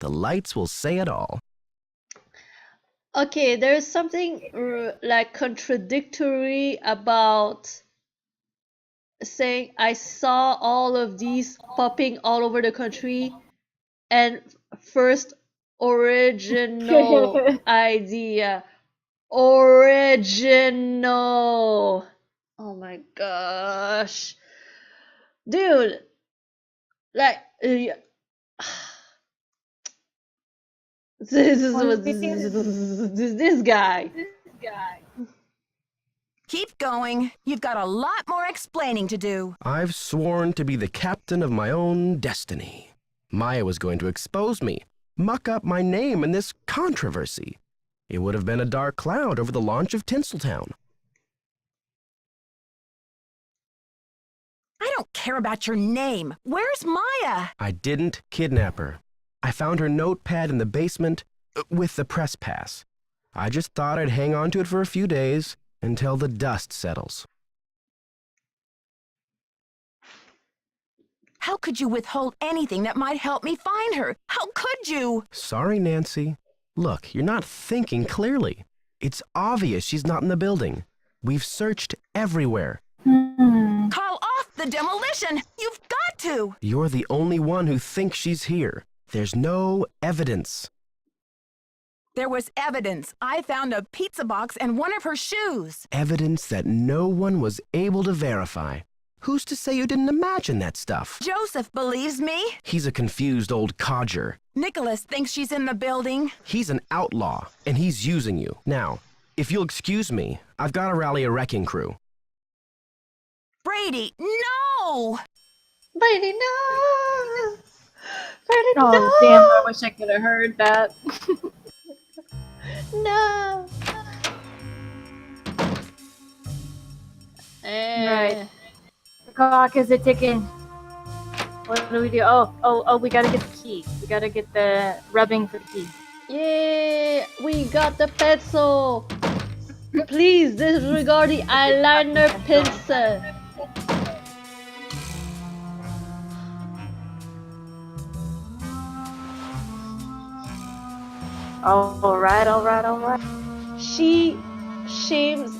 The lights will say it all. Okay, there's something like contradictory about saying I saw all of these popping all over the country and first original idea. Original. Oh my gosh. Dude. Like this guy. Keep going. You've got a lot more explaining to do. I've sworn to be the captain of my own destiny. Maya was going to expose me, muck up my name in this controversy. It would have been a dark cloud over the launch of Tinseltown. I don't care about your name. Where's Maya? I didn't kidnap her. I found her notepad in the basement with the press pass. I just thought I'd hang on to it for a few days until the dust settles. How could you withhold anything that might help me find her? How could you? Sorry, Nancy. Look, you're not thinking clearly. It's obvious she's not in the building. We've searched everywhere. Call off the demolition! You've got to! You're the only one who thinks she's here. There's no evidence. There was evidence. I found a pizza box and one of her shoes. Evidence that no one was able to verify. Who's to say you didn't imagine that stuff? Joseph believes me. He's a confused old codger. Nicholas thinks she's in the building. He's an outlaw, and he's using you. Now, if you'll excuse me, I've got to rally a wrecking crew. Brady, no! Brady, no! Brady, oh, no! Damn, I wish I could have heard that. No! Right. The clock is ticking. What do we do? Oh, we gotta get the key. We gotta get the rubbing for the key. Yeah, we got the pencil. Please disregard the eyeliner pencil. Alright. She shames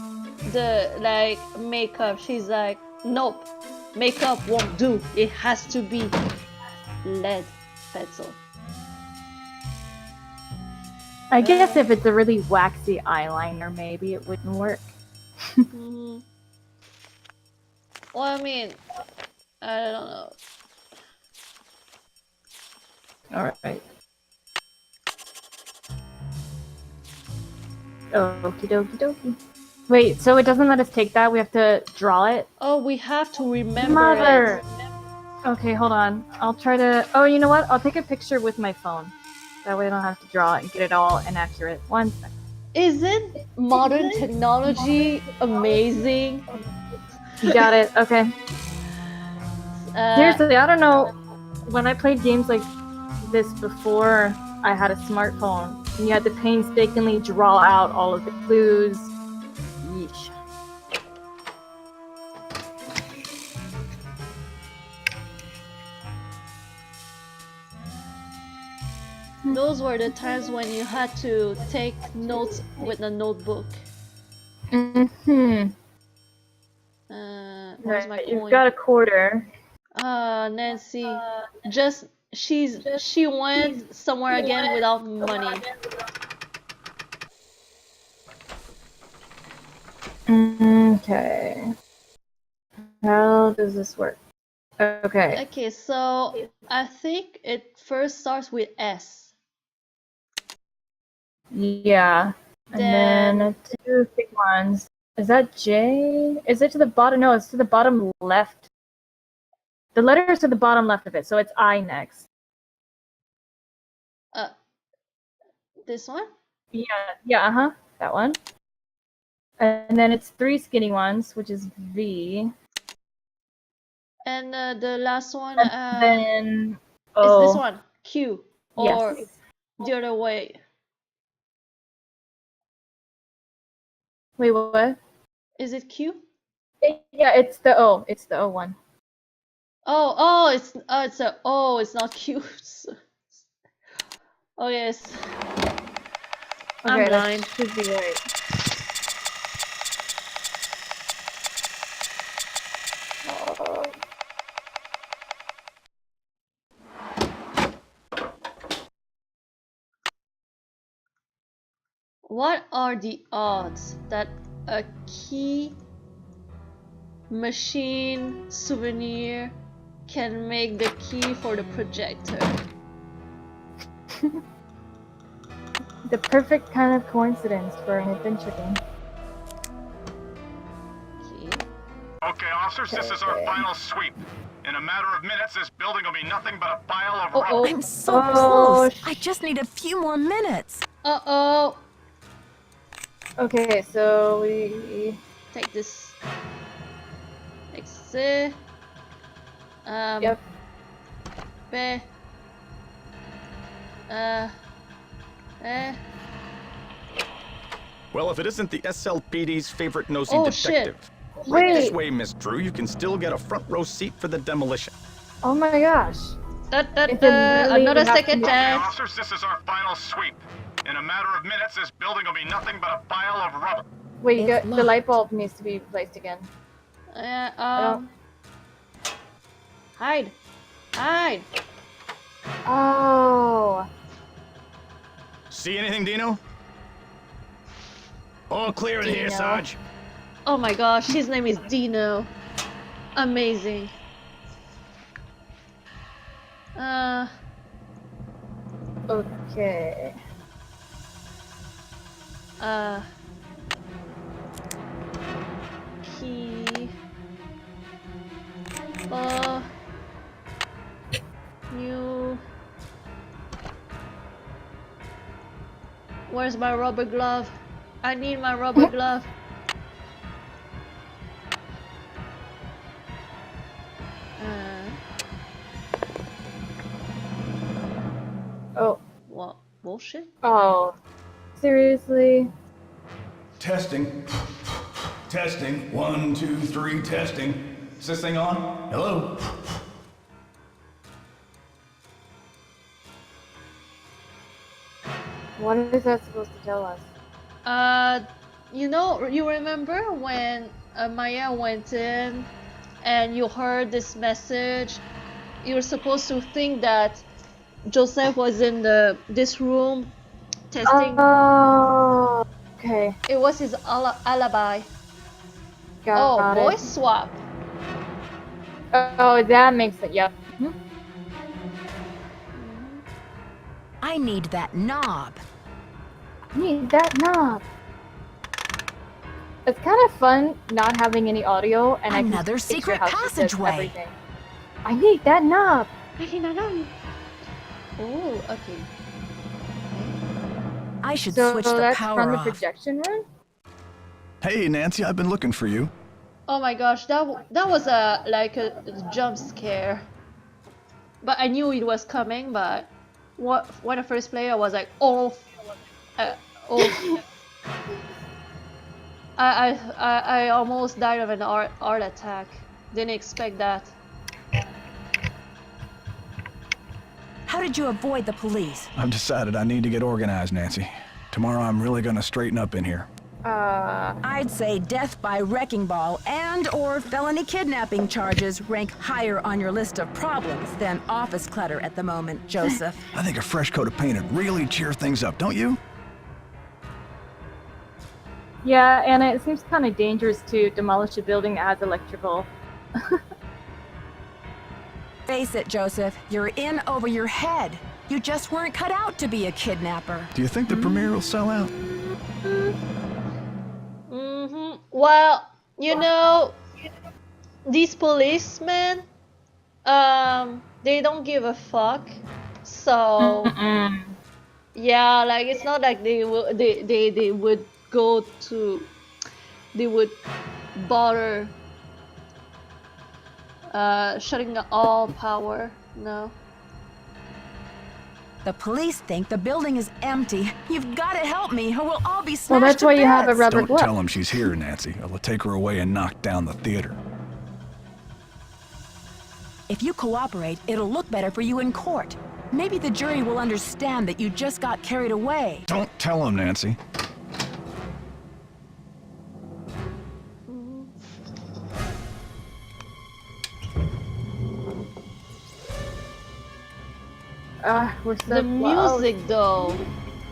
the makeup. She's like, nope, makeup won't do. It has to be lead pencil. I guess if it's a really waxy eyeliner, maybe it wouldn't work. Well, I mean, I don't know. Alright. Okie dokie. Wait, so it doesn't let us take that? We have to draw it? Oh, we have to remember it. Okay, hold on. I'll try to... Oh, you know what? I'll take a picture with my phone. That way I don't have to draw it and get it all inaccurate. 1 second. Isn't modern technology amazing? You got it. Okay. Seriously, I don't know. When I played games like this before I had a smartphone, and you had to painstakingly draw out all of the clues. Yeesh. Those were the times when you had to take notes with a notebook. Mm-hmm. Where's my coin? You've got a quarter. Nancy, she went somewhere again without money. Okay. How does this work? Okay. Okay, so I think it first starts with S. Yeah. And then 2 big ones. Is that J? Is it to the bottom? No, it's to the bottom left. The letter is to the bottom left of it, so it's I next. This one? Yeah, that one. And then it's 3 skinny ones, which is V. And the last one then is this one, Q, or yes. the other way. Wait, what? Is it Q? Yeah, it's the O. It's the O one. Oh, it's a O. It's not Q. Oh yes. I'm blind. That should be right. What are the odds that a key machine souvenir can make the key for the projector? The perfect kind of coincidence for an adventure game. Okay, officers, this is our final sweep. In a matter of minutes, this building will be nothing but a pile of rubble. I'm so close. I just need a few more minutes. Uh-oh. Okay, so we take this. Exit. Yep. B. Well, if it isn't the SLPD's favorite nosy detective. Shit. Right this way, Miss Drew. You can still get a front row seat for the demolition. Oh my gosh. Another second chance. Officers, this is our final sweep. In a matter of minutes, this building will be nothing but a pile of rubble. Wait, the light bulb needs to be replaced again. Hide. Hide. Oh. See anything, Dino? All clear in here, Sarge. Oh my gosh, his name is Dino. Amazing. Okay. Key. New. Where's my rubber glove? I need my rubber glove. Oh. What? Bullshit? Oh. Seriously? Testing. Testing. 1, 2, 3, testing. Is this thing on? Hello? What is that supposed to tell us? You know, you remember when Maya went in and you heard this message? You were supposed to think that Joseph was in this room testing. Oh, okay. It was his alibi. Got voice swap. Oh, that makes it. Yep. I need that knob. I need that knob. It's kind of fun not having any audio and another secret passageway. I need that knob. I need that knob. Oh, okay. I should switch the power from the off. projection room? Hey, Nancy, I've been looking for you. Oh my gosh, that was like a jump scare. But I knew it was coming, but when I first played, I was like, I almost died of an heart attack. Didn't expect that. How did you avoid the police? I've decided I need to get organized, Nancy. Tomorrow I'm really gonna straighten up in here. I'd say death by wrecking ball and/or felony kidnapping charges rank higher on your list of problems than office clutter at the moment, Joseph. I think a fresh coat of paint would really cheer things up, don't you? Yeah, and it seems kind of dangerous to demolish a building that has electrical. Face it, Joseph, you're in over your head. You just weren't cut out to be a kidnapper. Do you think the premiere will sell out? Well, you know, these policemen, they don't give a fuck. So, yeah, like it's not like they would go to, they would bother shutting all power. No. The police think the building is empty. You've got to help me, or we'll all be smashed Well, that's why you have a rubber glove. Don't tell them she's here, Nancy. I'll take her away and knock down the theater. If you cooperate, it'll look better for you in court. Maybe the jury will understand that you just got carried away. Don't tell them, Nancy. We're so The music, though.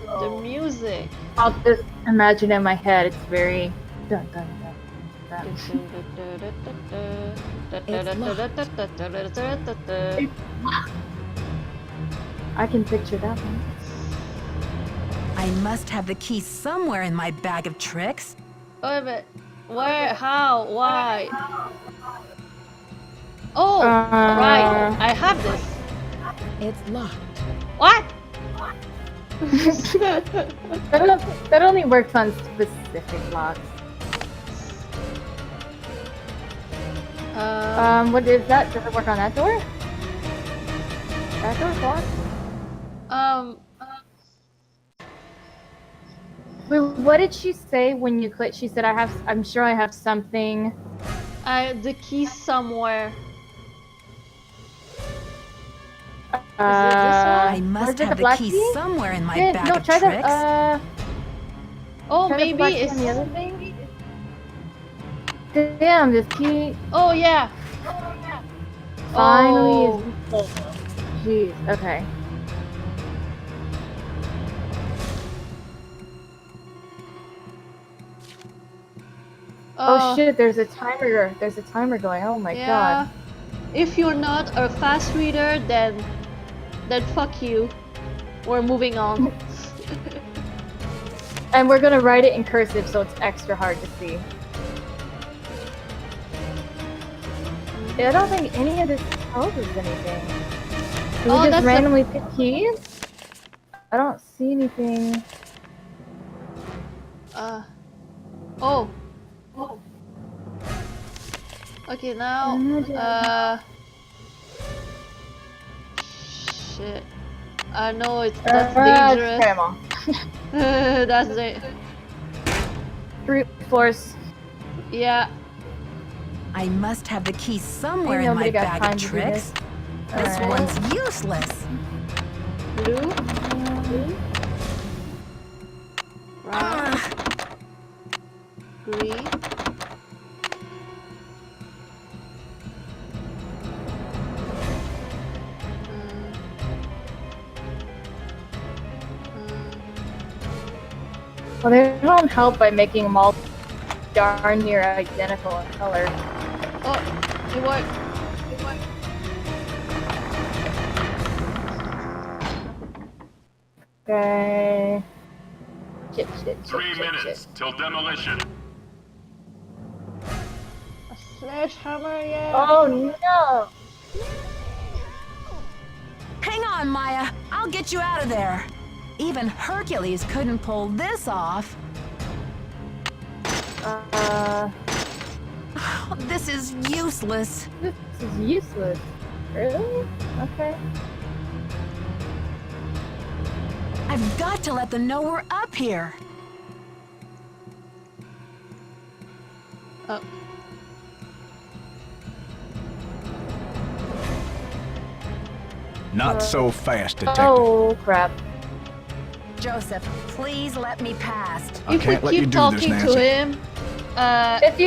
The music. I'll just imagine in my head. It's very dun dun dun. I can picture that one. I must have the key somewhere in my bag of tricks. Wait a minute. Where? How? Why? Oh, right. I have this. It's locked. What? that only works on specific locks. What is that? Does it work on that door? That door's locked? Wait, what did she say when you click? She said, I'm sure I have something. The key somewhere. I must have the key somewhere in my bag of tricks. Oh, try maybe it's it's the other thing. Damn, this key. Oh yeah. Finally is useful. Jeez. Okay. Oh shit, there's a timer. There's a timer going. Oh my god. If you're not a fast reader, then fuck you. We're moving on. And we're gonna write it in cursive so it's extra hard to see. I don't think any of this tells us anything. Can we just randomly pick keys? I don't see anything. Oh. Okay, now, shit. I know that's dangerous. That's it. Brute force. Yeah. I must have the key somewhere in my bag of tricks. This one's useless. Blue. Brown. Green. Well, they don't help by making them all darn near identical in color. Oh, it worked. Okay. Shit. 3 minutes till demolition. A sledgehammer, yeah. Oh no! Hang on, Maya. I'll get you out of there. Even Hercules couldn't pull this off. This is useless. This is useless. Really? Okay. I've got to let them know we're up here. Oh. Not so fast, detective. Oh, crap. Joseph, please let me past. If we keep talking to him,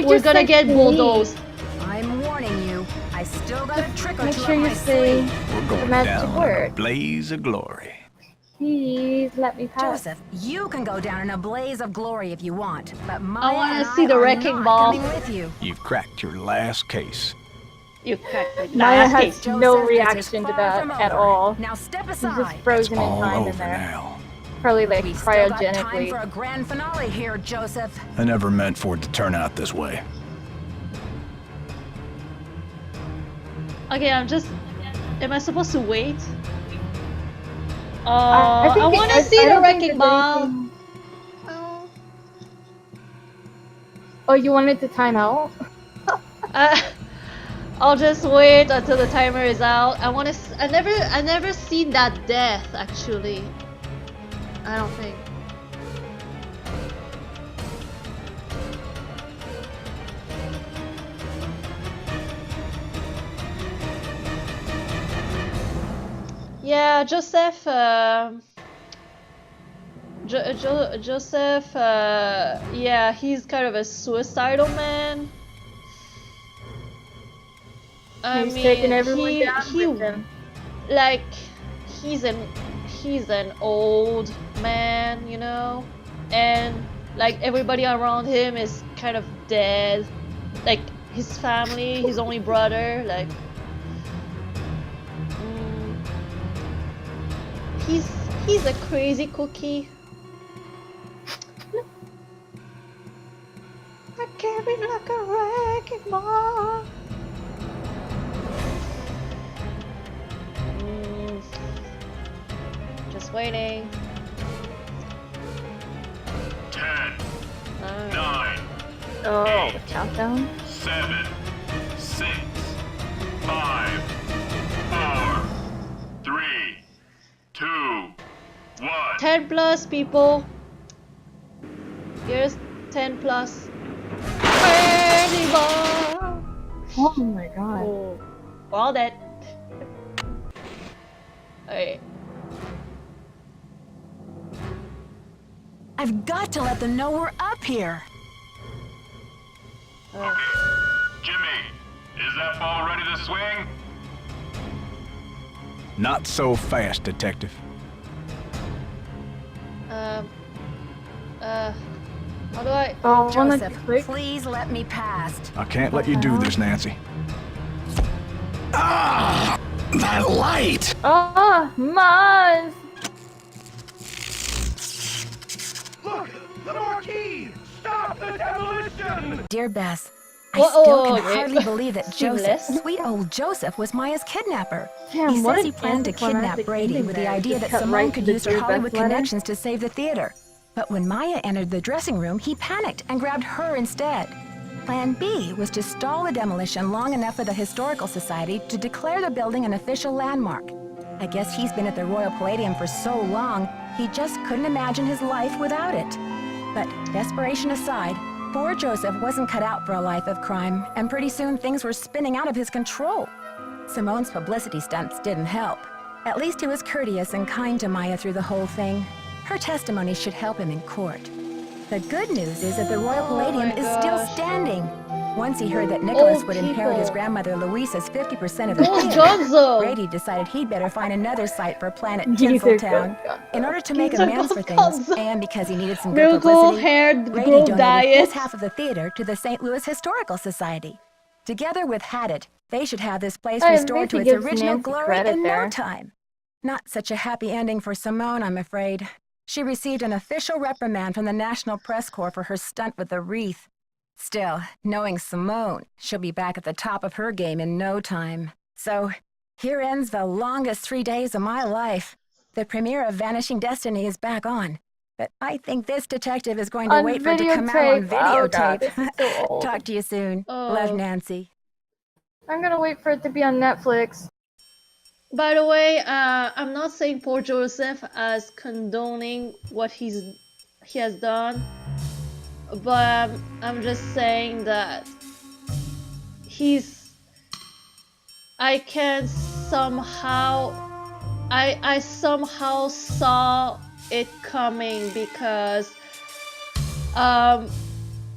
we're gonna get bulldozed. I'm warning you. I still got a trick or Make two sure up you my say sleeve. We're going the magic down in a word. blaze of glory. Please let me pass. Joseph, you can go down in a blaze of glory if you want, but I want to see I the are wrecking not ball. coming with you. You've cracked your last case. You cracked it. Maya Last has case. no Joseph, reaction to that at all. Now step She's aside. just frozen in All time in over there. now. Probably like We still got time cryogenically. for a grand finale here, Joseph. I never meant for it to turn out this way. Okay, am I supposed to wait? I want to see the wrecking ball. Oh, you wanted to time out? I'll just wait until the timer is out. I never seen that death actually. I don't think. Yeah, Joseph. Joseph. Yeah, he's kind of a suicidal man. He's taking everyone down with him. Like, he's an old man, you know, and like everybody around him is kind of dead. Like his family, his only brother, like. He's a crazy cookie. I came in like a wrecking ball. Just waiting. 10, 9, oh, 8, countdown. 7, 6, 5, 4, 3, 2, 1. 10 plus, people. Here's 10 plus. Oh my god. Oh, all that. Okay. I've got to let them know we're up here. Okay. Jimmy, is that ball ready to swing? Not so fast, Detective. How do I? Oh, Joseph, please let me past. I can't let you do this, Nancy. Ah! That light! Oh, Maz! Look! The marquee! Stop the demolition! Dear Bess, I Whoa, still can okay. hardly believe that Joseph, Seamless. sweet old Joseph, was Maya's kidnapper. Damn, He what says an he planned to kidnap anticlimactic Brady ending with the there. idea Just that cut Simone right to could the use her Dear Hollywood Bess letter. connections to save the theater. But when Maya entered the dressing room, he panicked and grabbed her instead. Plan B was to stall the demolition long enough for the Historical Society to declare the building an official landmark. I guess he's been at the Royal Palladium for so long, he just couldn't imagine his life without it. But desperation aside, poor Joseph wasn't cut out for a life of crime, and pretty soon things were spinning out of his control. Simone's publicity stunts didn't help. At least he was courteous and kind to Maya through the whole thing. Her testimony should help him in court. The good news is that the Royal Palladium is still standing. Once he heard that Nicholas would inherit his grandmother Louisa's 50% of the theater, Brady decided he'd better find another site for Planet Tinseltown. In order to make amends for things, and because he needed some good publicity, Brady donated his half of the theater to the St. Louis Historical Society. Together with Haddett, they should have this place restored to its original glory in no time. Not such a happy ending for Simone, I'm afraid. She received an official reprimand from the National Press Corps for her stunt with the wreath. Still, knowing Simone, she'll be back at the top of her game in no time. So, here ends the longest 3 days of my life. The premiere of Vanishing Destiny is back on. But I think this detective is going to wait for it to come out on videotape. Oh God, this is so old. Talk to you soon. Love, Nancy. I'm gonna wait for it to be on Netflix. By the way, I'm not saying poor Joseph as condoning what he has done, but I'm just saying that I can somehow, I somehow saw it coming because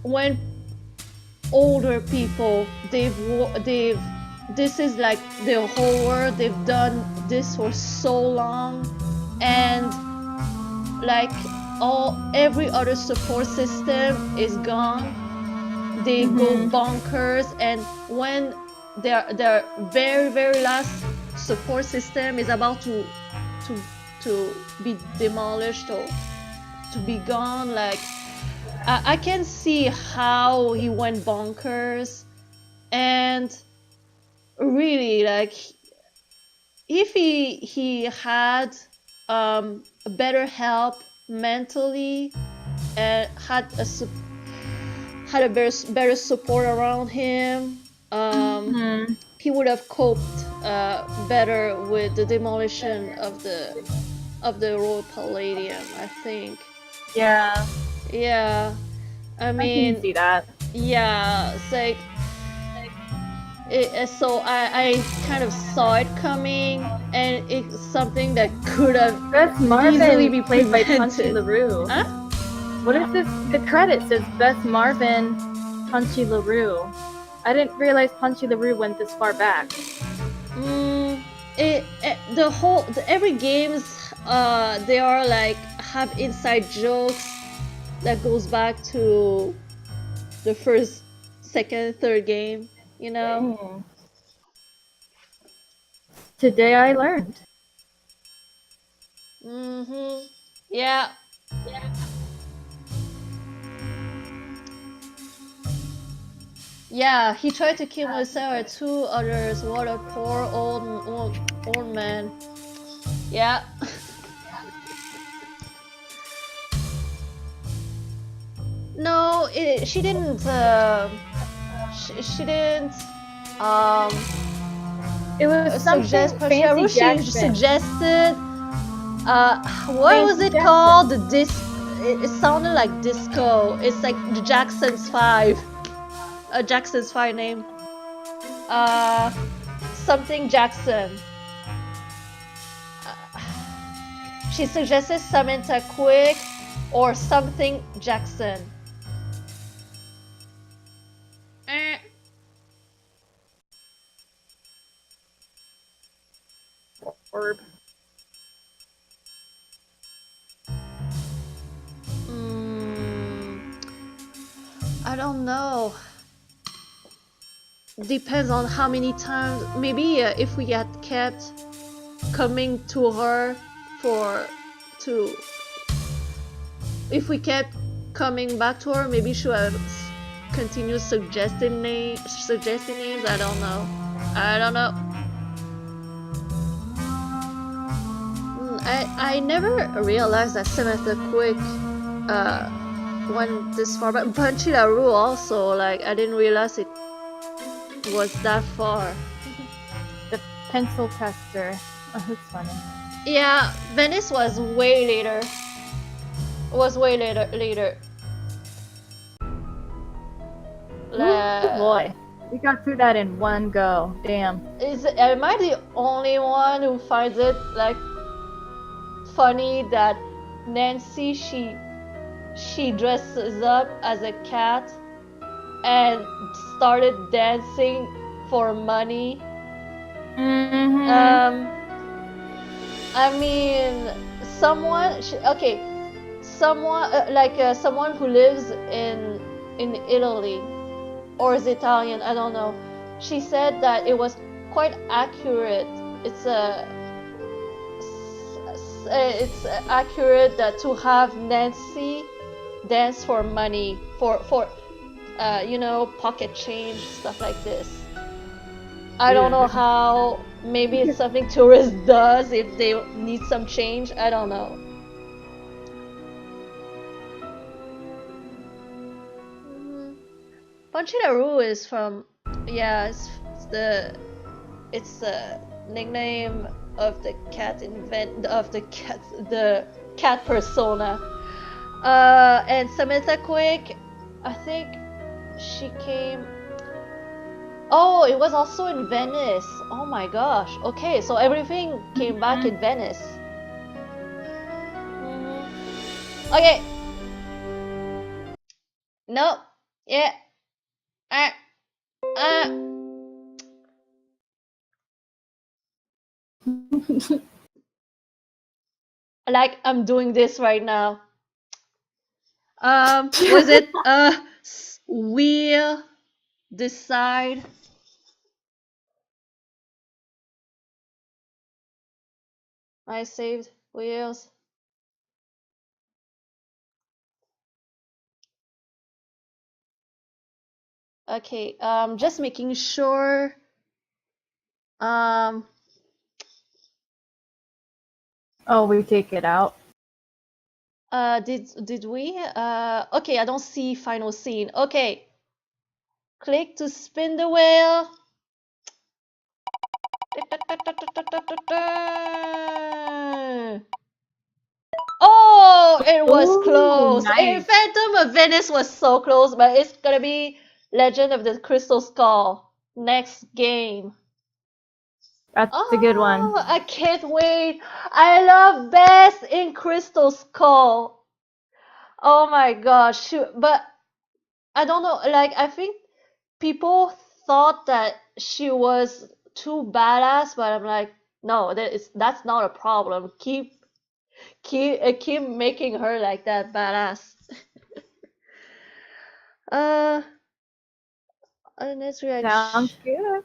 when older people this is like their whole world, they've done this for so long, and like every other support system is gone. They go bonkers, and when their very last support system is about to be demolished or to be gone, like I can see how he went bonkers. And really, like, if he had better help mentally and had a better support around him, he would have coped better with the demolition of the Royal Palladium, I think. Yeah. Yeah. I mean, I can see that. Yeah, it's like so I kind of saw it coming, and it's something that could have Bess easily Marvin be played by prevented. Punchy LaRue. Huh? What is this? The credit says Bess Marvin, Punchy LaRue. I didn't realize Punchy LaRue went this far back. Every games they are like have inside jokes that goes back to the first, second, third game, you know? Today I learned. Yeah. Yeah, he tried to kill himself and 2 others. What a poor old man. Yeah. No, she didn't. She didn't. It was suggest something fancy She suggested. What was it called? It sounded like disco. It's like the Jackson's 5. Jackson's 5 name. Something Jackson. She suggested Samantha Quick or something Jackson. Orb. I don't know. Depends on how many times. Maybe if we had kept coming to her if we kept coming back to her, maybe she would continue suggesting names. I don't know. I never realized that Samantha Quick went this far, but Punchy LaRue also, like, I didn't realize it was that far. The pencil tester. Oh, that's funny. Yeah, Venice was way later. Later. Oh boy. We got through that in one go. Damn. Am I the only one who finds it, like, funny that Nancy, she dresses up as a cat and started dancing for money? I mean, someone who lives in Italy, or is Italian, I don't know. She said that it was quite accurate. It's accurate that to have Nancy dance for money, for pocket change, stuff like this. I don't know how. Maybe it's something tourists does if they need some change. I don't know. Punchy LaRue is from, yeah, it's the nickname of the cat the cat persona. And Samantha Quick, I think she came. Oh, it was also in Venice. Oh my gosh. Okay, so everything came back in Venice. Okay. No. Yeah. Like I'm doing this right now. Was it wheel decide? I saved wheels. Okay, just making sure. Oh, we take it out. Did we? Okay, I don't see final scene. Okay. Click to spin the wheel. Oh, it was close. Nice. Phantom of Venice was so close, but it's gonna be Legend of the Crystal Skull. Next game. That's a good one. I can't wait. I love Bess in Crystal Skull. Oh my gosh. But I don't know, like, I think people thought that she was too badass, but I'm like, no, that's not a problem. Keep making her like that badass. Next reaction. Sounds good.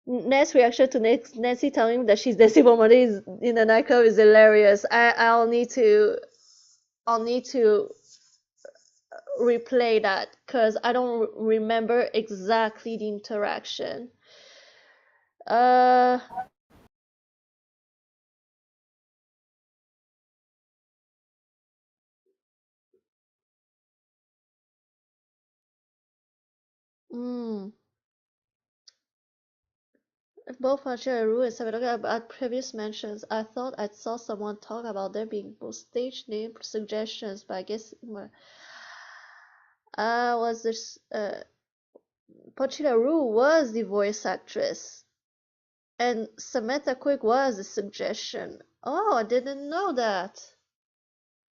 Next reaction to Nancy telling me that she's Desi Bomani is in the nightclub is hilarious. I'll need to replay that because I don't remember exactly the interaction. Both Archer and Rue and Sabadoga about previous mentions. I thought I saw someone talk about there being both stage name suggestions, but I guess was this Pochila Rue was the voice actress. And Samantha Quick was a suggestion. Oh, I didn't know that.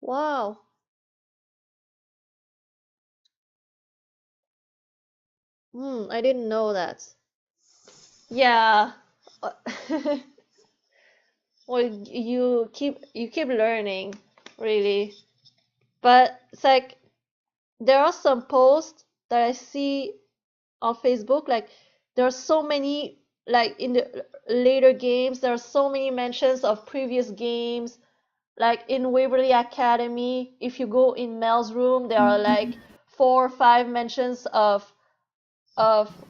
Wow. I didn't know that. Yeah. Well, you keep learning, really. But it's like there are some posts that I see on Facebook, like there are so many, like in the later games, there are so many mentions of previous games. Like in Waverly Academy, if you go in Mel's room, there are like 4 or 5 mentions of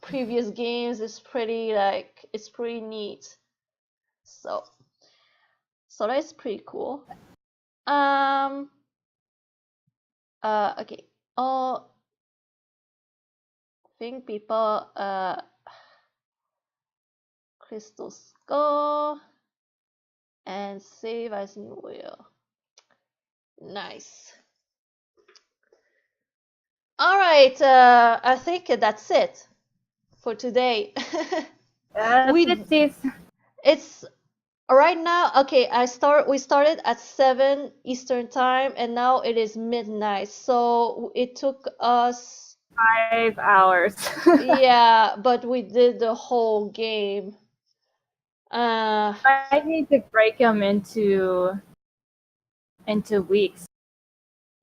previous games. It's pretty neat. So that's pretty cool. Okay. Oh, I think people Crystal Skull and save as new wheel. Nice. All right, I think that's it for today. It's right now. Okay, we started at 7 Eastern time, and now it is midnight. So it took us 5 hours. Yeah, but we did the whole game. I need to break them into weeks.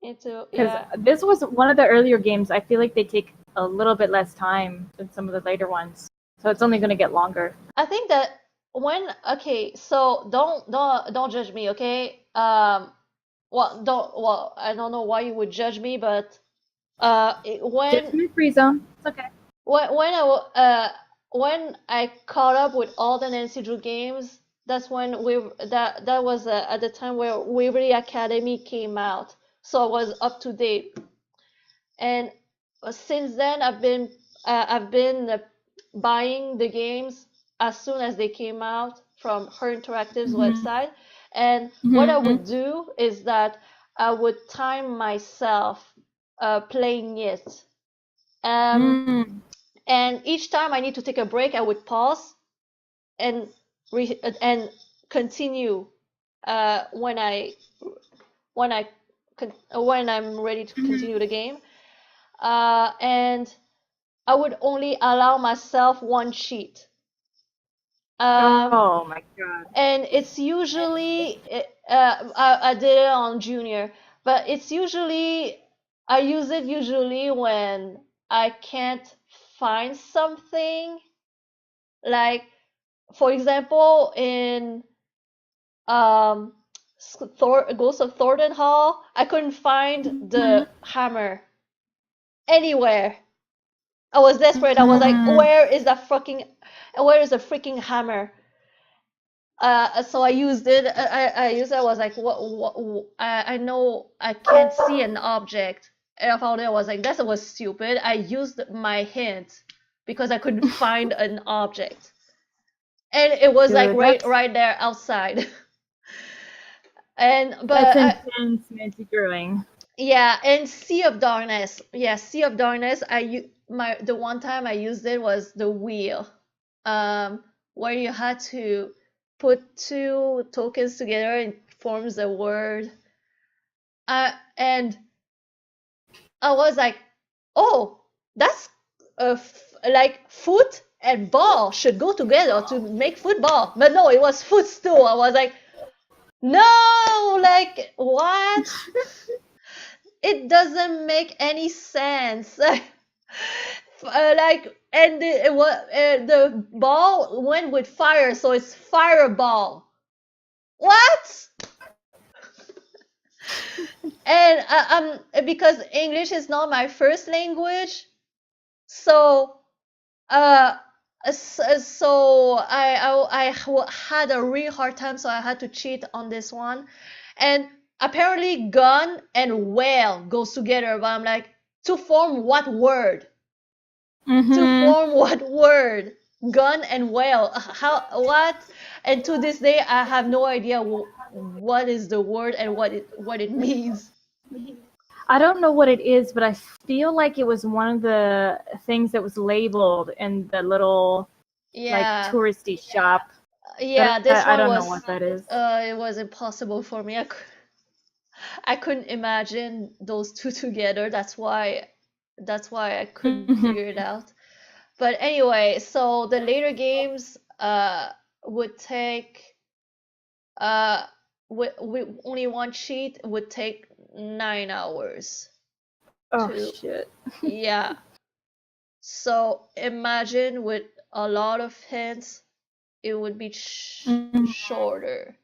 Because this was one of the earlier games. I feel like they take a little bit less time than some of the later ones, so it's only going to get longer. I think that so don't judge me, okay? Well, I don't know why you would judge me, but Judgment free zone. It's okay. When I caught up with all the Nancy Drew games, that's when that was at the time where Waverly Academy came out, so I was up to date. And since then, I've been buying the games as soon as they came out from Her Interactive's website. And what I would do is that I would time myself playing it. And each time I need to take a break, I would pause and continue when I'm ready to continue the game. And I would only allow myself one cheat. Oh my god! And it's usually I did it on Junior, but it's usually I use it usually when I can't find something. Like, for example, in Ghost of Thornton Hall, I couldn't find the hammer anywhere. I was desperate. I was like, where is the freaking hammer? So I used it. I used it. I was like, what? I know I can't see an object. And I found it. I was like, that was stupid. I used my hint because I couldn't find an object, and it was like right there outside. But that's intense, Nancy Drewing. Yeah, and Sea of Darkness. Yeah, Sea of Darkness. The one time I used it was the wheel, where you had to put 2 tokens together and forms a word. And I was like, oh, that's like foot and ball should go together to make football. But no, it was footstool. I was like, no, like what? It doesn't make any sense. And the ball went with fire, so it's fireball. What? And because English is not my first language, so I had a really hard time, so I had to cheat on this one. And apparently gun and whale goes together, but I'm like, to form what word? To form what word? Gun and whale. What? And to this day, I have no idea what is the word and what it means. I don't know what it is, but I feel like it was one of the things that was labeled in the little like touristy shop. Yeah, this I one don't was. know what that is. It was impossible for me. I couldn't imagine those two together. That's why I couldn't figure it out. But anyway, so the later games would take with only one cheat would take 9 hours. Oh shit. Yeah. So imagine with a lot of hints, it would be shorter.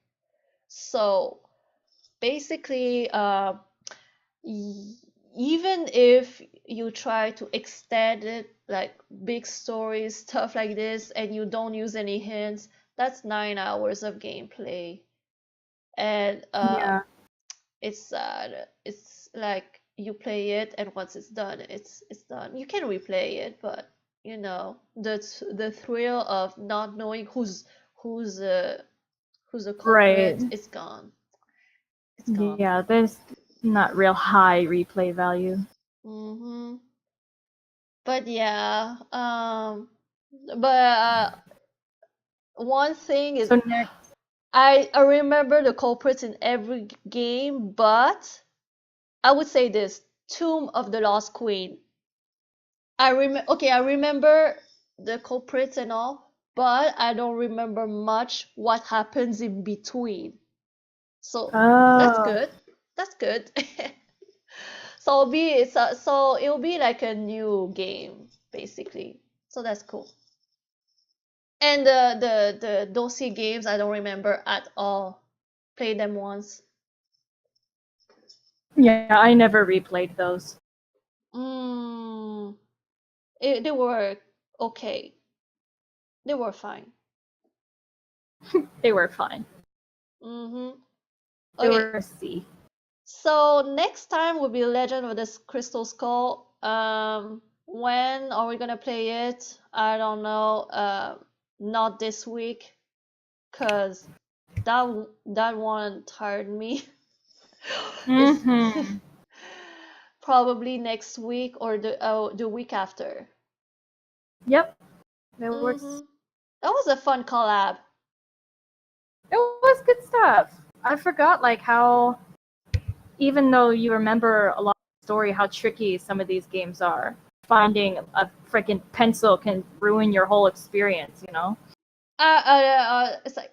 So basically, even if you try to extend it, like big stories, stuff like this, and you don't use any hints, that's 9 hours of gameplay. And yeah. It's sad. It's like you play it, and once it's done, it's done. You can replay it, but you know the thrill of not knowing who's a culprit, Right. it's gone. It's gone. Yeah, there's not real high replay value. But yeah, but one thing is, So next, I remember the culprits in every game, but I would say this: Tomb of the Lost Queen. I remember the culprits and all, but I don't remember much what happens in between. So that's good. That's good. So it'll be like a new game basically. So that's cool. And the dossier games I don't remember at all. Played them once. Yeah, I never replayed those. They were okay. They were fine. They were fine. Okay. They were a C. So next time will be Legend of the Crystal Skull. When are we gonna play it? I don't know. Not this week, cause that one tired me. Probably next week or the week after. Yep, that works. That was a fun collab. It was good stuff. I forgot like how, even though you remember a lot of the story, how tricky some of these games are. Finding a freaking pencil can ruin your whole experience, you know? It's like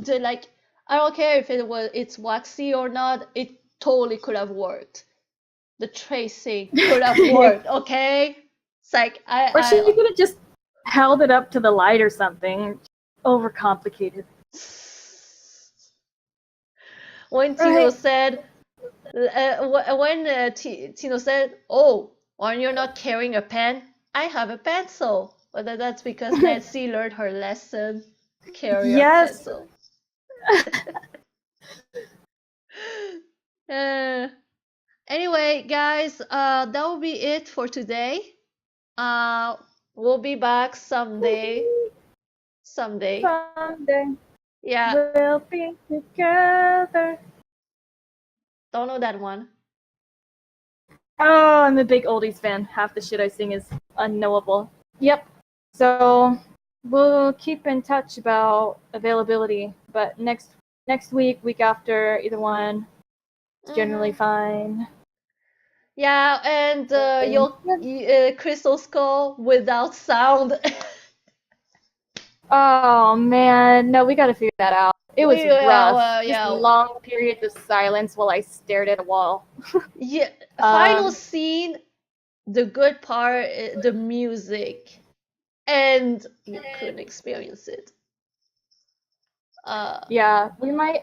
like I don't care if it's waxy or not. It totally could have worked. The tracing could have worked. Okay, it's like Or she could have just held it up to the light or something. Overcomplicated. When Tino said, Tino said, "Oh, when you're not carrying a pen, I have a pencil." But that's because Nancy learned her lesson. Carry a pencil. Anyway, guys, that will be it for today. We'll be back someday. Someday. Yeah. We'll be together. Don't know that one. Oh, I'm a big oldies fan. Half the shit I sing is unknowable. Yep. So we'll keep in touch about availability, but next week after, either one, it's generally fine. Yeah, and your Crystal Skull without sound. Oh man, no, we gotta figure that out. It was rough. Yeah. Just long periods of silence while I stared at a wall. Yeah, final scene. The good part, the music, and you couldn't experience it. Yeah,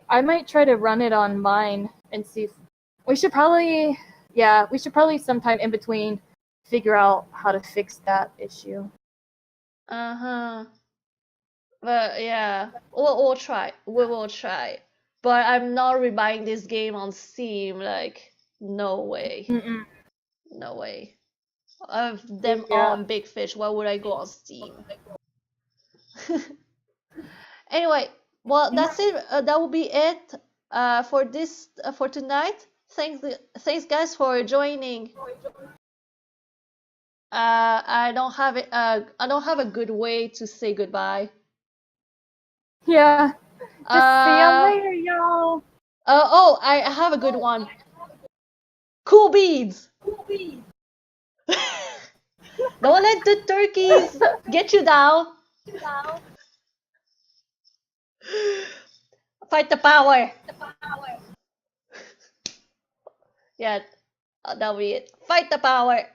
I might try to run it on mine and see. We should probably sometime in between figure out how to fix that issue. But yeah, we'll try. We will try. But I'm not rebuying this game on Steam. Like, no way. No way. Of them all on Big Fish. Why would I go on Steam? Anyway, well, that's it. That will be it for tonight. Thanks guys for joining. I don't have a good way to say goodbye. Yeah. Just see you later, y'all. Oh, I have a good one. Cool beads. Don't let the turkeys get you down. Fight the power. Yeah, that'll be it. Fight the power.